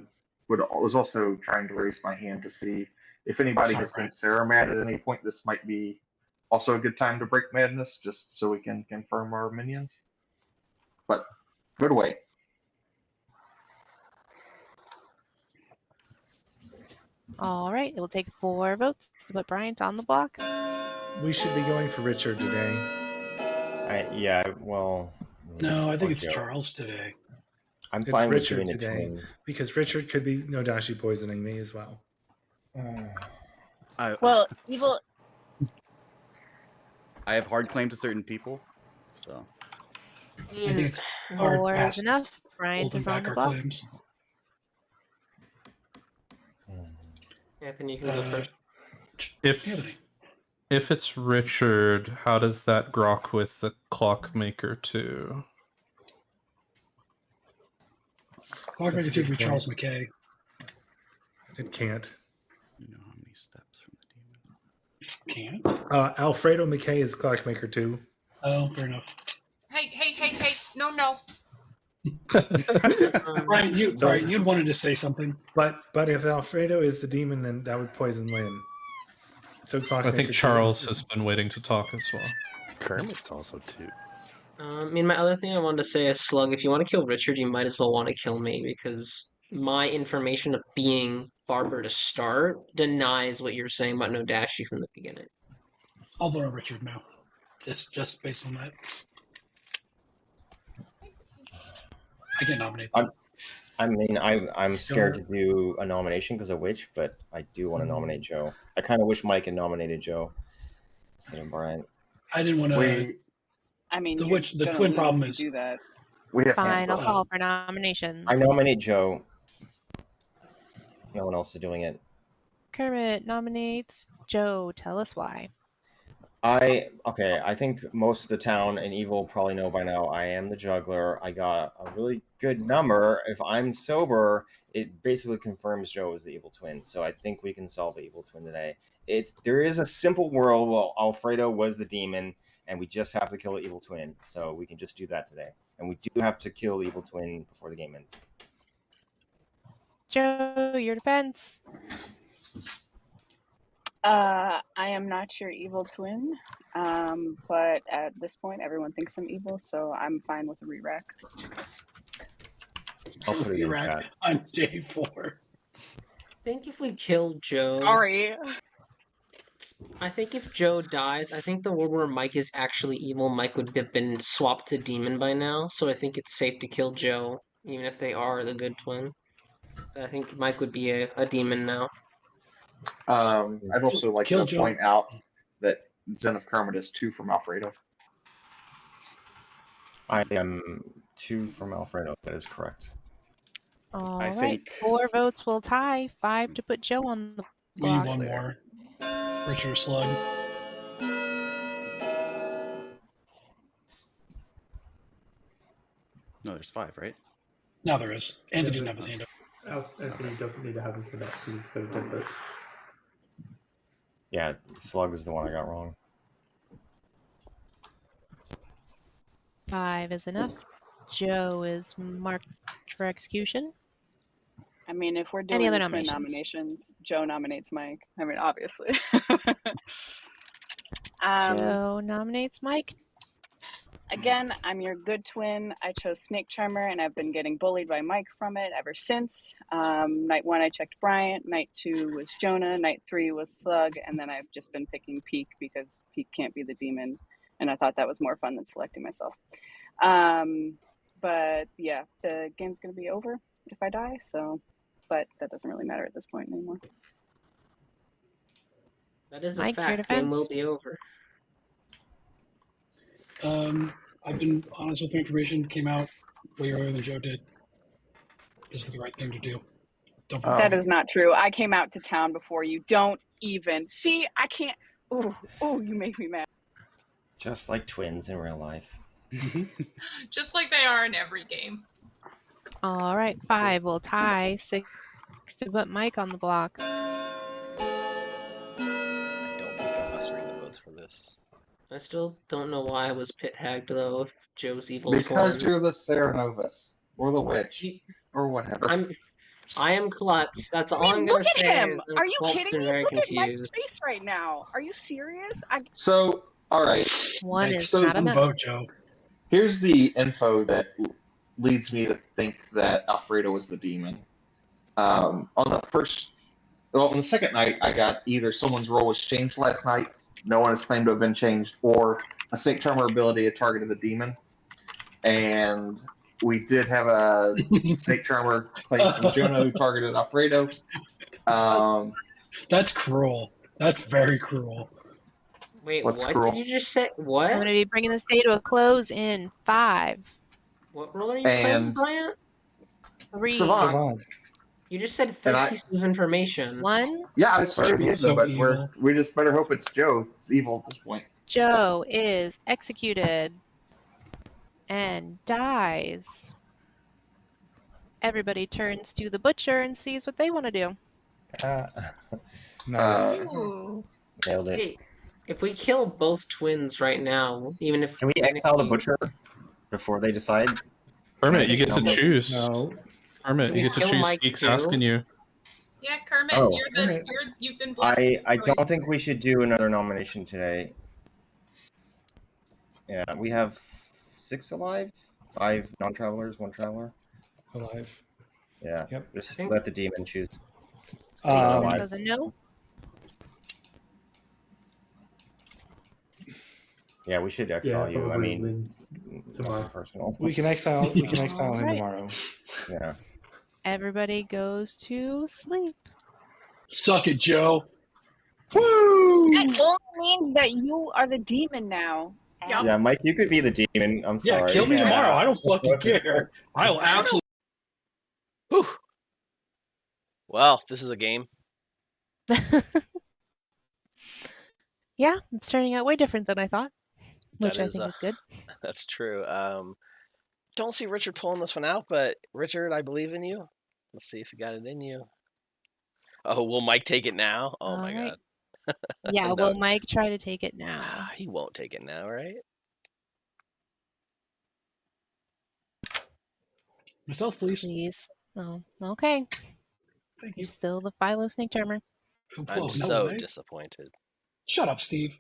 was also trying to raise my hand to see if anybody has been Sarah mad at any point. This might be also a good time to break madness, just so we can confirm our minions. But good way. All right, it will take 4 votes to put Bryant on the block. We should be going for Richard today. No, I think it's Charles today. I'm It's fine with Richard doing a today twin. because Richard could be Nodashi poisoning me as well. Well, evil. I have hard claim to certain people, so I think it's hard War is past enough. Bryant holding is on back the our block. claims. Anthony, you can go first. If it's Richard, how does that grok with the Clockmaker too? Clockmaker could be Charles McKay. It can't. You know how many steps from the demon? Can't. Alfredo McKay is Clockmaker too. Oh, fair enough. Hey! No. Brian, you'd wanted to say something. But if Alfredo is the demon, then that would poison Lynn. So I think Charles has been waiting to talk as well. Kermit's also too. I mean, my other thing I wanted to say is, Slug, if you want to kill Richard, you might as well want to kill me, because my information of being Barber to start denies what you're saying about Nodashi from the beginning. I'll vote on Richard now. It's just based on that. I can nominate them. I'm scared to do a nomination because of Witch, but I do want to nominate Joe. I kind of wish Mike had nominated Joe instead of Brian. I didn't want to. I mean, the twin problem is do that. We have Final call for nominations. I nominate Joe. No one else is doing it. Kermit nominates Joe. Tell us why. I think most of the town and Evil probably know by now I am the juggler. I got a really good number. If I'm sober, it basically confirms Joe is the evil twin. So I think we can solve the evil twin today. There is a simple world where Alfredo was the demon, and we just have to kill the evil twin. So we can just do that today. And we do have to kill the evil twin before the game ends. Joe, your defense. I am not your evil twin. But at this point, everyone thinks I'm evil, so I'm fine with a re-rack. I'll put it in Re-rack chat. on day 4. I think if we kill Joe, Sorry. I think if Joe dies, I think the world where Mike is actually evil, Mike would have been swapped to demon by now. So I think it's safe to kill Joe, even if they are the good twin. But I think Mike would be a demon now. I'd also like Kill to Joe. point out that Zen of Kermit is 2 from Alfredo. I am 2 from Alfredo. That is correct. All I right. think- 4 votes will tie. 5 to put Joe on the We need block. one more. Richard Slug. No, there's 5, right? Now there is. Anthony didn't have his hand up. Anthony doesn't need to have his hand up because he's got a dead vote. Yeah, Slug is the one I got wrong. 5 is enough. Joe is marked for execution. I mean, if we're Any doing other the twin nominations? nominations, Joe nominates Mike. I mean, obviously. Joe nominates Mike. Again, I'm your good twin. I chose Snake Charmer, and I've been getting bullied by Mike from it ever since. Night 1, I checked Bryant. Night 2 was Jonah. Night 3 was Slug. And then I've just been picking Peak because Peak can't be the demon. And I thought that was more fun than selecting myself. But yeah, the game's going to be over if I die. So, but that doesn't really matter at this point anymore. That is a Mike, your fact. Game defense? will be over. I've been honest with the information. Came out way earlier than Joe did. This is the right thing to do. Don't forget. That is not true. I came out to town before you. Don't even. See, I can't. Oh, you make me mad. Just like twins in real life. Just like they are in every game. All right. 5 will tie. 6 to put Mike on the block. I don't think I'm mustering the votes for this. I still don't know why I was pit hagged though. If Joe's evil Because twin. you're the Serenovus, or the witch, or whatever. I am Klutz. That's all I'm Look gonna at say. him. Is I'm Are you Klutz kidding and me? very Look at Mike's confused. face right now. Are you serious? So, all right. 1 is So not enough. Vote, Joe. Here's the info that leads me to think that Alfredo was the demon. On the second night, I got either someone's role was changed last night, no one has claimed to have been changed, or a Snake Charmer ability had targeted the demon. And we did have a Snake Charmer claim from Jonah who targeted Alfredo. That's cruel. That's very cruel. Wait, What's what cruel? did you just say? What? I'm going to be bringing this day to a close in 5, What role are you playing, Bryant? 3, Savant. You just said And fake I- pieces of information. 1. Yeah, I started He's hitting so them, but evil. we just better hope it's Joe. It's evil at this point. Joe is executed and dies. Everybody turns to the butcher and sees what they want to do. Nice. Ooh. Nailed it. Hey, if we kill both twins right now, even if Can we exile the butcher before they decide? Kermit, you get to choose. No. Kermit, Can you we get to kill choose. Mike Geek's too? asking you. Yeah, Kermit, Oh. you've been blessed. I with choice. don't think we should do another nomination today. Yeah, we have 6 alive, 5 non-travelers, 1 traveler. Alive. Yeah. Yep. Just let the demon choose. This says a no. Yeah, we should exile you. I probably mean, tomorrow. Personal. We can exile. We can exile him Alright. tomorrow. Yeah. Everybody goes to sleep. Suck it, Joe. That only means that you are the demon now. Yeah, Mike, you could be the demon. I'm Yeah, sorry. kill me tomorrow. I don't fucking care. I'll absolutely. Well, this is a game. Yeah, it's turning out way different than I thought, which That I is, think is good. That's true. Don't see Richard pulling this one out, but Richard, I believe in you. Let's see if you got it in you. Oh, will Mike take it now? Oh my Alright. god. Yeah, No. will Mike try to take it now? He won't take it now, right? Myself, please. Please. Oh, okay. Thank You're still the Philo Snake Charmer. I'm no so way. disappointed. Shut up, Steve.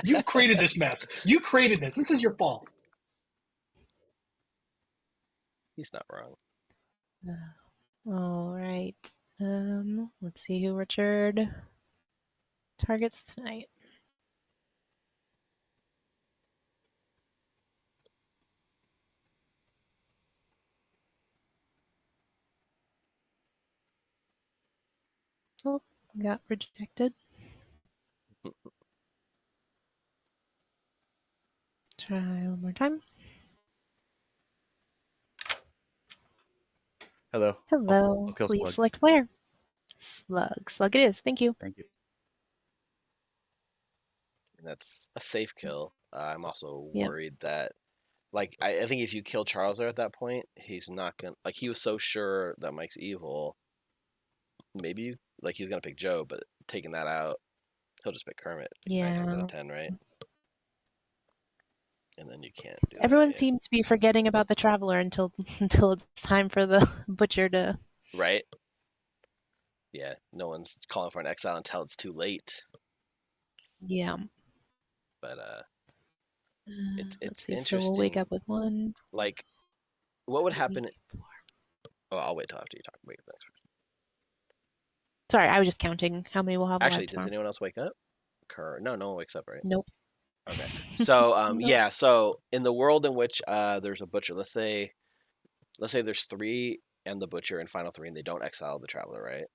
You created this mess. You created this. This is your fault. He's not wrong. All right. Let's see who Richard targets tonight. Oh, got rejected. Try one more time. Hello. Hello. I'll kill Please Slug. select player. Slug. Slug it is. Thank you. Thank you. And that's a safe kill. I'm also Yep. worried that, like, I think if you kill Charles there at that point, he's not gonna, like, he was so sure that Mike's evil. Maybe like he's gonna pick Joe, but taking that out, he'll just pick Kermit. 9 times out Yeah. of 10, right? And then you can't do Everyone that. seems to be forgetting about the Traveler until it's time for the Butcher to. Right? Yeah, no one's calling for an exile until it's too late. Yeah. But Let's it's see, interesting. so we'll wake up with 1. Like, what would happen? Oh, I'll wait till after you talk. Wait, thanks. Sorry, I was just counting how many we'll have. Actually, alive does tomorrow. anyone else wake up? No one wakes up, right? Nope. Okay. So Nope. yeah, so in the world in which there's a butcher, let's say there's 3 and the butcher in final 3 and they don't exile the Traveler, right?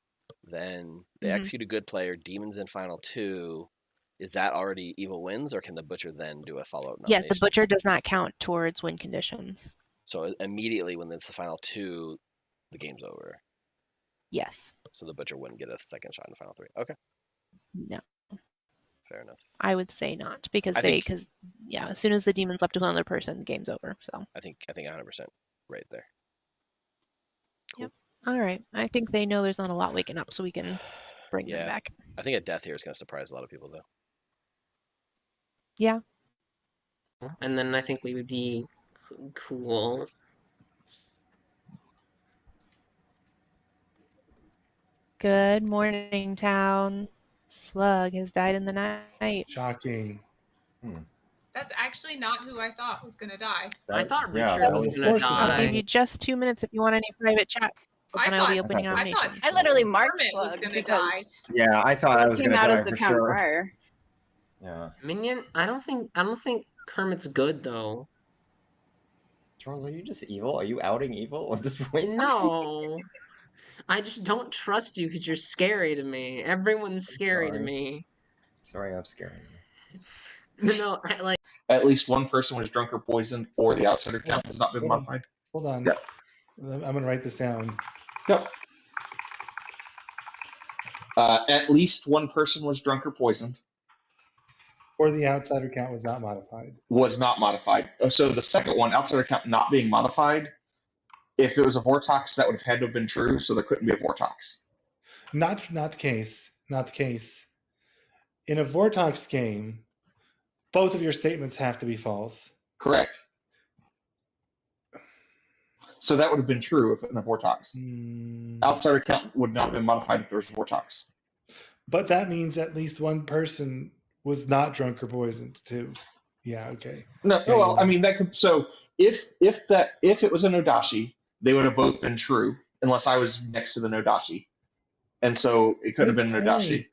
Then they execute a good player, demons in final 2. Is that already evil wins, or can the butcher then do a follow-up Yes, nomination? the Butcher does not count towards win conditions. So immediately when it's the final 2, the game's over. Yes. So the butcher wouldn't get a second shot in the final 3. Okay. No. Fair enough. I would say not, because yeah, as soon as the demon's up to another person, game's over. So. I think 100% right there. Cool. Yep. All right. I think they know there's not a lot waking up, so we can bring them back. I think a death here is going to surprise a lot of people, though. Yeah. And then I think we would be cool. Good morning, town. Slug has died in the night. Shocking. That's actually not who I thought was going to die. I thought yeah, Richard that was was going to forceful. I'll give die. you just 2 minutes if you want any private chats. But then I'll be opening nominations. I literally marked Kermit was Slug going to because die. Yeah, I thought I was came going to out die as the for town sure. crier. Yeah. Minion, I don't think Kermit's good though. Charles, are you just evil? Are you outing evil at this point? No. I just don't trust you because you're scary to me. Everyone's scary to sorry. me. Sorry, I'm scaring you. No, I like. At least one person was drunk or poisoned, or the outsider count has not been modified. Hold on. Yep. I'm going to write this down. Yep. At least one person was drunk or poisoned. Or the outsider count was not modified. Was not modified. So the second one, outsider count not being modified, if it was a Vortox, that would have had to have been true, so there couldn't be a Vortox. Not the case. Not the case. In a Vortox game, both of your statements have to be false. Correct. So that would have been true if in a Vortox. Outsider count would not have been modified if there was a Vortox. But that means at least one person was not drunk or poisoned too. Yeah, okay. No, Yeah, well, I mean that could. So if it was a Nodashi, they would have both been true, unless I was next to the Nodashi, and so it could have been Nodashi.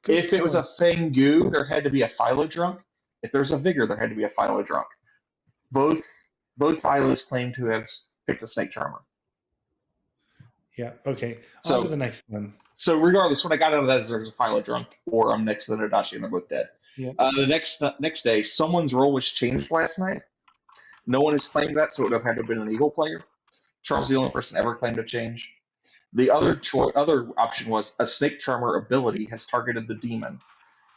If it was a Fengu, there had to be a Philo drunk. If there's a Vigor, there had to be a Philo drunk. Both Philos claim to have picked the Snake Charmer. Yeah, okay. On So to the next one. So regardless, what I got out of that is there's a Philo drunk, or I'm next to the Nodashi and they're both dead. Yeah. The next day, someone's role was changed last night. No one has claimed that, so it would have had to have been an Eagle player. Charles is the only person ever claimed a change. The other option was a Snake Charmer ability has targeted the demon.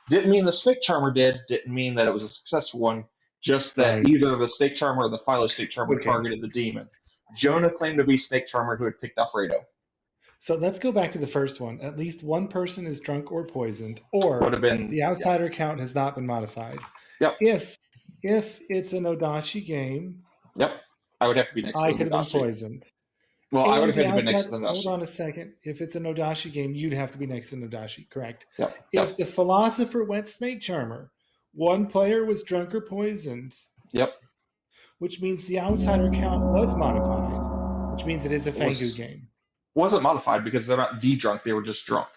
Didn't mean the Snake Charmer did. Didn't mean that it was a successful one. Just that either the Snake Charmer or the Philo Snake Charmer targeted the demon. Jonah claimed to be Snake Charmer who had picked Alfredo. So let's go back to the first one. At least one person is drunk or poisoned, or Would have been, the outsider count has not been modified. Yep. If it's an Nodashi game, yep, I would have to be next to the I could have been Nodashi. poisoned. Well, I And would have the had to be next to the outsider- Nodashi. Hold on a second. If it's a Nodashi game, you'd have to be next to Nodashi, correct? Yep. If the philosopher went Snake Charmer, One player was drunk or poisoned. Yep. Which means the outsider count was modified. Which means it is a Fangu game. Wasn't modified because they're not drunk, they were just drunk.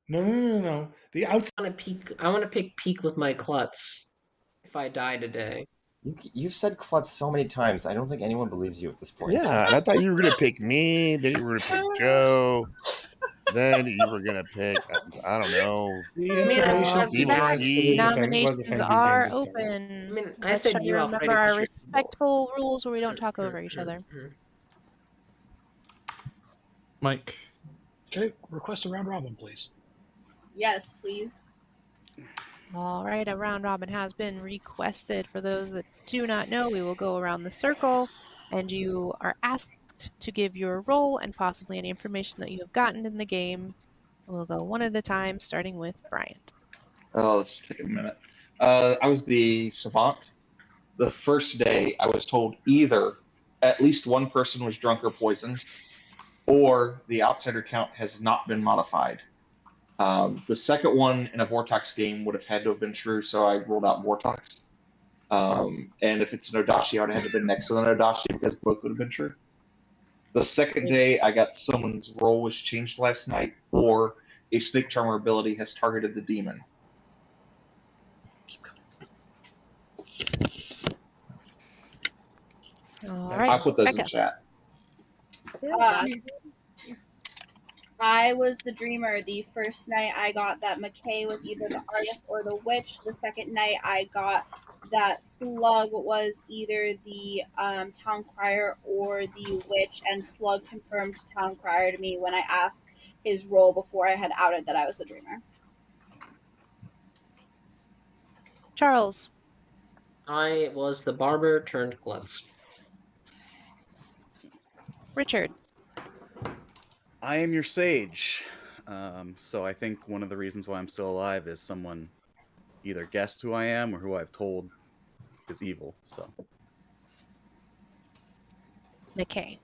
No. The outsider. I want to pick Peak with my Klutz if I die today. You've said Klutz so many times. I don't think anyone believes you at this point. Yeah, and I thought you were gonna pick me. Then you were gonna pick Joe. Then you were gonna pick I don't know. The information nominations are open. I mean, I Let's said try to you, remember Alfredo, our 'cause you're- respectful rules where we don't talk over each other. Mike. Okay, request a round robin, please. Yes, please. All right, a round robin has been requested. For those that do not know, we will go around the circle, and you are asked to give your role and possibly any information that you have gotten in the game. We'll go one at a time, starting with Bryant. Oh, let's take a minute. I was the savant. The first day, I was told either at least one person was drunk or poisoned, or the outsider count has not been modified. The second one in a Vortex game would have had to have been true, so I ruled out Vortex. And if it's an Odashi, I would have had to have been next to an Odashi because both would have been true. The second day, I got someone's role was changed last night, or a Snake Charmer ability has targeted the demon. All right, I put those in Becca. chat. I was the dreamer. The first night I got that McKay was either the artist or the witch. The second night I got that Slug was either the town crier or the witch, and Slug confirmed town crier to me when I asked his role before I had outed that I was the dreamer. Charles. I was the barber turned Klutz. Richard. I am your sage. So I think one of the reasons why I'm still alive is someone either guessed who I am or who I've told is evil. So McKay.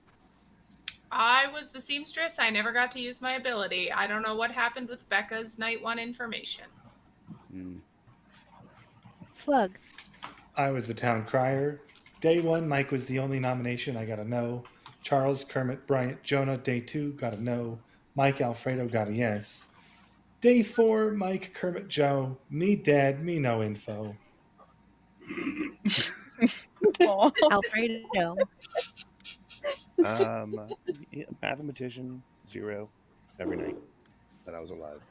I was the seamstress. I never got to use my ability. I don't know what happened with Becca's night one information. Slug. I was the town crier. Day 1, Mike was the only nomination. I got a no. Charles, Kermit, Bryant, Jonah. Day 2, got a no. Mike, Alfredo got a yes. Day 4, Mike, Kermit, Joe. Me dead, me no info. Alfredo. Mathematician 0 every night that I was alive.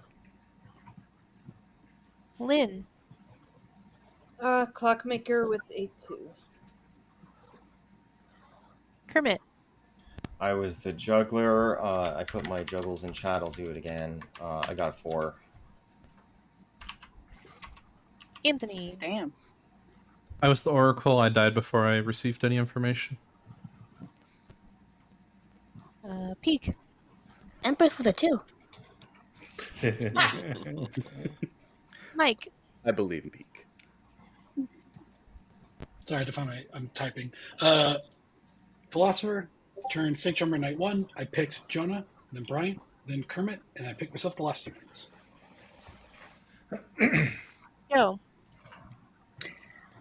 Lynn. Clockmaker with a 2. Kermit. I was the juggler. I put my juggles in chat. I'll do it again. I got 4. Anthony. Damn. I was the Oracle. I died before I received any information. Peak. Empress with a 2. Mike. I believe in Peak. Sorry to find I'm typing. Philosopher turned Snake Charmer night 1. I picked Jonah, then Brian, then Kermit, and I picked myself the last 2 nights. Joe.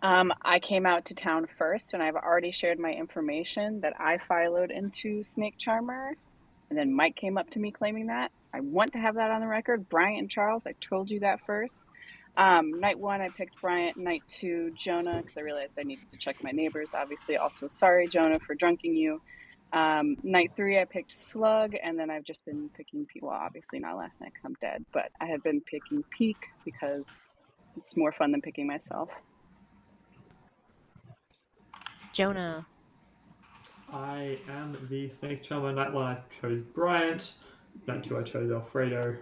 I came out to town first, and I've already shared my information that I filoed into Snake Charmer, and then Mike came up to me claiming that. I want to have that on the record. Bryant and Charles, I told you that first. Night 1, I picked Bryant. Night 2, Jonah, because I realized I needed to check my neighbors. Obviously, also sorry, Jonah, for drunking you. Night 3, I picked Slug, and then I've just been picking people. Well, obviously not last night because I'm dead, but I have been picking Peak because it's more fun than picking myself. Jonah. I am the Snake Charmer. Night 1, I chose Bryant. Night 2, I chose Alfredo.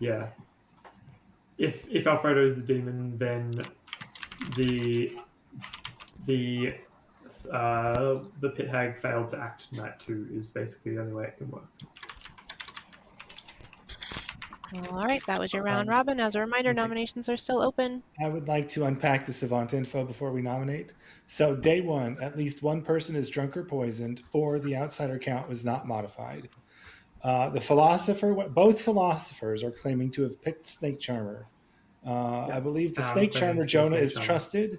Yeah. If Alfredo is the demon, then the pit hag failed to act night 2 is basically the only way it can work. All right, that was your round robin. As a reminder, nominations are still open. I would like to unpack the Savant info before we nominate. So day 1, at least one person is drunk or poisoned, or the outsider count was not modified. The philosopher, both philosophers are claiming to have picked Snake Charmer. I believe the Snake claiming Charmer to be Jonah Snake is Charmer. trusted.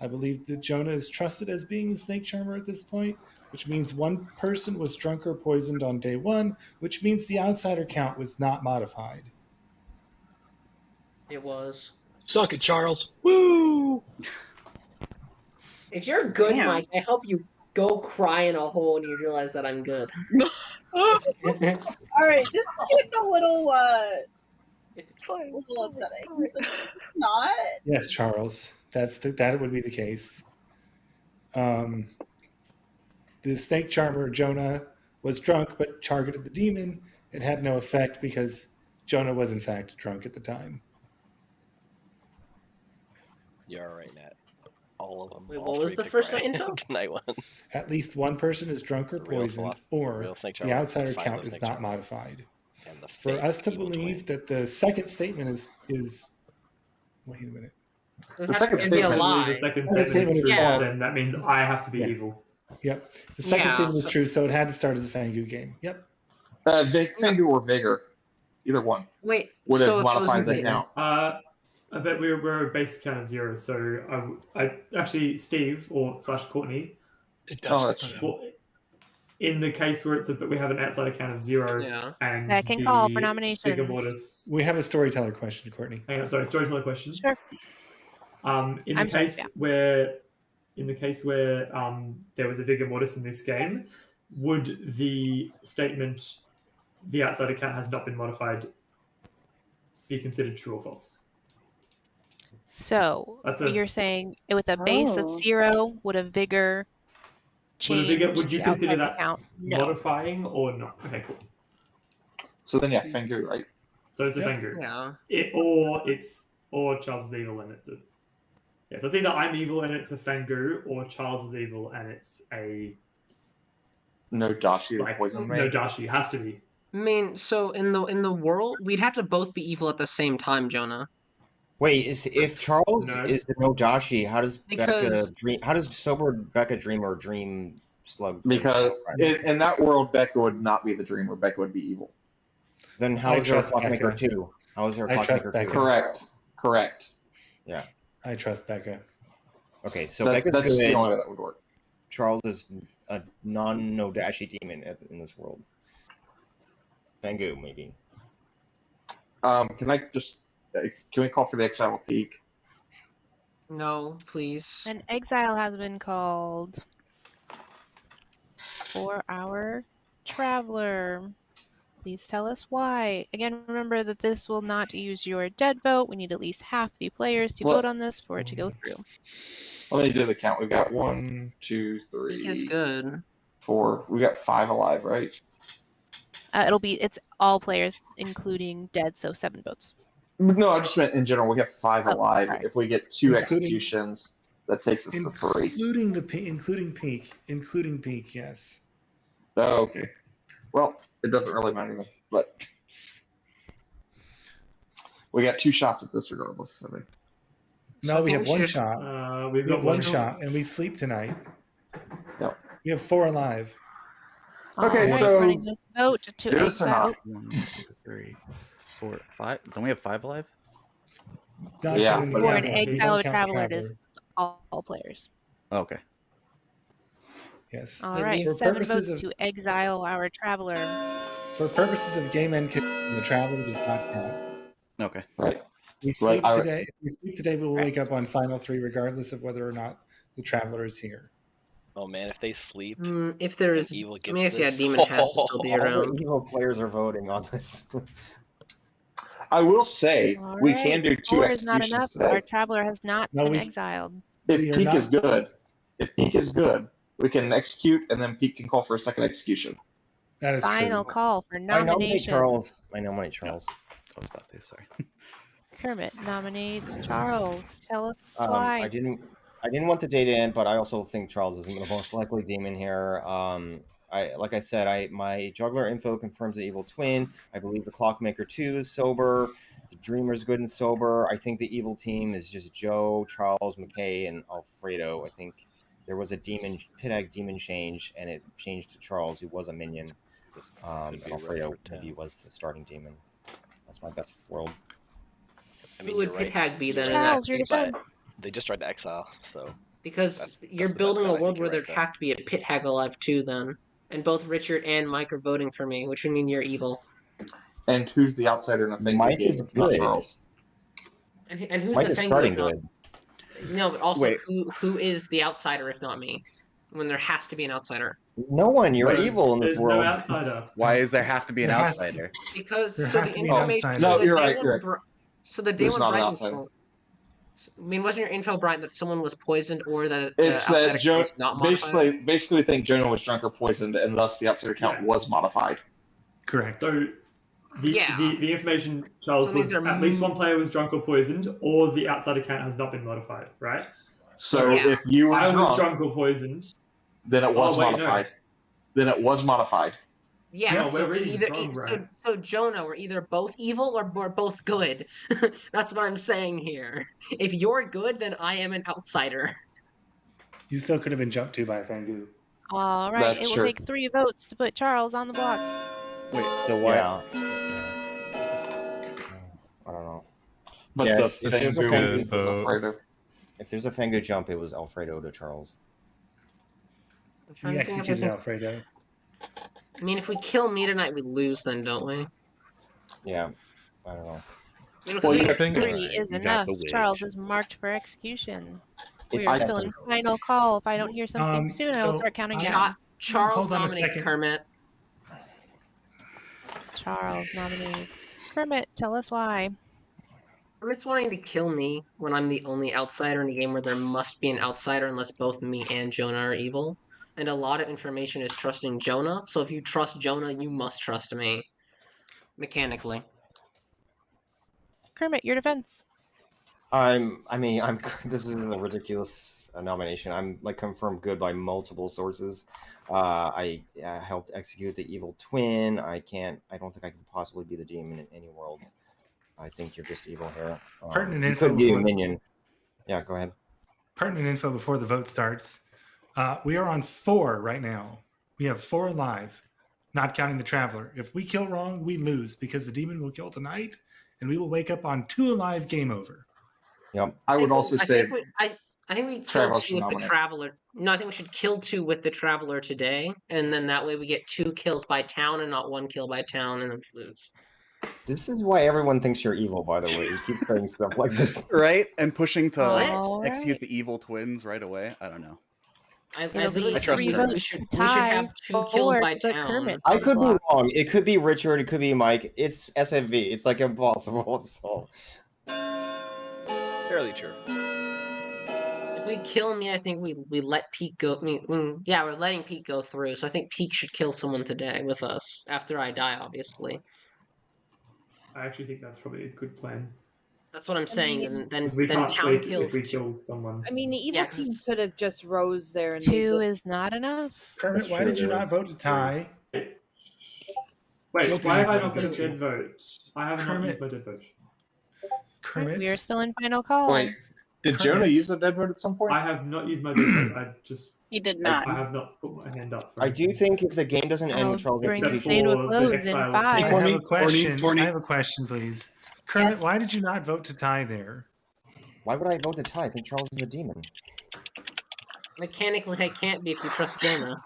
I believe that Jonah is trusted as being the Snake Charmer at this point, which means one person was drunk or poisoned on day one, which means the outsider count was not modified. It was. Suck it, Charles. Woo! If you're good, Damn. Mike, I hope you go cry in a hole and you realize that I'm good. All right, this is getting a little upsetting. It's not. Yes, Charles, that would be the case. The Snake Charmer Jonah was drunk but targeted the demon. It had no effect because Jonah was in fact drunk at the time. You're right, Nat. All of them. Wait, all what was three the picked first Brian info? Tonight one. At least one person is drunk or Real poisoned, philosophy- or real Snake the Charmer, outsider the count final is Snake not Charmer. modified. And the For fake us to evil believe twin. that the second statement is wait a minute. It The has second to be a statement- lie. The second Second statement is true, statement is then that means I have to be Yeah. evil. Yep. The second Yeah, statement is so- true, so it had to start as a Fangu game. Yep. Fangu or Vigor, either one Wait, would so have if it was modified the Vigor- count. I bet we're a base count of 0. So I actually Steve or / Courtney. It does. In the case where we have an outsider count of 0 Yeah. and That can the call for nominations. Figure mortis. We have a storyteller question, Courtney. Hang on, sorry, storyteller question. Sure. In the case where there was a vigor mortis in this game, would the statement "the outsider count has not been modified" be considered true or false? So you're saying with a base of Oh. 0, would a vigor change Would you the consider outside that count? No. modifying or not? Okay, cool. So then, yeah, Fangu, right? So it's a Yep. Fangu. Yeah. Or Charles is evil and it's a so it's either I'm evil and it's a Fangu, or Charles is evil and it's a No Dashi or poison no Dashi. Has to be. I mean, so in the world, we'd have to both be evil at the same time, Jonah. Wait, if Charles No. is the Nodashi, how does Becca Because- dream? How does sober Becca dream or dream slug? Because in that world, Becca would not be the dreamer. Becca would be evil. Then how I is there a trust clockmaker Becca. 2? How is there a I trust clockmaker Becca. 2? Correct. Yeah. I trust Becca. Okay, so That's Becca's the good. only way that would work. Charles is a non-Nodashi demon in this world. Fangu, maybe. Can I just can we call for the Exile Peak? No, please. An exile has been called 4-hour traveler. Please tell us why. Again, remember that this will not use your dead vote. We need at least half the players to vote on this for it to go through. Let me do the count. We've got 1, 2, Peak is 3, good. 4. We got 5 alive, right? It's all players, including dead, so 7 votes. No, I just meant in general. We have 5 alive. sorry. If we get 2 Including- executions, that takes us to 3. Including peak, yes. Oh, okay. Well, it doesn't really matter, but we got 2 shots at this regardless. I think. No, we have one should- shot. We've We got have one one shot, and we sleep tonight. Yep. We have 4 alive. Okay, Alright, so running this vote to do this or exile. not? 1, 2, 3, 4, 5. Don't we have 5 alive? Not Yeah. counting the For an traveler. You exile don't or count the traveler, it is traveler. all players. Oh, okay. Yes. All right, For 7 purposes votes of- to exile our traveler. For purposes of game end, the traveler does not count. Okay. Right. We sleep I- today. If we sleep today, we will wake up on final 3, regardless of whether or not the traveler is here. Oh man, if they sleep, If there is, evil I mean, gets yeah, this. demon has to still be All around. the evil players are voting on this. I will say All we right, can do 2 4 is not executions enough. Our today. traveler has not No, been we- exiled. If We are Peak not- is good, we can execute, and then Peak can call for a second execution. That is Final true. call for I nominate nomination. Charles. I nominate Charles. I was about to. Sorry. Kermit nominates Charles. Tell us why. I didn't want the data in, but I also think Charles is the most likely demon here. Like I said, my juggler info confirms the evil twin. I believe the clockmaker 2 is sober. The dreamer's good and sober. I think the evil team is just Joe, Charles, McKay, and Alfredo. I think there was a pit egg demon change, and it changed to Charles, who was a minion. This And could be rough Alfredo for maybe town. was the starting demon. That's my best world. I Who mean, would you're right. Pit Hag be You're then right, in that Charles, you're case? but they just tried to exile, so Because you're that's the best building bet. a I think world you're where right, there'd though. have to be a Pit Hag alive too then. And both Richard and Mike are voting for me, which would mean you're evil. And who's the outsider in a Fengu Mike game is if not good. Charles? And who's Mike the is Fengu starting if not? good. No, but also Wait. who is the outsider if not me? When there has to be an outsider. No one. You're No, evil in this there's world. no outsider. Why does there have to be an There has- outsider? Because There so has the to be an information. outsider. So No, the you're day right. when You're right. So the day There's when not an Brian outsider. I mean, wasn't your info, Brian, that someone was poisoned or that It's outsider that Joe was not modified? basically think Jonah was drunk or poisoned, and thus the outsider count was modified. Correct. So the information, Charles, So it means was there at least one player was drunk or poisoned, or the outsider count has not been modified, right? So if you were I drunk, was drunk or poisoned, then it was Oh, wait, no. modified. Then it was modified. Yeah, No, so we're reading this either wrong, Brian. so Jonah, we're either both evil or we're both good. That's what I'm saying here. If you're good, then I am an outsider. You still could have been jumped to by a Fengu. All right, That's it will true. take 3 votes to put Charles on the block. Wait, so why? Yeah. I don't know. But Yeah, the if there's a Fengu Fengu, was Alfredo. if there's a Fengu jump, it was Alfredo to Charles. I'm trying We to think if I executed can- Alfredo. I mean, if we kill me tonight, we lose then, don't we? Yeah, I don't know. I mean, Well, we- you Three Alright, is you got enough. the wig. Charles is marked for execution. We It's are still in Fengu. final call. If I don't hear something soon, I will so start counting I- down. Charles Hold on a nominates second. Kermit. Charles nominates Kermit. Tell us why. Kermit's wanting to kill me when I'm the only outsider in a game where there must be an outsider unless both me and Jonah are evil. And a lot of information is trusting Jonah. So if you trust Jonah, you must trust me. Mechanically. Kermit, your defense. I'm. This is a ridiculous nomination. I'm like confirmed good by multiple sources. I helped execute the evil twin. I don't think I can possibly be the demon in any world. I think you're just evil here. Pertinent you info could be a before- minion. Yeah, go ahead. Pertinent info before the vote starts. We are on 4 right now. We have 4 alive, not counting the Traveler. If we kill wrong, we lose because the demon will kill tonight, and we will wake up on 2 alive. Game over. Yep. I would also say I think we kill Traveler 2 should with the nominate. Traveler. No, I think we should kill 2 with the Traveler today, and then that way we get 2 kills by town and not 1 kill by town, and then lose. This is why everyone thinks you're evil, by the way. You keep saying stuff like this. Right? And pushing to All execute right. the evil twins right away? I don't know. I It'll literally be trust 3 Kermit. we votes should to tie have 2 kills for by to put town. Kermit I on the could be block. wrong. It could be Richard. It could be Mike. It's SFV. It's like impossible. So Fairly true. If we kill me, I think we let Pete go. Yeah, we're letting Pete go through. So I think Pete should kill someone today with us after I die, obviously. I actually think that's probably a good plan. That's what I'm saying. mean- Then We then can't town sleep kills if we 2. kill someone. I mean, the evil Yeah, team 'cause- could have just rose there and made 2 the- is not enough. Kermit, That's why true, did you there not vote to tie? Wait, Joe why have I Kermit's not got a vote. dead vote? I have not Kermit. used my dead vote. Kermit. We are still in final call. Wait, did Kermit. Jonah use a dead vote at some point? I have not used my dead vote. I just He did not. I have not put my hand up. For I do think if the game doesn't end I'll with Charles bring Except this execution, day to a for the close in exile of 5. I have Corny, a question. Corny. I have a question, please. Kermit, why did you not vote to tie there? why would I vote to tie? I think Charles is a demon. Mechanically, I can't be if you trust Jonah.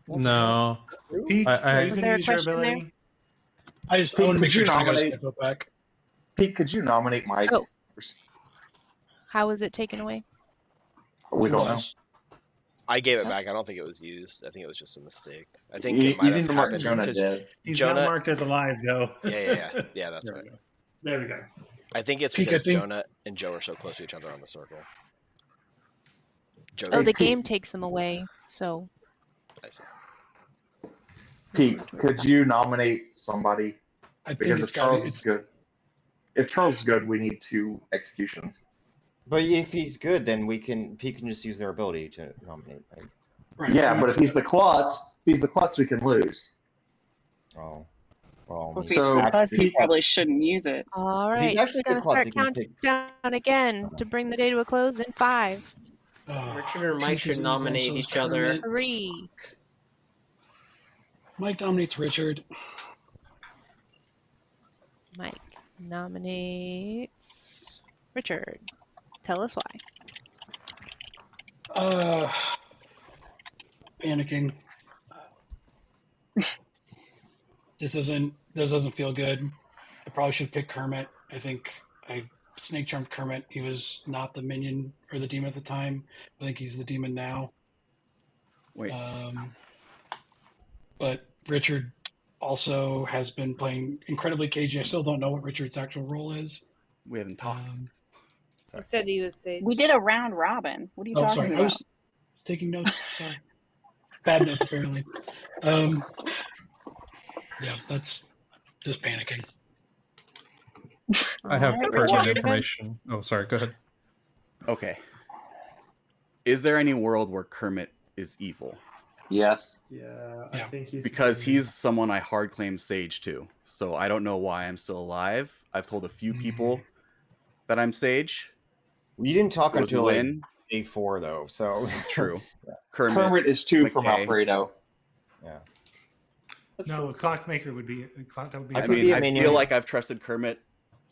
No. Peak, are you Was going there to a use your question there? ability? I want to make Could sure you John got his nominate- info back. Pete, could you nominate Mike? Oh. How was it taken away? We don't know. Was. I gave it back. I don't think it was used. I think it was just a mistake. I think You it might need have to mark happened Jonah because dead. He's Jonah- not marked as alive, though. Yeah, that's There right. we go. There we go. I think it's Peak, I because think- Jonah and Joe are so close to each other on the circle. Joe, Oh, the Pete. game takes them away, so I see. Pete, could you nominate somebody? I think Because it's if got Charles is it's good, if Charles is good, we need 2 executions. But if he's good, then Pete can just use their ability to nominate. Right? right. Yeah, but if he's the klutz, we can lose. Oh, well. Well, if So- he's the plus, he Pete- probably shouldn't use it. all He's right. actually Just gonna the klutz, start he can pick- countdown again to bring the day to a close in 5, Richard or Mike Pete is should evil, nominate so is each other. Kermit. 3, Mike nominates Richard. Mike nominates Richard. Tell us why. Panicking. This doesn't feel good. I probably should pick Kermit. I think I snake charmed Kermit. He was not the minion or the demon at the time. I think he's the demon now. Wait. But Richard also has been playing incredibly cagey. I still don't know what Richard's actual role is. We haven't talked. He said he was Sage. We did a round robin. What are you talking sorry. about? I was taking notes. Sorry. Bad notes, apparently. Yeah, that's just panicking. I have Alright, pertinent Richard. information. Oh, sorry. Go ahead. Okay. Is there any world where Kermit is evil? Yes. Yeah, I think he's Because he's someone I hard claim Sage to. So I don't know why I'm still alive. I've told a few people that I'm Sage. You didn't talk It was until like Lynn. day 4, though. So True. Yeah. Kermit is 2 from McKay. Alfredo. Yeah. No, Clockmaker would be. That would be. I mean, I feel like I've trusted Kermit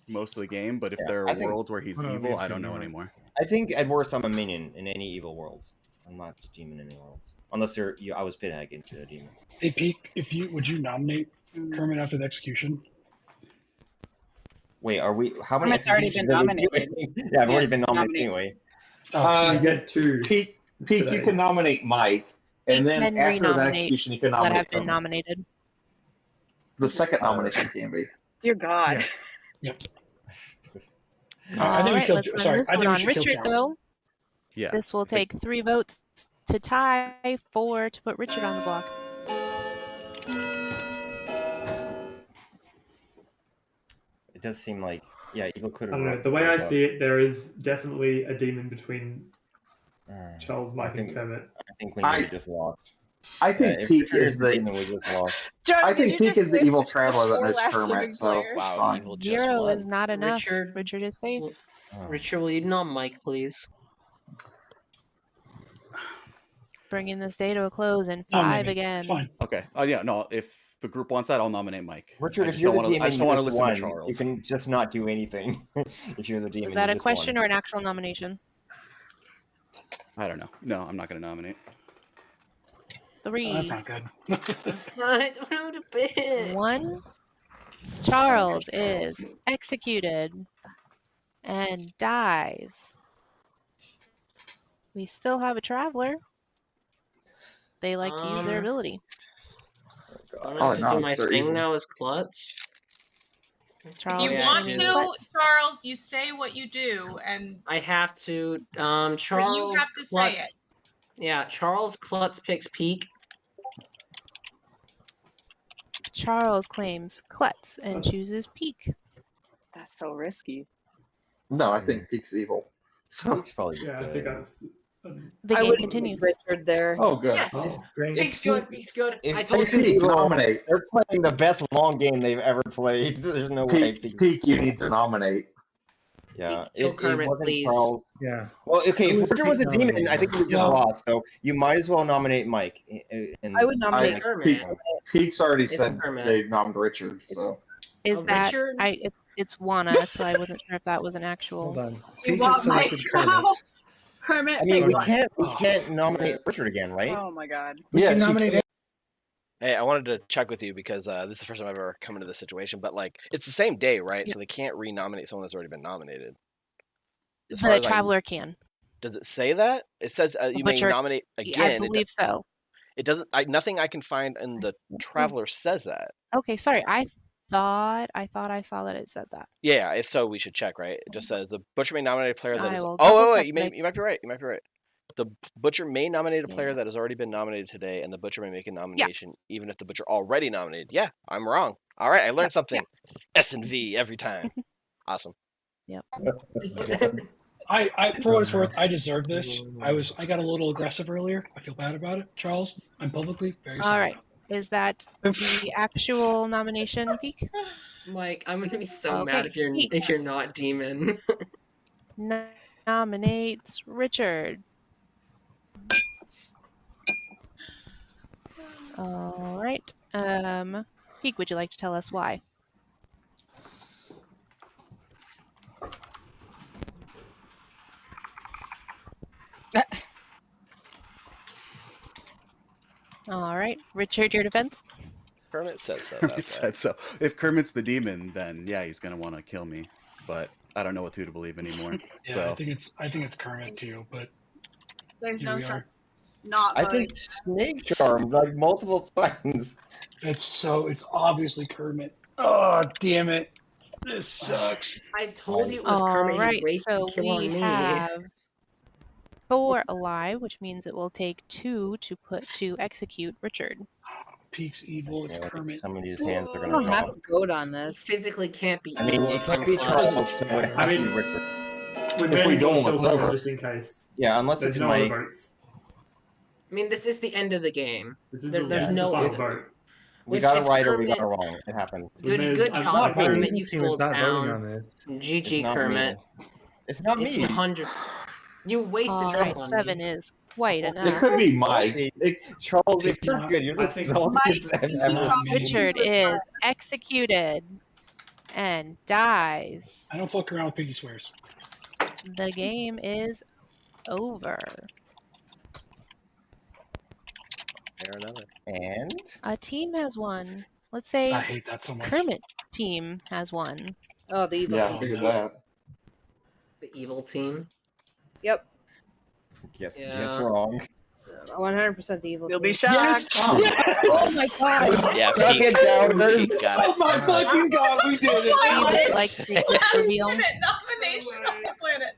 most of the game, but if there are I think- worlds where he's evil, I don't know anymore. I think at worst I'm a minion in any evil worlds. I'm not a demon in any worlds, unless I was pit hag into a demon. Hey, Pete, would you nominate Kermit after the execution? Wait, are we? How many? Kermit's already been nominated. Yeah, I've already been nominated anyway. You get 2. Pete, you can nominate Mike, and then Then after the renominate execution, you can that nominate have been Kermit. nominated. The second nomination can be. Dear God. Yep. All right, let's run this one on Richard, Charles. though. Yeah. This will take 3 votes to tie, 4 to put Richard on the block. It does seem like evil could I have. don't know. The way I see it, there is definitely a demon between Charles, Mike, think- and Kermit. I think we just lost. I think if Pete Richard is the. demon, we just lost. I think Pete is the evil traveler that knows Kermit. So Wow, fine. evil just 0 won. is not enough. Richard. Richard is safe. Richard, will you nom Mike, please? Bringing this day to a close in No, 5 maybe. again. It's fine. Okay. Oh yeah, no. If the group wants that, I'll nominate Mike. Richard, I if just you're don't the wanna- demon, I just you don't want to just listen to won. Charles. You can just not do anything if you're the demon. Was that you a just question won. or an actual nomination? I don't know. No, I'm not going to nominate. 3. That's not good. I don't know to bit. 1. Charles is executed and dies. We still have a traveler. They like to use their ability. I'm gonna do my thing now as Klutz. If Charles you is want naming to, Klutz. Charles, you say what you do, and I have to. but Charles. you have to say Klutz, it. Yeah, Charles Klutz picks Peak. Charles claims Klutz and chooses Peak. That's so risky. No, I think Pete's evil. So Pete's probably Yeah, I think that's. The I game would continues. Richard there. Oh, good. Yes. Oh, great. Peak's good. Peak's good. If I told Peak is you. evil, nominate. they're playing the best long game they've ever played. There's no way. Peak, you need to nominate. Yeah, Kill Kermit, wasn't please. Charles. Yeah. Well, okay, if Who's Richard was a Pete demon, I think we just No. lost. So you might as well nominate Mike. I would nominate Pete, Pete's already It's said Kermit. they nominated Richard. So Is that Richard? it's Wana, so I wasn't sure if that was an actual. Hold on. You Pete has want my selected Kermit. Kermit? I mean, we pick one. can't nominate Richard again, right? Oh my God. We Yeah, can she nominate can. Hey, I wanted to check with you because this is the first time I've ever come into this situation. But like, it's the same day, right? So they can't re-nominate someone that's already been nominated. As far The as I- traveler can. does it say that? It says you may Butcher- nominate I again. believe so. It doesn't. Nothing I can find in the traveler says that. Okay, sorry. I thought I saw that it said that. Yeah, if so, we should check, right? It just says the butcher may nominate a player that I is. will Oh, double wait, check, you might be right. You might be right. The butcher may nominate a player that has already been nominated today, and the butcher may make a nomination even if the butcher already nominated. Yeah, I'm wrong. All right, I learned something. S and V every time. Awesome. Yep. I for what it's worth, I deserve this. I got a little aggressive earlier. I feel bad about it, Charles. I'm publicly very sorry. All right. Is that the actual nomination, Peak? Mike, I'm gonna be so Okay, mad if you're not demon. Nominates Richard. All right. Peak, would you like to tell us why? All right, Richard, your defense. Kermit said so. Kermit That's why. said so. If Kermit's the demon, then yeah, he's gonna want to kill me. But I don't know what to believe anymore. Yeah, so I think it's Kermit too, but There's here no we are. sense not I've voting. been snake charmed like multiple times. It's obviously Kermit. Oh, damn it. This sucks. I told you it was All Kermit. He right, wasted so kill we on me. have 4 alive, which means it will take 2 to execute Richard. Peak's evil. It's Kermit. Some of these hands are I gonna don't have drop. a goat on this. Physically can't be. I mean, evil it if can't I'm be close. Charles, so it I has to mean, be Richard. we If may we as well don't kill someone whatsoever. just in case. Yeah, unless There's it's no other Mike. votes. I mean, this is the end of the game. This is There's the no. final It's, vote. We which got it it's right or we got Kermit. it wrong. It happened. Good I'm job, not me. Kermit. You team is full not voting town. on this. It's GG, not Kermit. me. It's not It's me. 100. You wasted All kill right, on 7 me. is quite It enough. could be Mike. Charles, if It's you're not- good, you're I the think- saltiest I've It's ever not seen. me. Richard is executed and dies. I don't fuck around with Piggy Swears. The game is over. Fair another. And A team has won. Let's I say hate that so much. Kermit's team has won. Oh, the evil. Yeah, I figured that. The evil team. Yep. guess Yeah. wrong. 100% the evil. You'll be team. shocked. Oh, Oh my god. Yeah, Suck Pete, it down, Pete got oh it. my fucking god, we did it! You would like to take this Last reveal? minute nomination on the planet.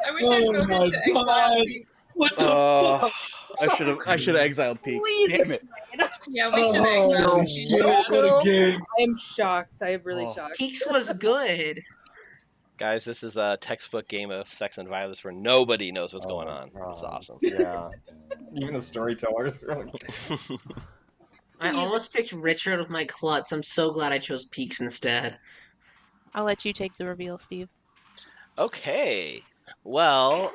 I wish I'd Oh voted my to exile god! Pete. What the fuck? I should have exiled Pete. Please Damn it. Yeah, we should Oh, exile shit, Pete. what a game. I am shocked. I am really Oh. shocked. Peaks was good. Guys, this is a textbook game of sex and violence where nobody knows what's going on. It's awesome. Yeah. Even the storytellers are like, I almost picked Richard with my klutz. I'm so glad I chose Peaks instead. I'll let you take the reveal, Steve. Okay. Well,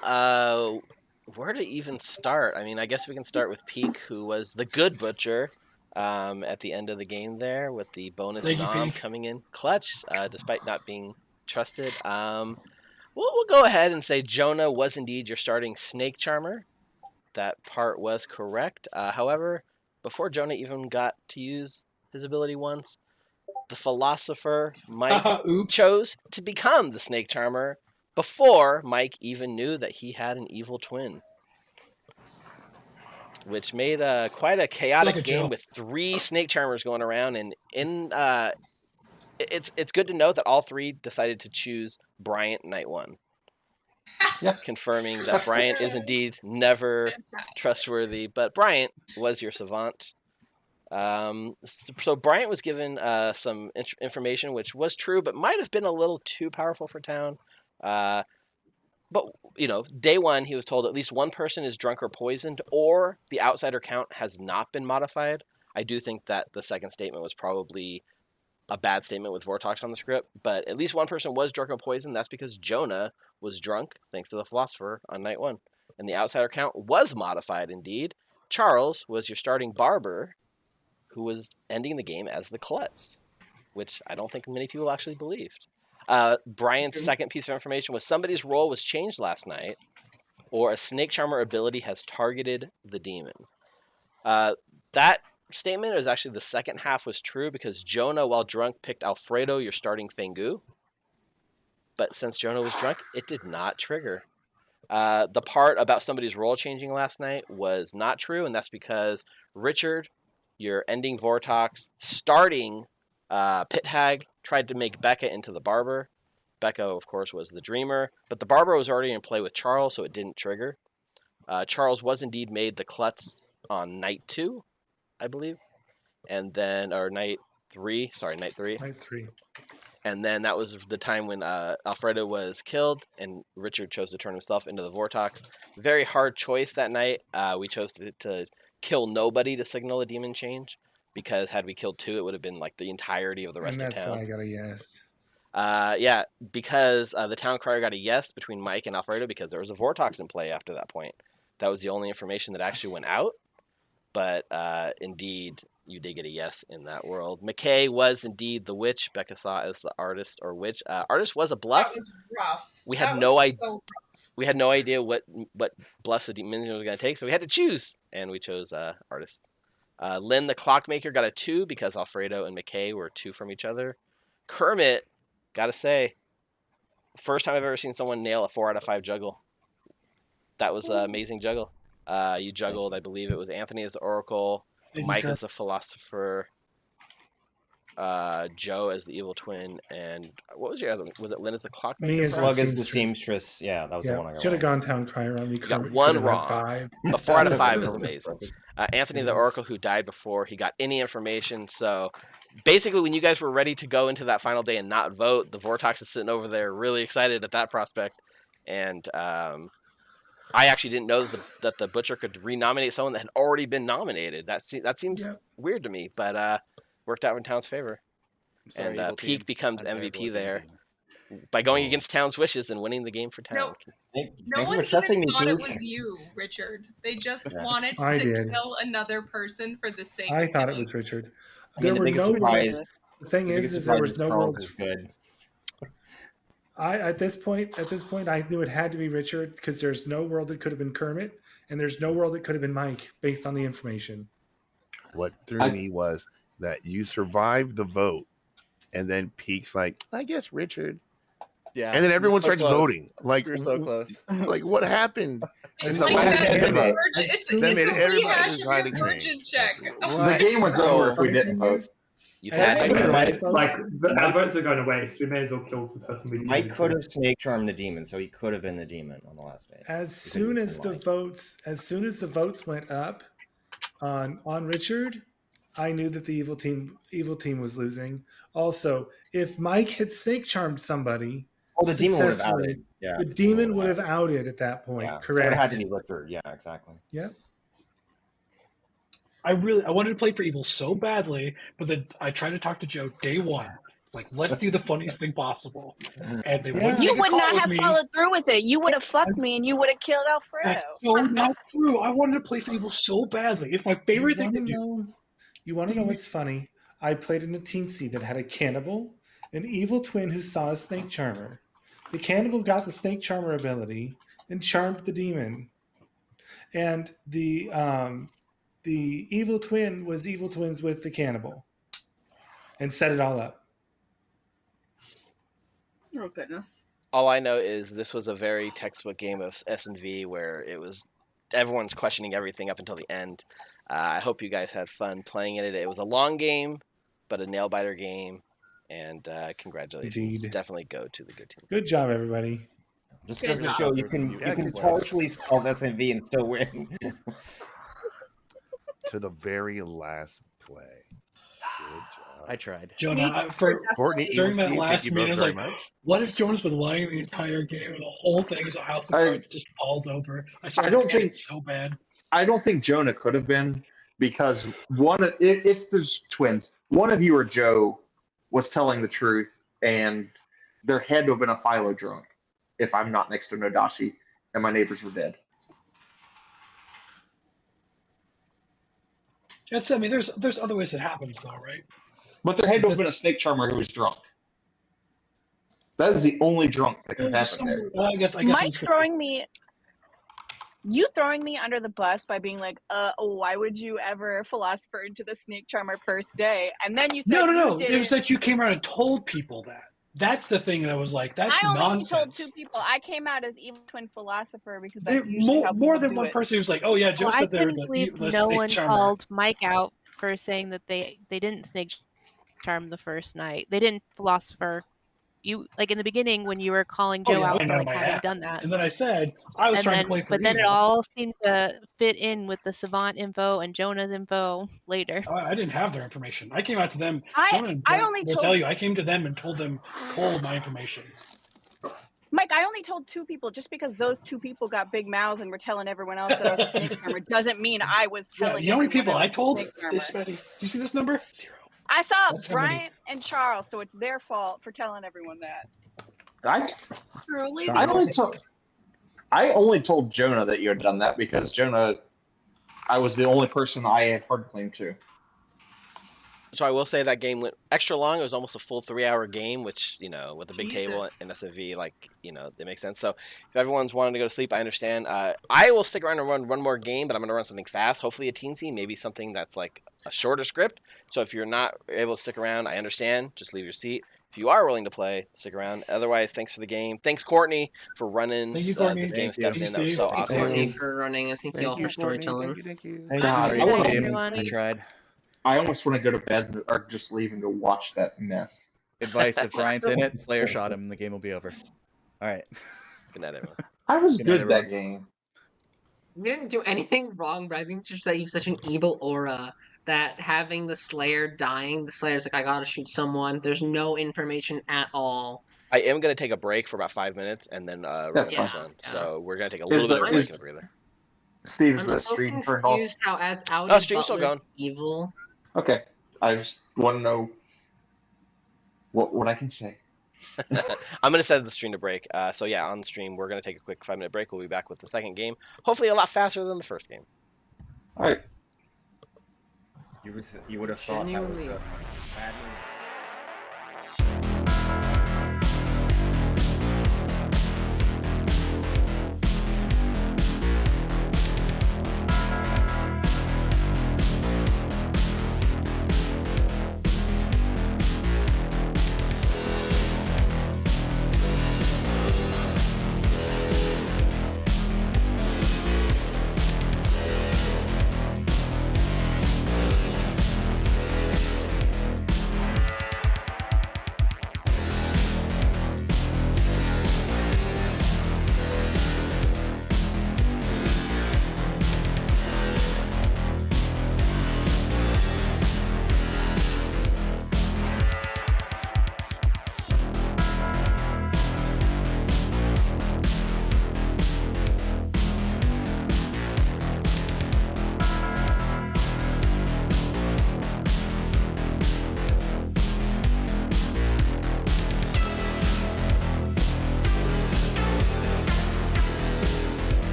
where to even start? I mean, I guess we can start with Peak, who was the good butcher at the end of the game there with the bonus Thank you, nom Peak. coming in clutch, despite not being trusted. We'll go ahead and say Jonah was indeed your starting snake charmer. That part was correct. However, before Jonah even got to use his ability once, the philosopher Mike Oops. chose to become the snake charmer before Mike even knew that he had an evil twin, which made quite a chaotic Look at game Joe. with 3 snake charmers going around. And it's good to note that all 3 decided to choose Bryant night 1. Yeah. Confirming that Bryant is indeed never trustworthy, but Bryant was your savant. So Bryant was given some information which was true, but might have been a little too powerful for town. But, you know, day 1, he was told at least one person is drunk or poisoned, or the outsider count has not been modified. I do think that the second statement was probably a bad statement with Vortox on the script, but at least one person was drunk or poisoned. That's because Jonah was drunk, thanks to the philosopher, on night 1. And the outsider count was modified indeed. Charles was your starting barber, who was ending the game as the klutz, which I don't think many people actually believed. Brian's second piece of information was somebody's role was changed last night, or a snake charmer ability has targeted the demon. That statement is actually the second half was true because Jonah, while drunk, picked Alfredo, your starting Fengu. But since Jonah was drunk, it did not trigger. The part about somebody's role changing last night was not true, and that's because Richard, your ending Vortox, starting Pit Hag, tried to make Becca into the barber. Becca, of course, was the dreamer, but the barber was already in play with Charles, so it didn't trigger. Charles was indeed made the klutz on night 2, I believe, and then, or night 3. Night 3. And then that was the time when Alfredo was killed, and Richard chose to turn himself into the Vortox. Very hard choice that night. We chose to kill nobody to signal a demon change, because had we killed 2, it would have been like the entirety of the rest And of that's town. why I got a yes. Yeah, because the town crier got a yes between Mike and Alfredo because there was a Vortox in play after that point. That was the only information that actually went out. But indeed, you did get a yes in that world. McKay was indeed the witch. Becca saw as the artist or witch. Artist was a bluff. That was rough. We had That no was idea. so rough. We had no idea what bluffs the minion was going to take, so we had to choose, and we chose artist. Lynn the clockmaker got a 2 because Alfredo and McKay were 2 from each other. Kermit, gotta say, first time I've ever seen someone nail a 4 out of 5 juggle. That was an amazing juggle. You juggled, I believe it was Anthony as the Oracle, Mike as the Philosopher, Joe as the Evil Twin, and what was your other one? Was it Lynn as the Clockmaker? Me as Slug as the Seamstress. Yeah, that was the one I got. Should have gone Town Crier on me. You got 1 wrong. 5. A 4 out of 5 is amazing. Anthony the Oracle, who died before he got any information, so basically when you guys were ready to go into that final day and not vote, the Vortox is sitting over there really excited at that prospect, and I actually didn't know that the Butcher could renominate someone that had already been nominated. That seems weird to me, but worked out in Town's favor. Sorry, and Peak becomes MVP there by going against Town's wishes and winning the game for Town. No one even thought it was you, Richard. They just wanted to kill another person for the sake of thought killing. it was Richard. I mean, There were no surprise, worlds. The thing is there was no worlds. Good. At this point, I knew it had to be Richard because there's no world that could have been Kermit, and there's no world that could have been Mike based on the information. What threw me was that you survived the vote, and then Peak's like, I guess Richard. Yeah. And then everyone starts voting. Like, you're so close. Like, what happened? It's like it's a rehash of your virgin check. The game was over if we didn't vote. Our votes are going to waste. We may as well kill the person we. Mike could have snake charmed the demon, so he could have been the demon on the last day. As soon as the votes went up on Richard, I knew that the evil team was losing. Also, if Mike had snake charmed somebody, the demon would have outed. Yeah, the demon would have outed at that point. Yeah, correct. So it had to be Richard. Yeah, exactly. Yeah. I wanted to play for evil so badly, but then I tried to talk to Joe day one. Like, let's do the funniest thing possible. And they wouldn't You take a would call not with have me. followed through with it. You would have fucked me and you would have killed Alfredo. That's so not true. I wanted to play for evil so badly. It's my favorite thing to do. You want to know what's funny? I played in a teensy that had a cannibal, an evil twin who saw a snake charmer. The cannibal got the snake charmer ability and charmed the demon. And the evil twin was evil twins with the cannibal and set it all up. Oh, goodness. All I know is this was a very textbook game of S&V where it was everyone's questioning everything up until the end. I hope you guys had fun playing it. It was a long game, but a nail-biter game. And congratulations. Indeed. Definitely go to the good team. Good job, everybody. Just goes to show you can partially solve SMV and still win. To the very last play. Good job. I tried. Jonah, Courtney, during that Steve, last thank you meeting, I was both like, very much. what if Jonah's been lying the entire game and the whole thing is a House of Cards just falls over? I don't think so bad. I don't think Jonah could have been because if there's twins, one of you or Joe was telling the truth and there had to have been a Philo drunk if I'm not next to Nodashi and my neighbors were dead. That's, I mean, there's other ways it happens though, right? But there had to have been a snake charmer who was drunk. That is the only drunk that could happen there. I guess Mike throwing me under the bus by being like, why would you ever philosopher into the snake charmer first day? And then you said no. Did It was that you came around and told people that. That's the thing that was like, that's I only nonsense. told 2 people. I came out as evil twin philosopher because that's usually how more people than do one it. person was like, oh yeah, Joe Well, I said they're couldn't believe the no snake one charmer. called Mike out for saying that they didn't snake charm the first night. They didn't philosopher. You like in the beginning when you were calling Joe out for like having done that. And then I said I was trying to play for but then it evil. all seemed to fit in with the Savant info and Jonah's info later. I didn't have their information. I came out to them. I Jonah only will told- tell you. I came to them and told them cold my information. Mike, I only told 2 people. Just because those 2 people got big mouths and were telling everyone else that I was a snake charmer doesn't mean I was Yeah, telling you know how many everyone people else I was a told snake charmer. this many? Do you see this number? 0. I saw That's how many. Bryant and Charles, so it's their fault for telling everyone that. I only told Jonah that you had done that because Jonah, I was the only person I had hard claim to. So I will say that game went extra long. It was almost a full 3-hour game, which, with the big table Jesus. and SFV, it makes sense. So if everyone's wanting to go to sleep, I understand. I will stick around and run one more game, but I'm going to run something fast, hopefully a teensy, maybe something that's like a shorter script. So if you're not able to stick around, I understand. Just leave your seat. If you are willing to play, stick around. Otherwise, thanks for the game. Thanks, Courtney, for running Thank you, Courtney. this game, Thank you. stepping in. That was so Thanks, awesome. Courtney, for running, and thank you all for storytelling. Thank you. God, Good I night, want to. everyone. I tried. I almost want to go to bed or just leave and go watch that mess. Advice: if Brian's in it, Slayer shot him, and the game will be over. All right. Good night, everyone. I was Good night, good that everyone. game. You didn't do anything wrong, but I think just that you have such an evil aura that having the Slayer dying, the Slayer's like, I gotta shoot someone. There's no information at all. I am going to take a break for about 5 minutes, and then run That's the next fine. one. Yeah. So we're going to take a Is little bit the- of a break is- and a breather. Steve, is I'm the so stream turned off? confused how as Audi No, stream's still Butler's going. evil. Okay, I just want to know what I can say. I'm going to set the stream to break. So yeah, on the stream, we're going to take a quick 5-minute break. We'll be back with the second game. Hopefully a lot faster than the first game. All right. You would have thought that was Genuinely. a bad move.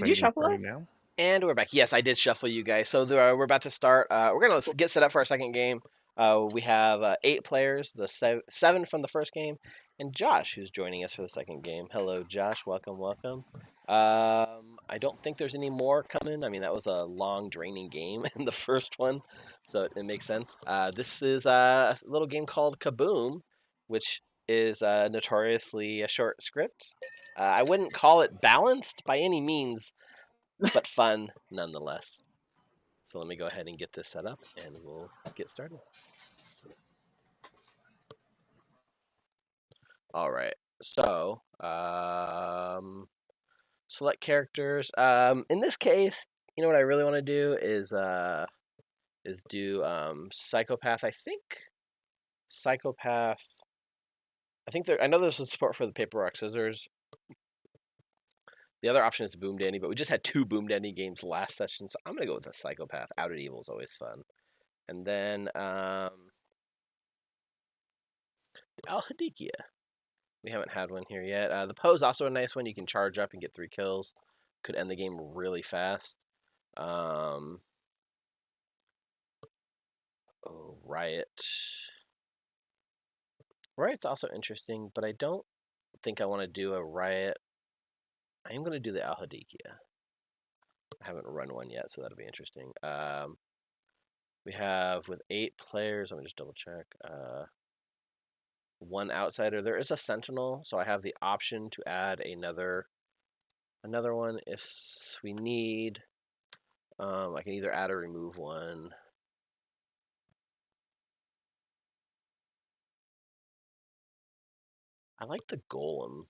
you shuffle us? now. And we're back. Yes, I did shuffle you guys. So we're about to start. We're going to get set up for our second game. We have 8 players, the 7 from the first game, and Josh, who's joining us for the second game. Hello, Josh. Welcome, welcome. I don't think there's any more coming. I mean, that was a long, draining game in the first one, so it makes sense. This is a little game called Kaboom, which is notoriously a short script. I wouldn't call it balanced by any means, but fun nonetheless. So let me go ahead and get this set up, and we'll get started. All right. So, select characters. In this case, you know what I really want to do is do psychopath. I think psychopath. I know there's a support for the paper rock scissors. The other option is Boom Dandy, but we just had 2 Boom Dandy games last session, so I'm gonna go with the psychopath. Out at Evil is always fun. And then the Al-Hadikia. We haven't had one here yet. The Poe is also a nice one. You can charge up and get 3 kills. Could end the game really fast. Riot. Riot's also interesting, but I don't think I want to do a Riot. I am going to do the Al-Hadikia. I haven't run one yet, so that'll be interesting. We have, with 8 players, let me just double check. 1 outsider. There is a sentinel, so I have the option to add another one if we need. I can either add or remove one. I like the golem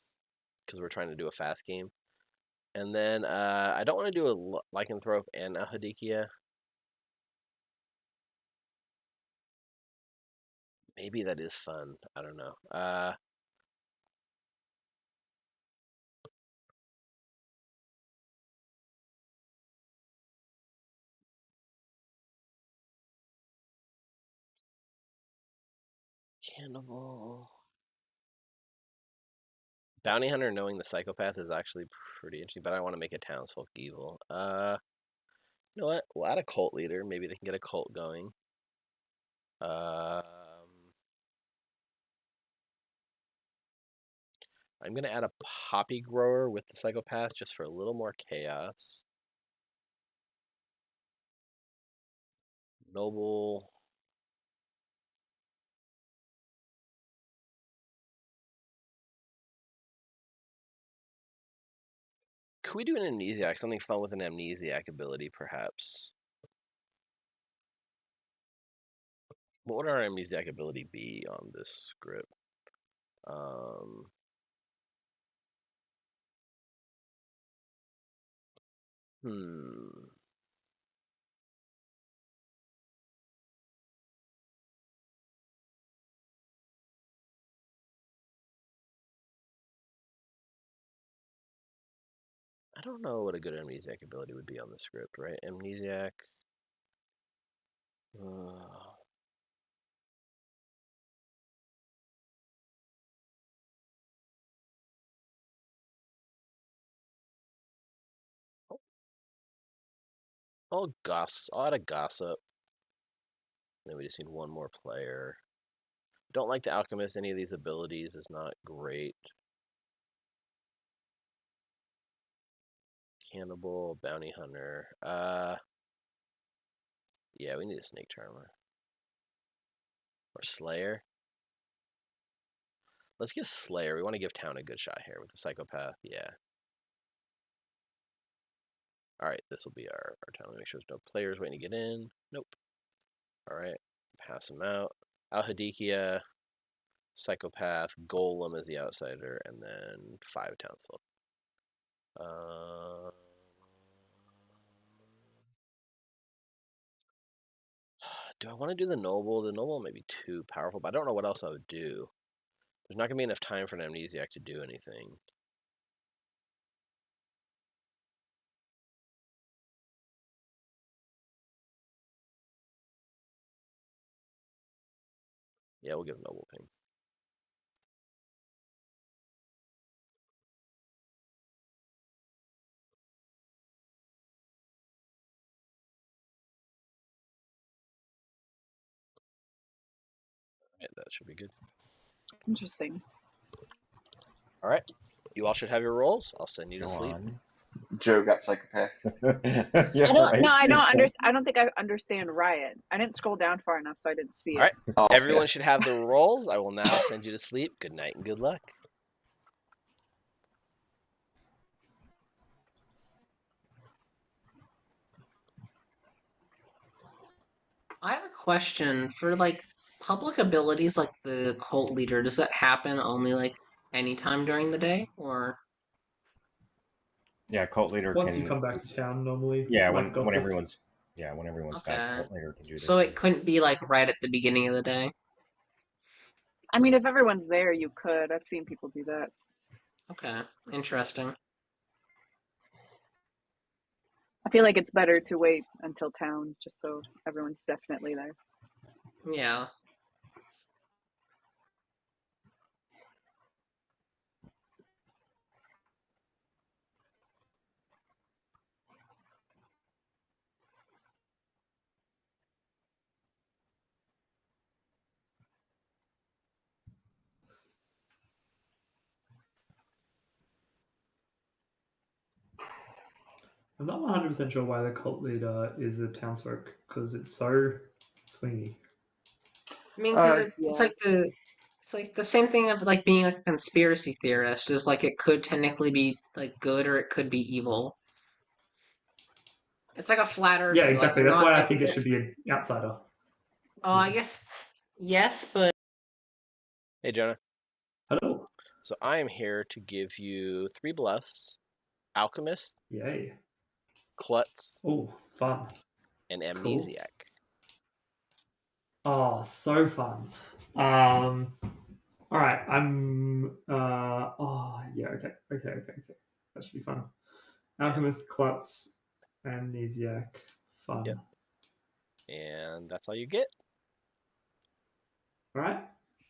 because we're trying to do a fast game. And then I don't want to do a lycanthrope and a Hadikia. Maybe that is fun. I don't know. Cannibal. Bounty Hunter knowing the psychopath is actually pretty interesting, but I want to make a townsfolk evil. You know what? We'll add a cult leader. Maybe they can get a cult going. I'm going to add a poppy grower with the psychopath just for a little more chaos. Noble. Could we do an amnesiac? Something fun with an amnesiac ability, perhaps. What would our amnesiac ability be on this script? I don't know what a good amnesiac ability would be on the script, right? Amnesiac. I'll add a gossip. Then we just need 1 more player. Don't like the alchemist. Any of these abilities is not great. Cannibal, bounty hunter. Yeah, we need a snake charmer. Or slayer. Let's give slayer. We want to give town a good shot here with the psychopath. Yeah. All right, this will be our town. Make sure there's no players waiting to get in. Nope. All right, pass them out. Al-Hadikia, psychopath, golem is the outsider, and then 5 townsfolk. Do I want to do the noble? The noble may be too powerful, but I don't know what else I would do. There's not going to be enough time for an amnesiac to do anything. Yeah, we'll give noble ping. Yeah, that should be good. Interesting. All right. You all should have your rolls. I'll send you to Go sleep. on. Joe got psychopath. Yeah, I don't. right. No, I don't understand. I don't think I understand riot. I didn't scroll down far enough, so I didn't see All it. right. Oh, Everyone yeah. should have their rolls. I will now send you to sleep. Good night and good luck. I have a question for like public abilities, like the cult leader. Does that happen only like anytime during the day, or? Yeah, cult leader Once can. you come back to town, normally. Yeah, like when gossip. everyone's back, Okay. cult leader can do this. So it couldn't be like right at the beginning of the day. I mean, if everyone's there, you could. I've seen people do that. Okay, interesting. I feel like it's better to wait until town, just so everyone's definitely there. Yeah. I'm not 100% sure why the cult leader is a townsfolk, because it's so swingy. I mean, because it's Yeah. like the same thing of like being like a conspiracy theorist is like it could technically be like good or it could be evil. It's like a flat earther. Yeah, Like exactly. they're That's not why I like think it should be an outsider. I guess yes, but Hey, Jonah. Hello. So I am here to give you 3 bluffs: Alchemist, Yay. Klutz, Oh, fun. and Amnesiac. Oh, so fun. All right, I'm. Oh, yeah. Okay. That should be fun. Alchemist, Klutz, Amnesiac, fun. Yep. And that's all you get. All right.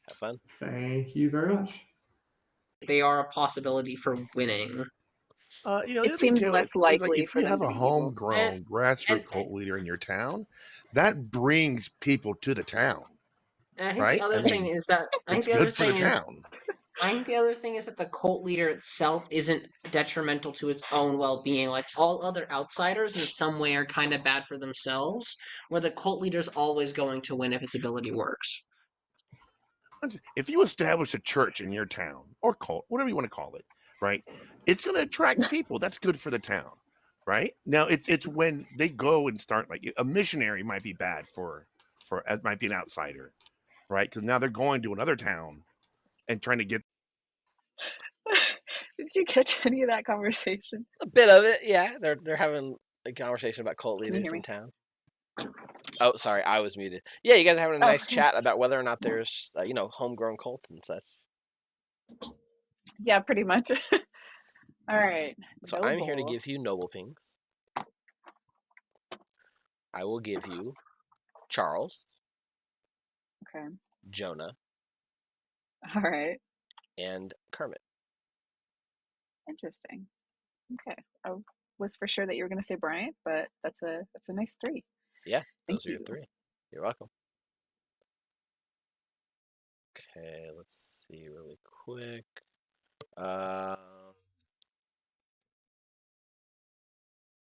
Have fun. Thank you very much. they are a possibility for winning. You know, the It other thing seems too less is like likely if for you them have to a be evil. homegrown grassroots cult leader in your town, that brings people to the town. And I think Right? the other I thing mean, is that it's good for the town. I think the other thing is that the cult leader itself isn't detrimental to its own well-being. Like all other outsiders, in some way, are kind of bad for themselves. Where the cult leader's always going to win if its ability works. If you establish a church in your town or cult, whatever you want to call it, right? It's going to attract people. That's good for the town, right? Now it's when they go and start like a missionary might be bad for might be an outsider, right? Because now they're going to another town and trying to get. Did you catch any of that conversation? A bit of it, yeah. They're having a conversation about cult Can you leaders hear in me? town. Oh, sorry, I was muted. Yeah, you guys are having a Oh. nice chat about whether or not there's homegrown cults and such. Yeah, pretty much. All right. So I'm here to give you noble pings. I will give you Charles, Okay. Jonah, All right. and Kermit. Interesting. Okay. I was for sure that you were going to say Bryant, but that's a nice 3. Yeah, Thank those are your you. 3. You're welcome. Okay, let's see really quick.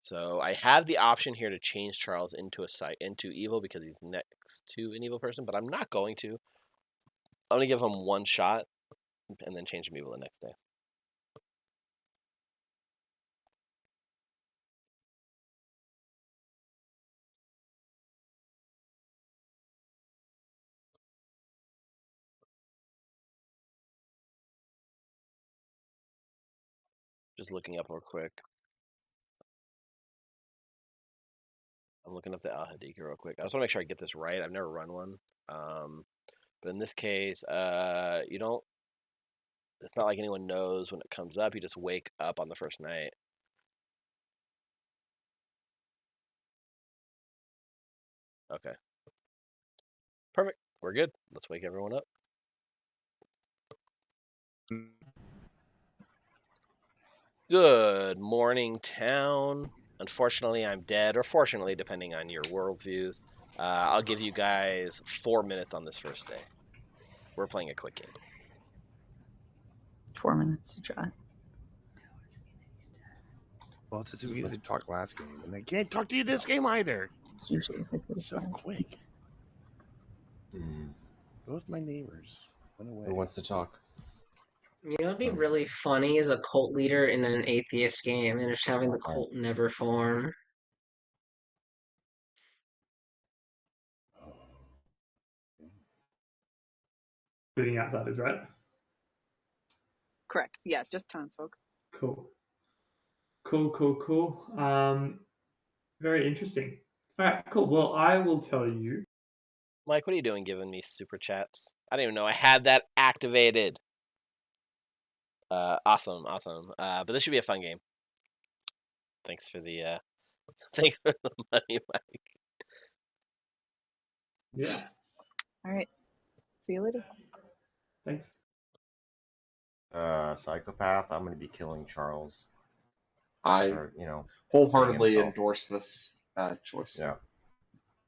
So I have the option here to change Charles into evil because he's next to an evil person, but I'm not going to. I'm going to give him 1 shot and then change him evil the next day. Just looking up real quick. I'm looking up the Al Hadika real quick. I just want to make sure I get this right. I've never run one. But in this case, you don't. It's not like anyone knows when it comes up. You just wake up on the first night. Okay. Perfect. We're good. Let's wake everyone up. Good morning, town. Unfortunately, I'm dead, or fortunately, depending on your worldviews. I'll give you guys 4 minutes on this first day. We're playing a quick game. 4 minutes to try. Well, it's we didn't talk last game, and they can't talk to you this game either. Usually So quick. Both my neighbors went away. Who wants to talk? You know, it'd be really funny as a cult leader in an atheist game and just having the cult never form. Including outsiders, right? Correct. Yeah, just townsfolk. Cool. Very interesting. All right, cool. Well, I will tell you. Mike, what are you doing giving me super chats? I didn't even know I had that activated. Awesome. But this should be a fun game. Thanks for the thanks for the money, Mike. Yeah. All right. See you later. Thanks. Psychopath. I'm going to be killing Charles. I wholeheartedly endorse this choice. Yeah.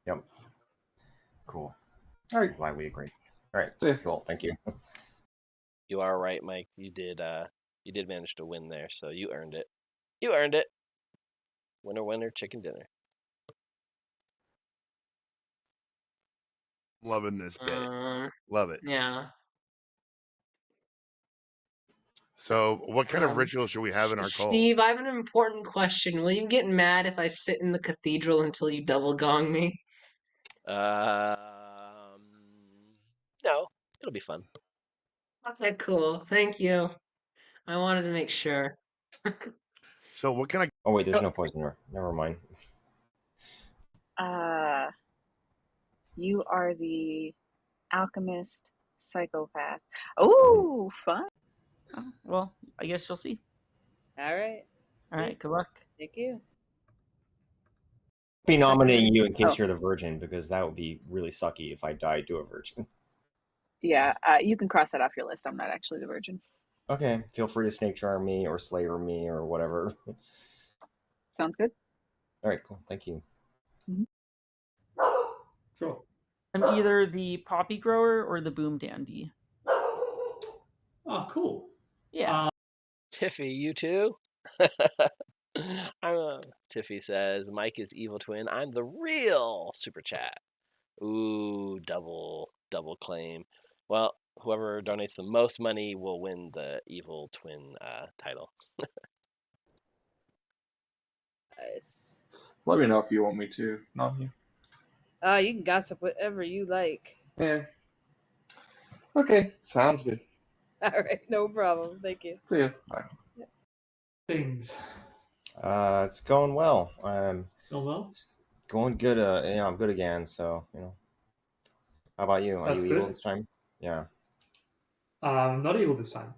Yep. Cool. All right. I'm glad we agree. All right. Cool. Thank you. You are right, Mike. You did manage to win there, so you earned it. You earned it. Winner, winner, chicken dinner. Loving this bit. Love it. Yeah. So, what kind of ritual should we have in our cult? Steve, I have an important question. Will you get mad if I sit in the cathedral until you double gong me? No, it'll be fun. Okay, cool. Thank you. I wanted to make sure. So, what kind of? Oh wait, there's no poison. Never mind. You are the alchemist psychopath. Oh, fun. Oh, well, I guess you'll see. All right. All right, good luck. Thank you. Be nominating you in case you're the virgin, because that would be really sucky if I died to a virgin. Yeah, you can cross that off your list. I'm not actually the virgin. Okay, feel free to snake charm me or slayer me or whatever. Sounds good. All right, cool. Thank you. Sure. I'm either the poppy grower or the boom dandy. Oh, cool. Yeah. Tiffy, you too? Tiffy says, Mike is evil twin. I'm the real super chat. Ooh, double claim. Well, whoever donates the most money will win the evil twin title. Nice. Let me know if you want me to. Not you. You can gossip whatever you like. Yeah. Okay, sounds good. All right, no problem. Thank you. See ya. Bye. Things. It's going well. Going well? Going good. I'm good again. So How about you? Are That's you evil good. this time? Yeah. Not evil this time.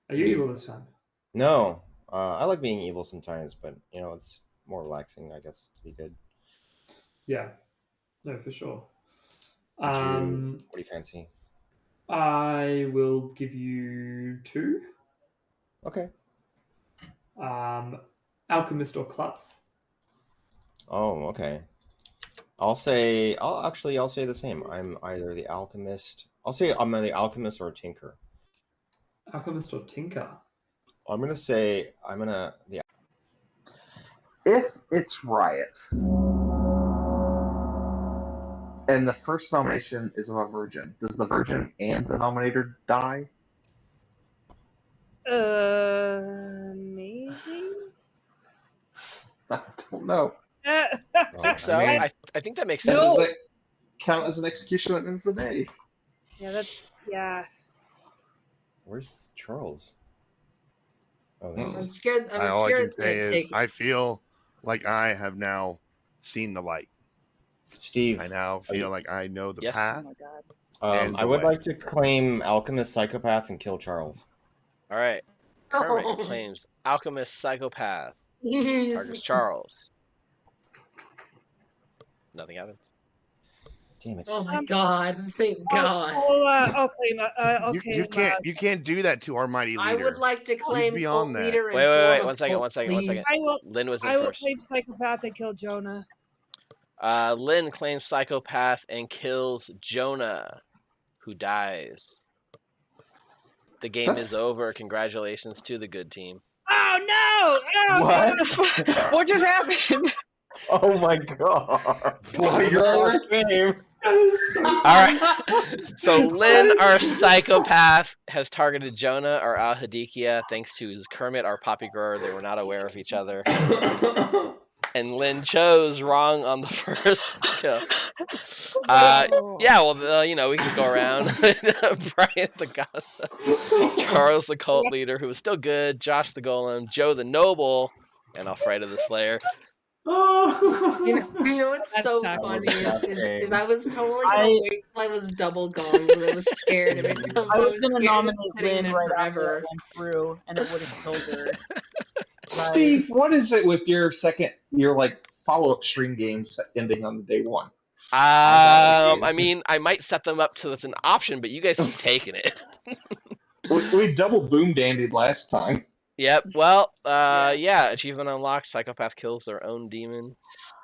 Are you evil this time? No. I like being evil sometimes, but it's more relaxing, I guess, to be good. Yeah. No, for sure. What do you fancy? I will give you 2. Okay. Alchemist or klutz. Oh, okay. I'll say the same. I'm either the alchemist. I'll say I'm the alchemist or tinker. Alchemist or tinker. If it's Riot, and the first nomination is of a virgin, does the virgin and the nominator die? Maybe? I don't know. I think so. I think that makes sense. Does it count as an execution that ends the day? Yeah. Where's Charles? Oh, I'm scared. All I can it's say gonna is take. I feel like I have now seen the light. Steve, I now feel like I know the Yes. path. Oh my god. and I the would way. like to claim alchemist psychopath and kill Charles. All right. Kermit Oh. claims alchemist psychopath. Yes. Targets Charles. Nothing happened. Damn it. Oh my god! Thank God. I'll claim that. I'll You can't do that to our mighty leader. I would like to claim He's cult beyond that. leader and Wait. form One of second. cult, please. Lynn was in I will first. claim psychopath and kill Jonah. Lynn claims psychopath and kills Jonah, who dies. The game is over. Congratulations to the good team. Oh no! What? What just happened? Oh my god! Why you're Our game. All right. So Lynn, our psychopath, has targeted Jonah, our Al Hadikia, thanks to Kermit, our poppy grower. They were not aware of each other. And Lynn chose wrong on the first kill. Yeah, well, you know, we can go around. Brian the gossip, Charles the cult leader, who was still good, Josh the golem, Joe the noble, and Alfredo the slayer. You know what's so funny is I was totally gonna wait till I was double gonged, but I was scared of it. I was gonna scared of nominate sitting Lynn there right after forever. it went through, and it would have killed her. Steve, what is it with your like follow-up stream games ending on the day one? I mean, I might set them up so it's an option, but you guys keep taking it. we double boom dandied last time. Yep. Well, yeah. Achievement unlocked. Psychopath kills their own demon.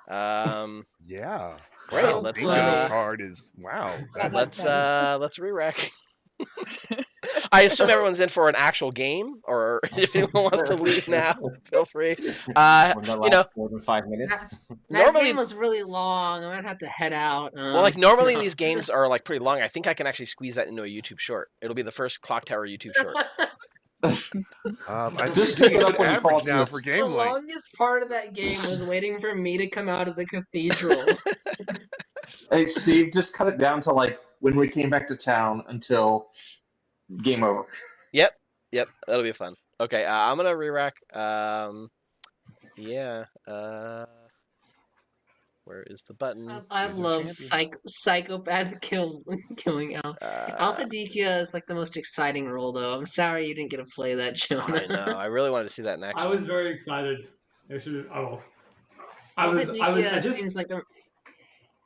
Yeah. Great. Wow, Let's bingo card is wow. let's re-rack. I assume everyone's in for an actual game, or if anyone wants to leave now, feel free. You know, more than 5 minutes. That normally game was really long. I might have to head out. well, like normally these games are like pretty long. I think I can actually squeeze that into a YouTube short. It'll be the first Clocktower YouTube short. I Just pick it up when you fall average now asleep. for The game length. longest part of that game was waiting for me to come out of the cathedral. Hey, Steve, just cut it down to like when we came back to town until game over. Yep, that'll be fun. Okay, I'm gonna re-rack. Yeah. Where is the button? I Who's our love champion? psychopath killing Al. Althadikia is like the most exciting role, though. I'm sorry you didn't get to play that, Jonah. I know. I really wanted to see that in action. I was very excited. I should. Oh, Althadikia seems like a...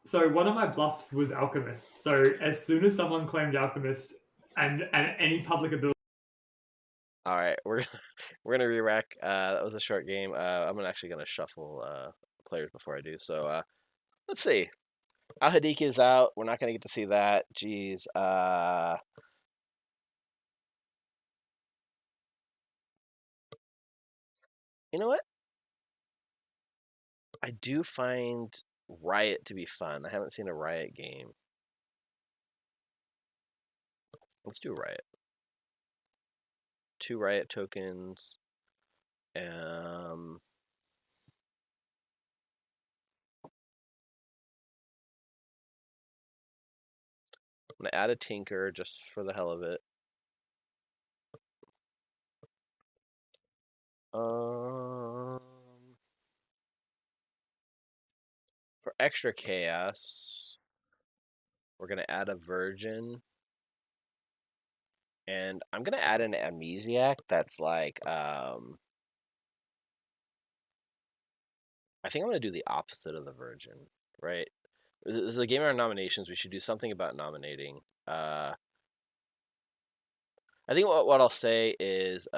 So one of my bluffs was Alchemist. So as soon as someone claimed Alchemist and any public ability. All right, we're gonna re-rack. That was a short game. I'm actually gonna shuffle players before I do. So let's see. Al Hadikia is out. We're not gonna get to see that. Jeez. You know what? I do find Riot to be fun. I haven't seen a Riot game. Let's do Riot. 2 Riot tokens. I'm gonna add a Tinker just for the hell of it. For extra chaos, we're gonna add a Virgin. And I'm gonna add an Amnesiac that's like I think I'm gonna do the opposite of the Virgin, right? This is a game of our nominations. We should do something about nominating. I think what I'll say is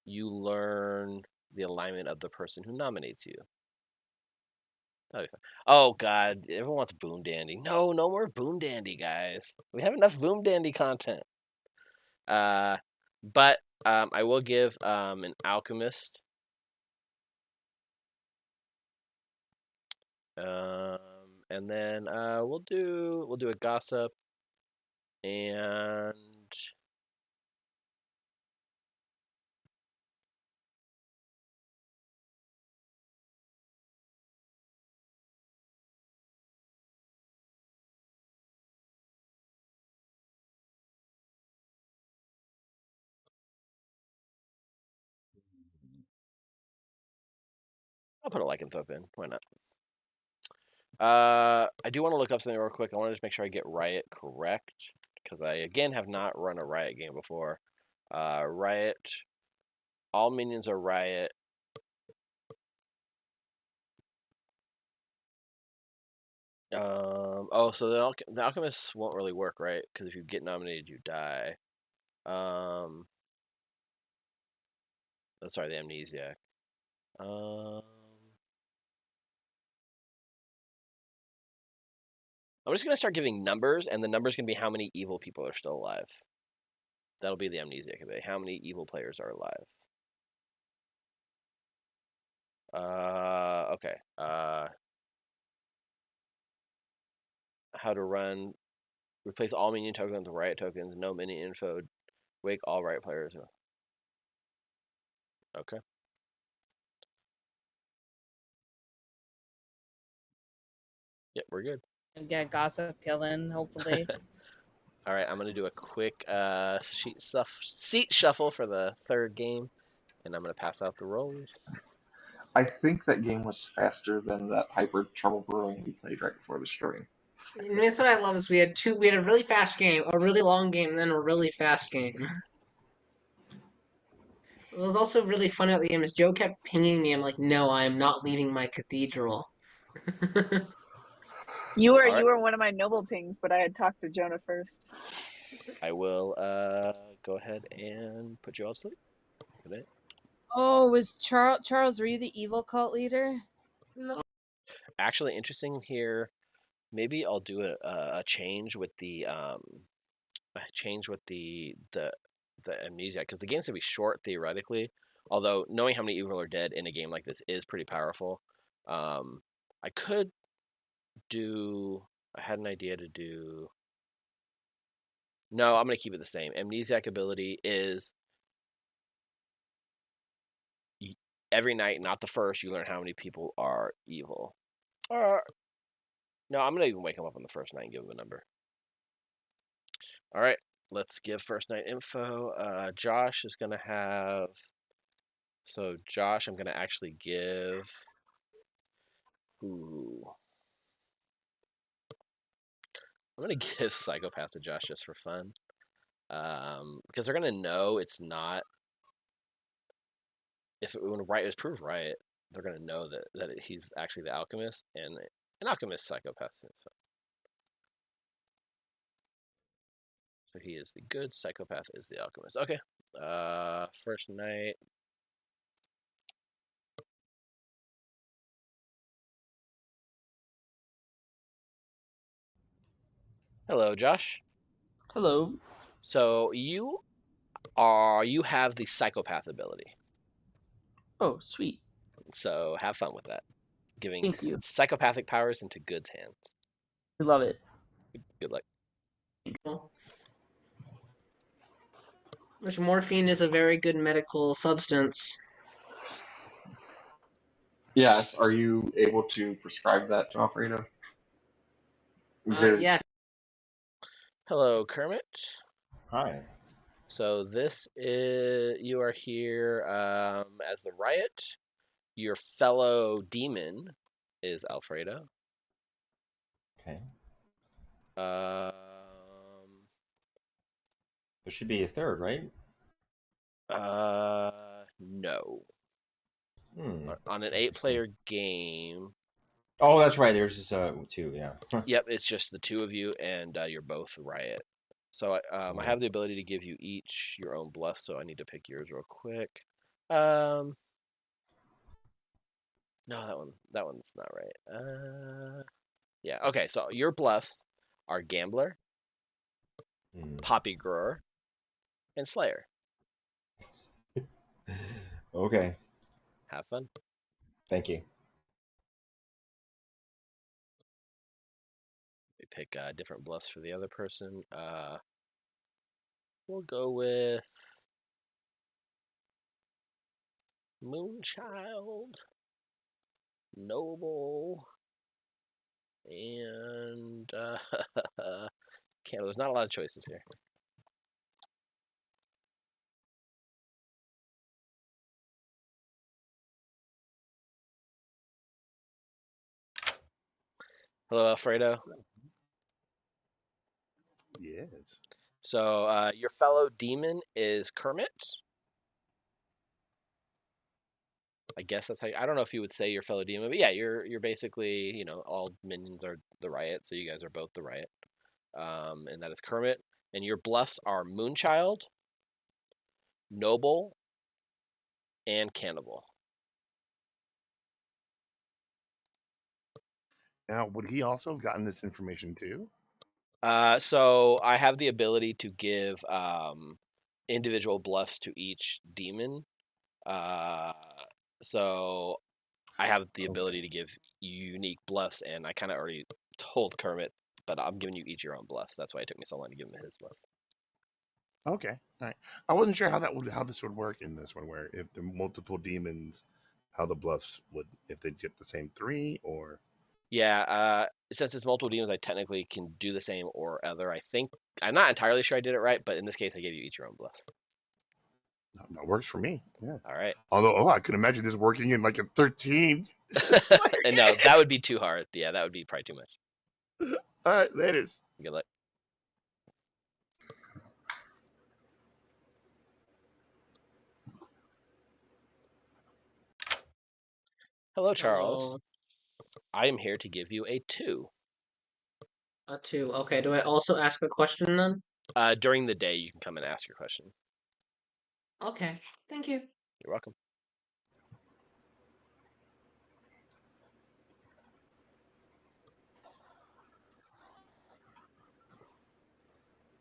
you learn the alignment of the person who nominates you. That'll be fun. Oh God, everyone wants Boom Dandy. No more Boom Dandy, guys. We have enough Boom Dandy content. But I will give an Alchemist. And then we'll do a Gossip and I'll put a Lycanthrope in. Why not? I do want to look up something real quick. I want to just make sure I get Riot correct because I again have not run a Riot game before. Riot. All minions are Riot. Oh, so the Alchemists won't really work, right? Because if you get nominated, you die. Oh, sorry, the Amnesiac. I'm just gonna start giving numbers, and the number's gonna be how many evil people are still alive. That'll be the amnesiac ability. How many evil players are alive? Okay. How to run. Replace all minion tokens with riot tokens. No minion info. Wake all riot players. Okay. Yep, we're good. And get gossip killing, hopefully. All right, I'm going to do a quick seat shuffle for the third game, and I'm going to pass out the rolls. I think that game was faster than that Hybrid Trouble Brewing we played right before the stream. That's what I love is we had a really fast game, a really long game, and then a really fast game. It was also really fun at the game is Joe kept pinging me. I'm like, no, I am not leaving my cathedral. You were All right. one of my noble pings, but I had talked to Jonah first. I will go ahead and put you all to sleep. Good night. Oh, was Charles, were you the evil cult leader? No. Actually, interesting here. Maybe I'll do a change with the amnesia, because the game's gonna be short theoretically. Although knowing how many evil are dead in a game like this is pretty powerful. I could do. I had an idea to do. No, I'm gonna keep it the same. Amnesiac ability is every night, not the first. You learn how many people are evil. No, I'm gonna even wake them up on the first night and give them a number. All right, let's give first night info. Josh is gonna have. So Josh, I'm gonna actually give. Ooh. I'm gonna give Psychopath to Josh just for fun, because they're gonna know it's not. When Riot is proved right, they're gonna know that he's actually the alchemist, and an alchemist psychopath. So he is the good, psychopath is the alchemist. Okay. First night. Hello, Josh. Hello. So you have the psychopath ability. Oh, sweet. So have fun with that. Giving Thank you. psychopathic powers into Good's hands. We love it. Good luck. Which morphine is a very good medical substance. Yes, are you able to prescribe that to Alfredo? Yes. Hello, Kermit. Hi. So this is you are here as the Riot. Your fellow demon is Alfredo. Okay. There should be a third, right? No. On an 8-player game. Oh, that's right. There's just two. Yeah. Yep, it's just the two of you, and you're both Riot. So I have the ability to give you each your own bluff. So I need to pick yours real quick. No, that one's not right. Yeah. Okay. So your bluffs are Gambler, Poppy Grower, and Slayer. Okay. Have fun. Thank you. We pick different bluffs for the other person. We'll go with Moonchild, Noble, and there's not a lot of choices here. Hello, Alfredo. Yes. So your fellow demon is Kermit. I guess that's how I don't know if you would say your fellow demon, but yeah, you're basically, all minions are the Riot, so you guys are both the Riot. And that is Kermit. And your bluffs are Moonchild, Noble, and Cannibal. Now, would he also have gotten this information too? So I have the ability to give individual bluffs to each demon. So I have the ability to give unique bluffs, and I kind of already told Kermit, but I'm giving you each your own bluffs. That's why it took me so long to give him his bluffs. Okay, all right. I wasn't sure how this would work in this one, where if the multiple demons, how the bluffs would, if they'd get the same 3 or. Yeah, since it's multiple demons, I technically can do the same or other. I think I'm not entirely sure I did it right, but in this case, I gave you each your own bluffs. That works for me. Yeah. All right. Although, I could imagine this working in like a 13. And no, that would be too hard. Yeah, that would be probably too much. All right, laters. Good luck. Hello, Charles. Hello. I am here to give you a 2. A 2. Okay, do I also ask a question then? During the day, you can come and ask your question. Okay, thank you. You're welcome.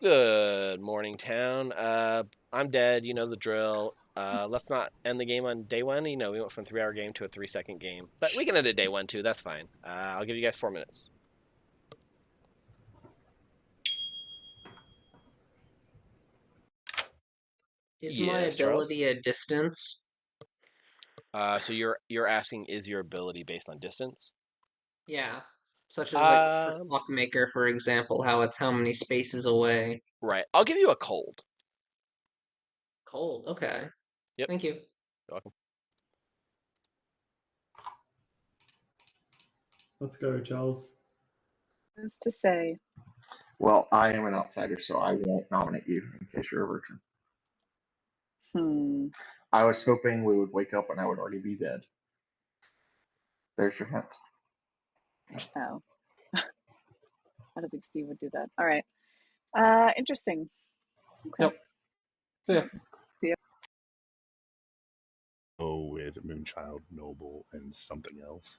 Good morning, town. I'm dead. You know the drill. Let's not end the game on day 1. You know, we went from 3-hour game to a 3-second game. But we can end it day 1, too. That's fine. I'll give you guys 4 minutes. Is my Yes, Charles? ability a distance? So you're asking, is your ability based on distance? Yeah. Such as like for Clockmaker, for example, how it's how many spaces away. Right. I'll give you a cold. Cold, okay. Yep. Thank you. You're welcome. Let's go, Charles. Who's to say? Well, I am an outsider, so I won't nominate you in case you're a virgin. I was hoping we would wake up and I would already be dead. There's your hint. Oh. I don't think Steve would do that. All right. Interesting. Okay. Yep. See ya. See ya. Oh, with Moonchild, Noble, and something else.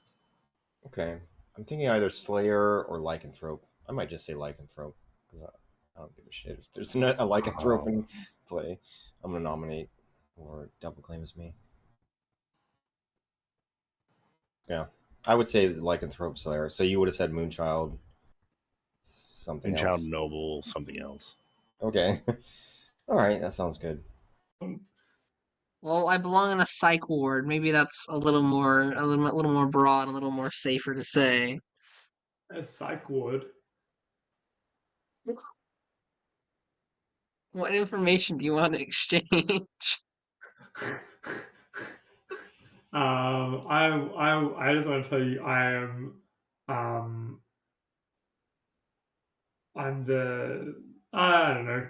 Okay. I'm thinking either Slayer or Lycanthrope. I might just say Lycanthrope, because I don't give a shit. If there's a Lycanthrope in play, I'm going to nominate or double claim as me. Yeah. I would say Lycanthrope Slayer. So you would have said Moonchild, something else. Moonchild, Noble, something else. Okay. All right, that sounds good. Well, I belong in a psych ward. Maybe that's a little more broad, a little more safer to say. A psych ward? What information do you want to exchange? I just want to tell you I'm the I don't know.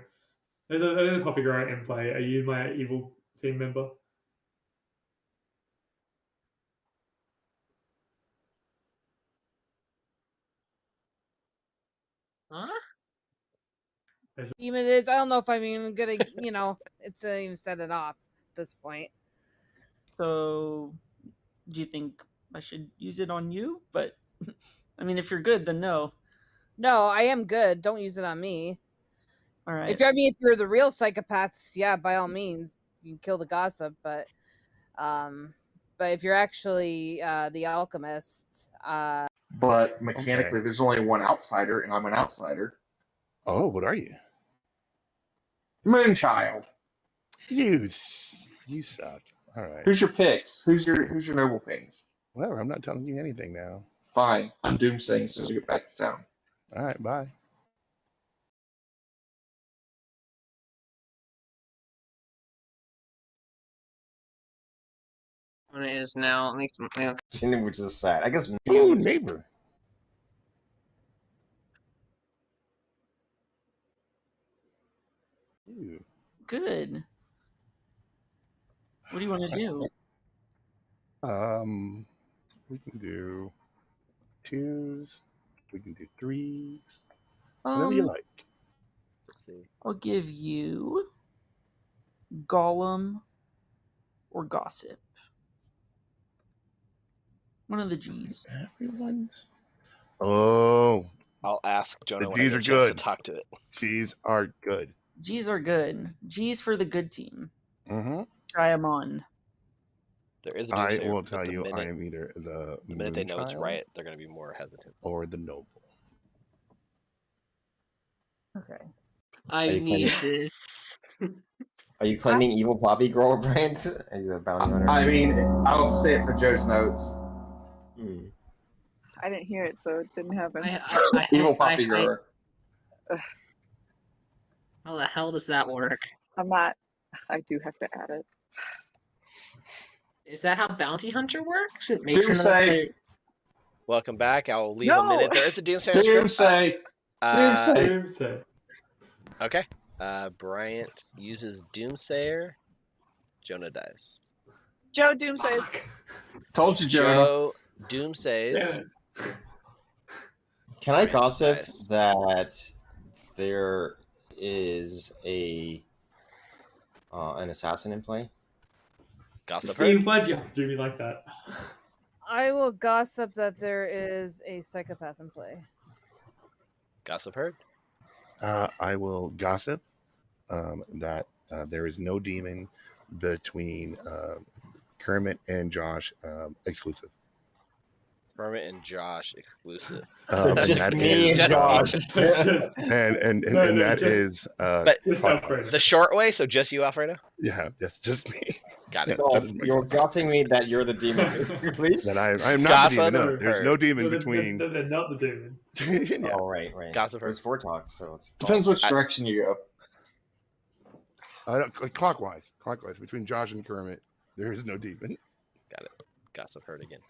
There's a poppy grower in play. Are you my evil team member? Huh? Even it is. I don't know if I'm even gonna. It's not even set it off at this point. So, do you think I should use it on you? But I mean, if you're good, then no. No, I am good. Don't use it on me. All right. If you're the real psychopaths, yeah, by all means, you can kill the gossip. But if you're actually the alchemist, But mechanically, there's only one outsider, and I'm an outsider. Oh, what are you? Moonchild. You suck. All right. Who's your picks? Who's your noble picks? Well, I'm not telling you anything now. Fine. I'm doomsaying as soon as we get back to town. All right, bye. When it is now, it makes me Which is sad. I guess. Ooh, neighbor. Ew. Good. What do you want to do? We can do 2s. We can do 3s. Whatever you like. Let's see. I'll give you Golem or Gossip. One of the G's. Everyone's. Oh. I'll ask Jonah The when I G's get are a chance good. to talk to it. G's are good. G's are good. G's for the good team. Mm-hmm. Try them on. There is a I doomsayer, will but tell the you, I minute, am either the the minute they know it's Moonchild riot, they're going to be more hesitant. or the Noble. Okay. I you need claiming- this. Are you claiming evil poppy grower, Bryant? Are you a bounty hunter? I mean, I'll say it for Joe's notes. I didn't hear it, so it didn't happen. Evil poppy grower. How the hell does that work? I'm not. I do have to add it. Is that how bounty hunter works? It makes Doomsday. another player. Welcome back. I'll leave No! a minute. There is a doomsayer script. Doomsday. Doomsday. Doomsday. Okay. Bryant uses doomsayer. Jonah dies. Joe Doomsays. Told you, Jonah. Joe doomsays. Can I gossip Nice. that there is an assassin in play? Gossip Steve, heard. why'd you have to do me like that? I will gossip that there is a psychopath in play. Gossip heard. I will gossip that there is no demon between Kermit and Josh exclusive. Kermit and Josh exclusive. So And just that me is- and Josh. and No, that just- is But Just Alfredo. the short way, so just you, Alfredo. yeah, that's just me. Got it. So That is my you're gossip. gossiping me that you're the demon, basically. That I am not Gossip the demon. No, heard. there's no demon No, between. they're not the demon. Yeah. Oh, right. Gossip There's 4 talks, so it's Depends which direction you go. Clockwise between Josh and Kermit, there is no demon. Got it. Gossip heard again.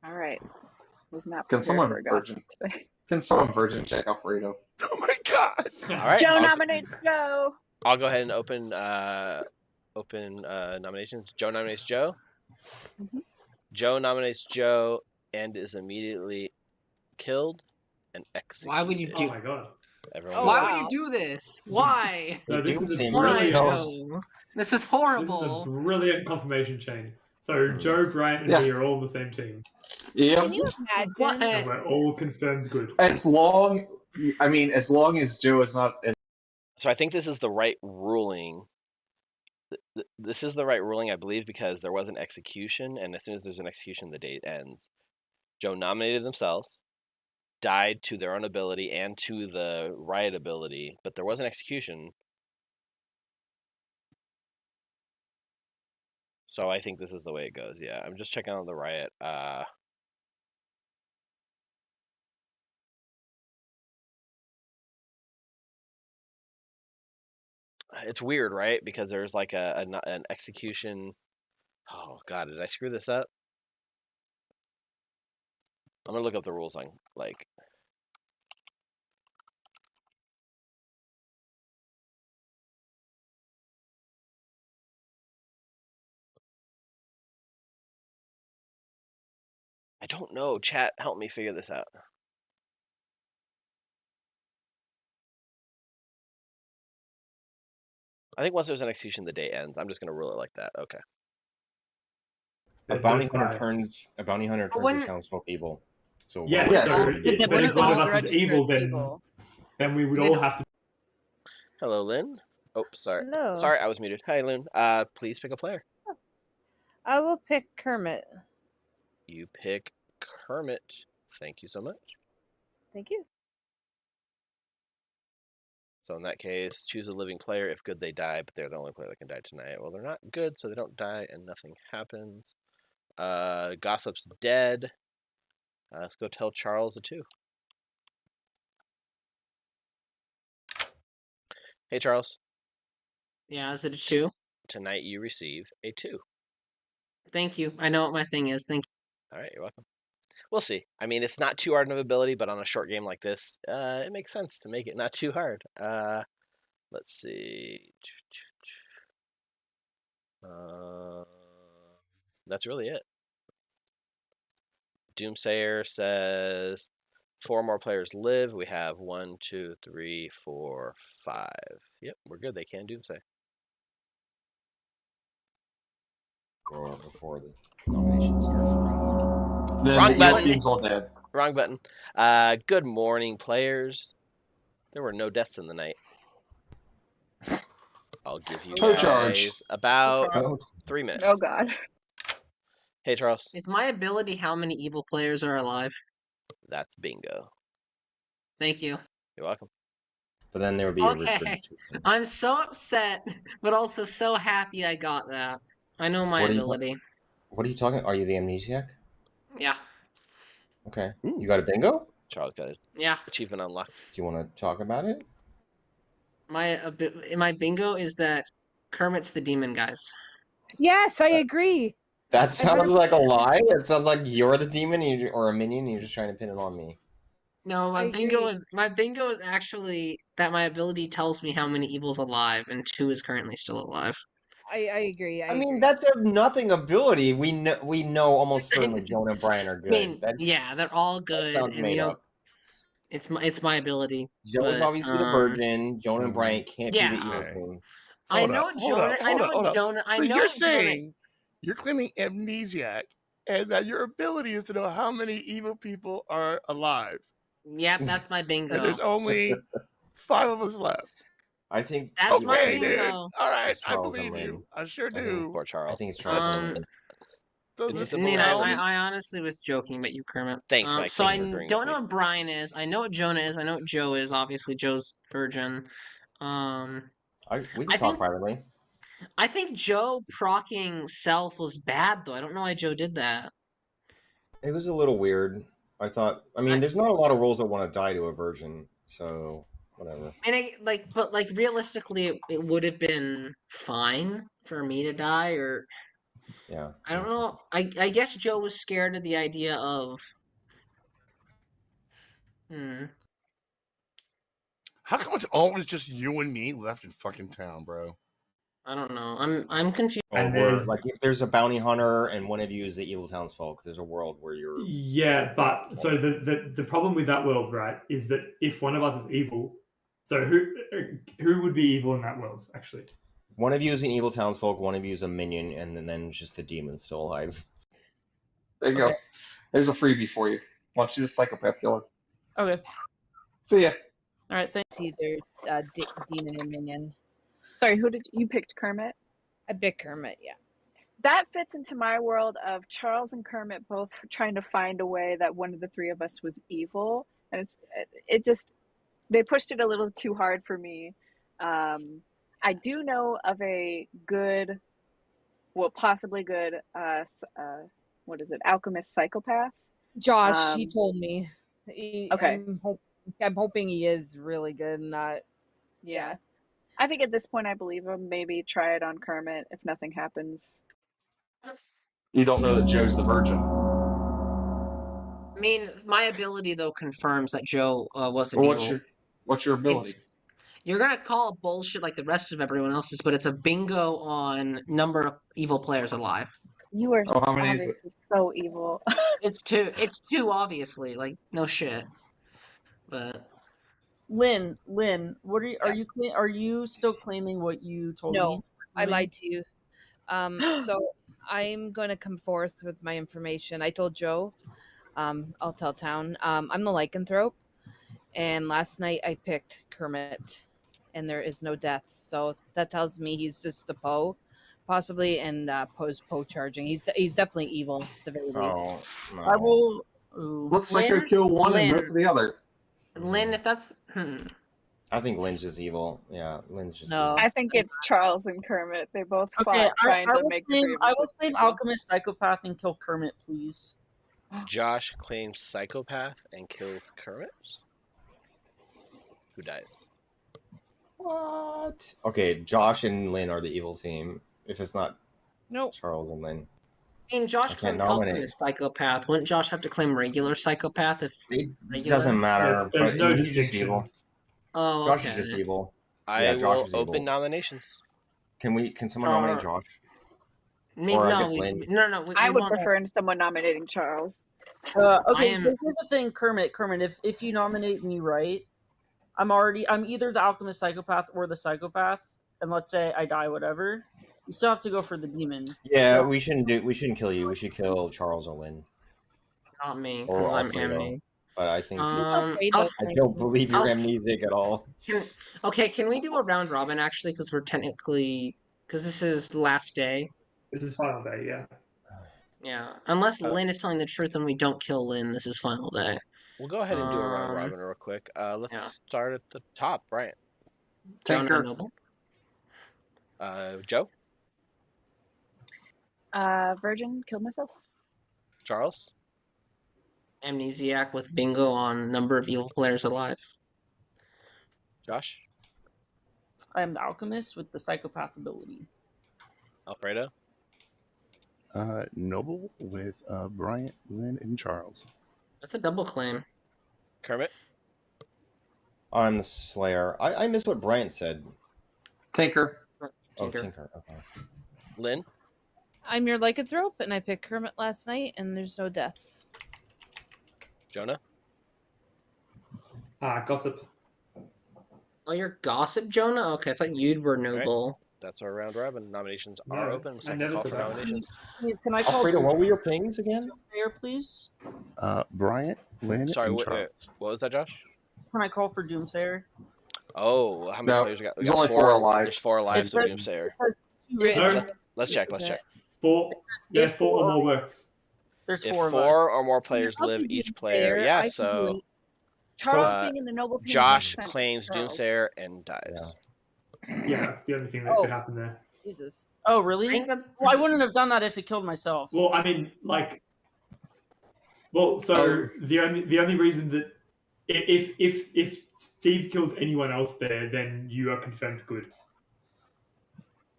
All right. Was not Can prepared someone for virgin? today. Can someone virgin check Alfredo? Oh my god! All right. Joe nominates Joe. I'll go ahead and open nominations. Joe nominates Joe. Joe nominates Joe and is immediately killed and executed. Why would you Oh do? my god. Everyone Oh, was Why like, wow. would you do this? Why? No, this is a Doomsday Why? brilliant, No. This is this is a horrible. brilliant confirmation chain. So Joe, Bryant, and Yeah. me are all on the same team. Yep. Can you imagine? What? And we're all confirmed good. As long as Joe is not. So I think this is the right ruling. This is the right ruling, I believe, because there was an execution, and as soon as there's an execution, the date ends. Joe nominated themselves, died to their own ability and to the riot ability, but there was an execution. So I think this is the way it goes. Yeah, I'm just checking on the riot. It's weird, right? Because there's like an execution. Oh god, did I screw this up? I'm gonna look up the rules on like. I don't know. Chat, help me figure this out. I think once there's an execution, the day ends. I'm just gonna rule it like that. Okay. A There's no bounty hunter spy. turns when- his townsfolk evil. So Yeah, Yes. so The then when if is one it of all us is registered evil, then evil? we would They all don't- have to. Hello, Lynn. Oh, sorry. Hello. Sorry, I was muted. Hi, Lynn. Please pick a player. I will pick Kermit. You pick Kermit. Thank you so much. Thank you. So in that case, choose a living player. If good, they die, but they're the only player that can die tonight. Well, they're not good, so they don't die, and nothing happens. Gossip's dead. Let's go tell Charles a 2. Hey, Charles. Yeah, is it a 2? Tonight you receive a 2. Thank you. I know what my thing is. Thank you. All right, you're welcome. We'll see. I mean, it's not too hard of an ability, but on a short game like this, it makes sense to make it not too hard. Let's see. That's really it. Doomsayer says 4 more players live. We have 1, 2, 3, 4, 5. Yep, we're good. They can Doomsay. Or before the nomination starts. Then Wrong the evil button. team's all dead. Wrong button. Good morning, players. There were no deaths in the night. I'll give you Toe guys charge. about Oh. 3 minutes. Oh God. Hey, Charles. Is my ability how many evil players are alive? That's bingo. Thank you. You're welcome. But then there would be a Okay. regurgitation. I'm so upset, but also so happy I got that. I know my ability. What are you talking? Are you the amnesiac? Yeah. Okay. You got a bingo? Charles got it. Yeah. Achievement unlocked. Do you want to talk about it? My bingo is that Kermit's the demon, guys. Yes, I agree. That sounds like a lie. It sounds like you're the demon or a minion and you're just trying to pin it on me. No, my bingo is actually that my ability tells me how many evil's alive, and 2 is currently still alive. I agree. I mean, that's a nothing ability. We know almost certainly Jonah and Brian are good. I mean, yeah, they're all good. That sounds and, made up. It's my ability. Joe's obviously the virgin. Jonah and Brian can't be the evil Yeah. team. I know Jonah. I know Jonah. I So know you're Jonah. saying you're claiming amnesiac, and that your ability is to know how many evil people are alive. Yep, that's my bingo. And there's only 5 of us left. I think that's my okay, bingo. dude. All right, It's I Charles and believe you. Lynn. I sure I think- do. Poor Charles. I think it's Charles and Lynn. It's a I simple mean, reality. I honestly was joking, but you, Kermit. Thanks, Mike. So Thanks I for agreeing don't with know me. what Brian is. I know what Jonah is. I know what Joe is. Obviously, Joe's virgin. We can I talk think- privately. I think Joe procking self was bad, though. I don't know why Joe did that. It was a little weird. I mean, there's not a lot of rules that want to die to a virgin, so whatever. And but realistically, it would have been fine for me to die, or Yeah. I don't know. I guess Joe was scared of the idea of. How come it's always just you and me left in fucking town, bro? I don't know. I'm confused. Or like if there's a bounty hunter and one of you is the evil townsfolk, there's a world where you're. Yeah, but so the problem with that world, right, is that if one of us is evil, so who would be evil in that world, actually? One of you is an evil townsfolk, one of you is a minion, and then just the demon's still alive. There you go. There's a freebie for you. Watch you the psychopath killer. Okay. See ya. All right. Thanks. It's either demon or minion. Sorry, who did you picked Kermit? I picked Kermit. Yeah. That fits into my world of Charles and Kermit both trying to find a way that one of the 3 of us was evil, and it just they pushed it a little too hard for me. I do know of a good, well, possibly good, what is it, alchemist psychopath? Josh, he told me. Okay. I'm hoping he is really good and not. Yeah. I think at this point I believe him. Maybe try it on Kermit if nothing happens. You don't know that Joe's the virgin. I mean, my ability though confirms that Joe wasn't Well, evil. what's your ability? You're gonna call it bullshit like the rest of everyone else's, but it's a bingo on number of evil players alive. You are how many is it? obviously so evil. It's 2. It's 2, obviously. Like no shit. But Lynn, what are you still claiming what you told me? No, I lied to you. So I'm going to come forth with my information. I told Joe, I'll tell town. I'm the lycanthrope, and last night I picked Kermit, and there is no deaths. So that tells me he's just a Poe, possibly, and Poe's Poe charging. He's definitely evil at the very least. Oh, no. I will. Let's let her kill one and go for the other. Lynn, if that's I think Lynn's just evil. Yeah, Lynn's just. No. Evil. I think it's Charles and Kermit. They both fought Okay, trying to make the 3 of us I will look claim evil. alchemist psychopath and kill Kermit, please. Josh claims psychopath and kills Kermit. Who dies? What? Okay, Josh and Lynn are the evil team. If it's not Nope. Charles and Lynn. I mean, Josh can't claimed nominate. alchemist psychopath. Wouldn't Josh have to claim regular psychopath if It regular? doesn't matter. There's but no he's just distinction. evil. Oh, Josh okay. is just evil. I Yeah, Josh will is evil. open nominations. Can someone nominate Josh? No, Or I guess we, Lynn. no. I we would want- prefer someone nominating Charles. Okay, am- here's the thing, Kermit. If you nominate me right, I'm either the alchemist psychopath or the psychopath, and let's say I die, whatever. You still have to go for the demon. Yeah, we shouldn't kill you. We should kill Charles or Lynn. Not me, Or because I'm Alfredo. Amni. but I think I'll- I don't believe you're I'll- amnesic at all. Can we do a round robin actually? Because we're technically this is the last day. This is final day, yeah. Yeah, unless Lynn is telling the truth and we don't kill Lynn, this is final day. We'll go ahead and do a round robin real quick. Let's start at the top, Brian. Jonah Noble. Joe. Virgin killed myself. Charles. Amnesiac with bingo on number of evil players alive. Josh. I am the alchemist with the psychopath ability. Alfredo. Noble with Bryant, Lynn, and Charles. That's a double claim. Kermit. I'm the Slayer. I missed what Bryant said. Tinker. Oh, Tinker. Okay. Lynn. I'm your lycanthrope, and I picked Kermit last night, and there's no deaths. Jonah. Gossip. Oh, you're Gossip, Jonah? Okay, I thought you were Noble. Right. That's our round robin. Nominations are No, open. I Second never call said for that. nominations. Please, can I call Alfredo, what were your pings again? Doomsayer, please? Bryant, Lynn, Sorry, and what Charles. was that, Josh? Can I call for Doomsayer? Oh, how many No, players we got? We there's got only 4 alive. There's 4 alive, so says- Doomsayer. It says two Yeah, races. Let's check. Let's check. Four. Yeah, if 4 or four- more works. There's If 4 of us. 4 or more players I'll live do each Doomsayer. player, I yeah. can do So it. Charles uh, being in the noble ping Josh makes sense. claims Charles. Doomsayer and dies. Yeah, that's the only thing that Oh. could happen there. Jesus. Oh, really? Well, I wouldn't have done that if it killed myself. Well, I mean, like, the only reason that if Steve kills anyone else there, then you are confirmed good.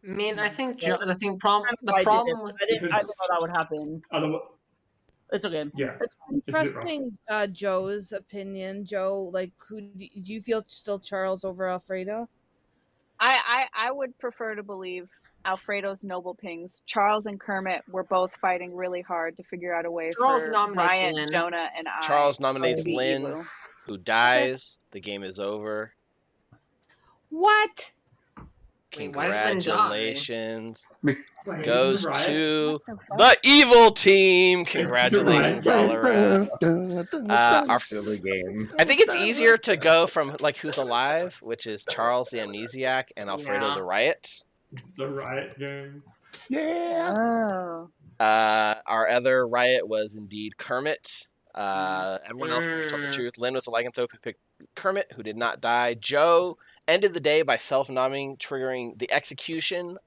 I mean, I think the I problem did with I didn't know that would happen. Otherwise, It's okay. yeah, It's fine. Trusting Joe's opinion, Joe, like, who do you feel still Charles over Alfredo? I would prefer to believe Alfredo's noble pings. Charles and Kermit were both fighting really hard to figure out a way Charles for nominates Brian, Lynn. Jonah, and I. Charles nominates to be Lynn, evil. who dies. The game is over. What? Wait, why did Lynn die? Congratulations. Wait, Goes this is right. to the evil team. Congratulations all around. Silly game. I think it's easier to go from like who's alive, which is Charles the Amnesiac and Alfredo Yeah. the Riot. It's the riot game. Yeah. Oh. Our other Riot was indeed Kermit. Everyone else told the truth. Lynn was a lycanthrope who picked Kermit, who did not die. Joe ended the day by self-nomming, triggering the execution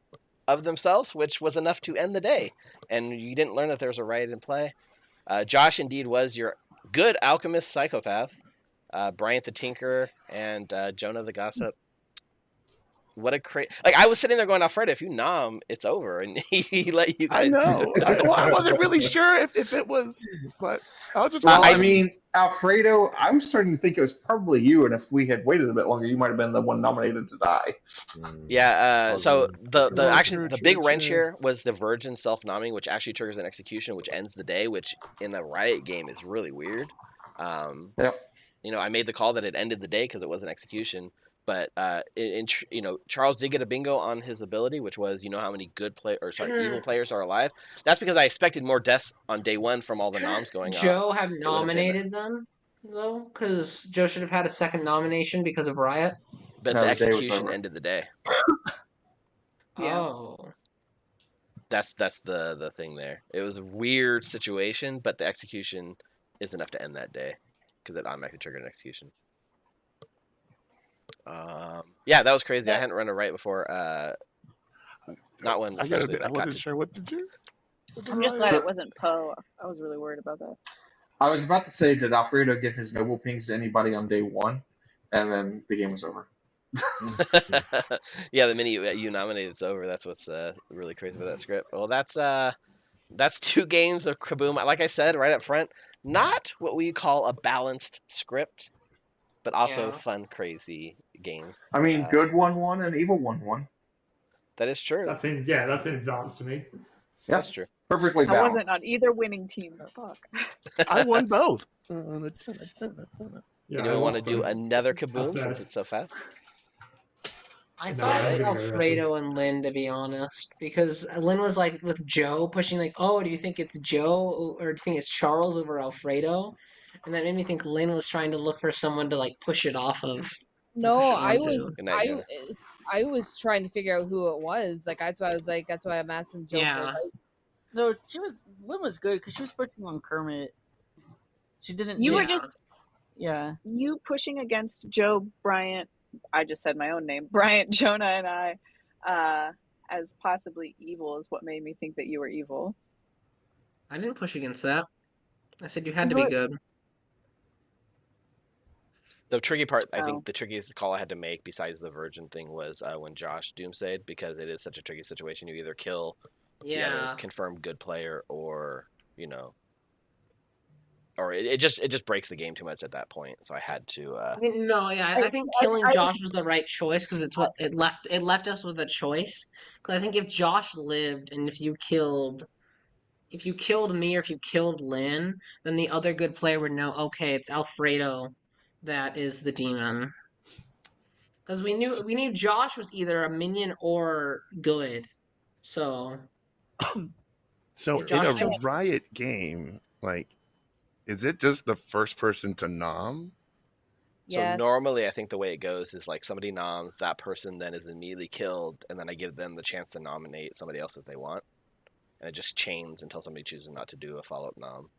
of themselves, which was enough to end the day. And you didn't learn that there was a riot in play. Josh indeed was your good alchemist psychopath. Bryant the Tinker and Jonah the Gossip. What a crazy! Like I was sitting there going, Alfredo, if you nom, it's over, and he let you guys. I know. I wasn't really sure if it was, but I'll just. Well, I mean, Alfredo, I'm starting to think it was probably you, and if we had waited a bit longer, you might have been the one nominated to die. Yeah. So the True, actually the big true, wrench true. here was the Virgin self-nomming, which actually triggers an execution, which ends the day, which in a riot game is really weird. Yep. You know, I made the call that it ended the day because it was an execution. But Charles did get a bingo on his ability, which was how many evil players are alive. That's because I expected more deaths on day one from all the noms going off. Joe have nominated them though, because Joe should have had a second nomination because of Riot. But No, the the day was execution over. ended the day. Yeah. Oh. That's the thing there. It was a weird situation, but the execution is enough to end that day because it automatically triggered an execution. Yeah, that was crazy. I hadn't run a right before. Not one. I gotta especially admit, I that got wasn't to- sure what to do. I'm just glad So- it wasn't Poe. I was really worried about that. I was about to say, did Alfredo give his noble pings to anybody on day one? And then the game was over. Yeah, the minute you nominate, it's over. That's what's really crazy about that script. Well, that's 2 games of Kaboom. Like I said right up front, not what we call a balanced script, but also Yeah. fun, crazy games. I mean, good 1-1 and evil 1-1. That is true. That seems balanced to me. Yeah, That's true. perfectly I balanced. wasn't on either winning team. But fuck. I won both. Yeah, Anyone want to do another Kaboom That's since it's so fast? I No, thought I'm it was gonna go Alfredo and Lynn, to be honest, because Lynn was like with Joe pushing like, oh, do you think it's Joe or do you think it's Charles over Alfredo? And that made me think Lynn was trying to look for someone to like push it off of. No, Push it I onto. was Good night, Jenna. I was trying to figure out who it was. Like that's why I was like that's why I'm asking Joe for Yeah. advice. No, Lynn was good because she was pushing on Kermit. She didn't. You were Yeah. just Yeah. you pushing against Joe, Bryant. I just said my own name. Bryant, Jonah, and I, as possibly evil is what made me think that you were evil. I didn't push against that. I said you had to You be were- good. The tricky part, I Oh. think the trickiest call I had to make besides the virgin thing was when Josh doomsayed, because it is such a tricky situation. You either kill the other Yeah. confirmed good player, or you know, or it just breaks the game too much at that point. So I had to. I mean, no, yeah, I think killing Josh was the right choice because it's what it left us with a choice. Because I think if Josh lived and if you killed me or if you killed Lynn, then the other good player would know, okay, it's Alfredo that is the demon. Because we knew Josh was either a minion or good. So So if in Josh a killed riot game, like, is it just the first person to nom? So Yes. normally, I think the way it goes is like somebody noms, that person then is immediately killed, and then I give them the chance to nominate somebody else if they want, and it just chains until somebody chooses not to do a follow-up nom.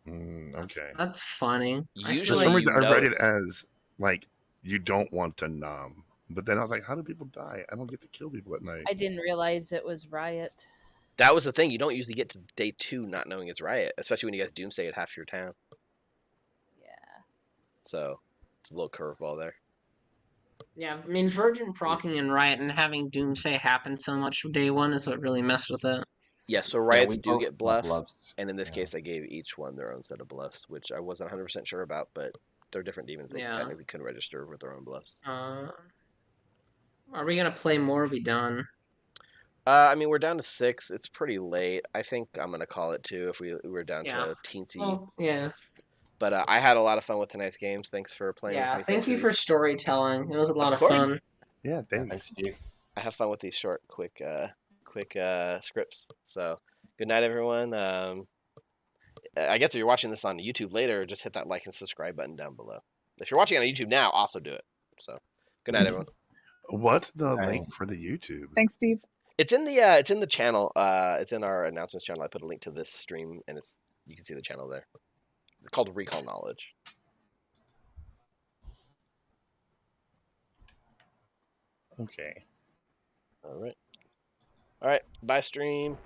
Okay. That's funny. For Usually, some reason, you I know read it it's as like you don't want to nom, but then I was like, how do people die? I don't get to kill people at night. I didn't realize it was Riot. that was the thing. You don't usually get to day 2 not knowing it's riot, especially when you guys doomsay at half your town. Yeah. So it's a little curveball there. Yeah, I mean, Virgin proccing and Riot and having Doomsday happen so much from day one is what really messed with it. Yeah, so Yeah, riots we do both get got bluff, bluffs. and in this Yeah. case, I gave each one their own set of bluffs, which I wasn't 100% sure about, but they're different demons. They Yeah. technically couldn't register with their own bluffs. Are we gonna play more? Or are we done? I mean, we're down to 6. It's pretty late. I think I'm gonna call it 2 if we're down Yeah. to teensy. Well, yeah. But I had a lot of fun with tonight's games. Thanks for playing with Yeah, me. thank you for storytelling. It was a lot of course. fun. Yeah, thanks. Thanks, Steve. I have fun with these short, quick scripts. So, good night, everyone. I guess if you're watching this on YouTube later, just hit that like and subscribe button down below. If you're watching on YouTube now, also do it. So, good night, everyone. What's the link for the YouTube? Thanks, Steve. It's in the channel. It's in our announcements channel. I put a link to this stream, and you can see the channel there. It's called Recall Knowledge. Okay. All right. Bye, stream.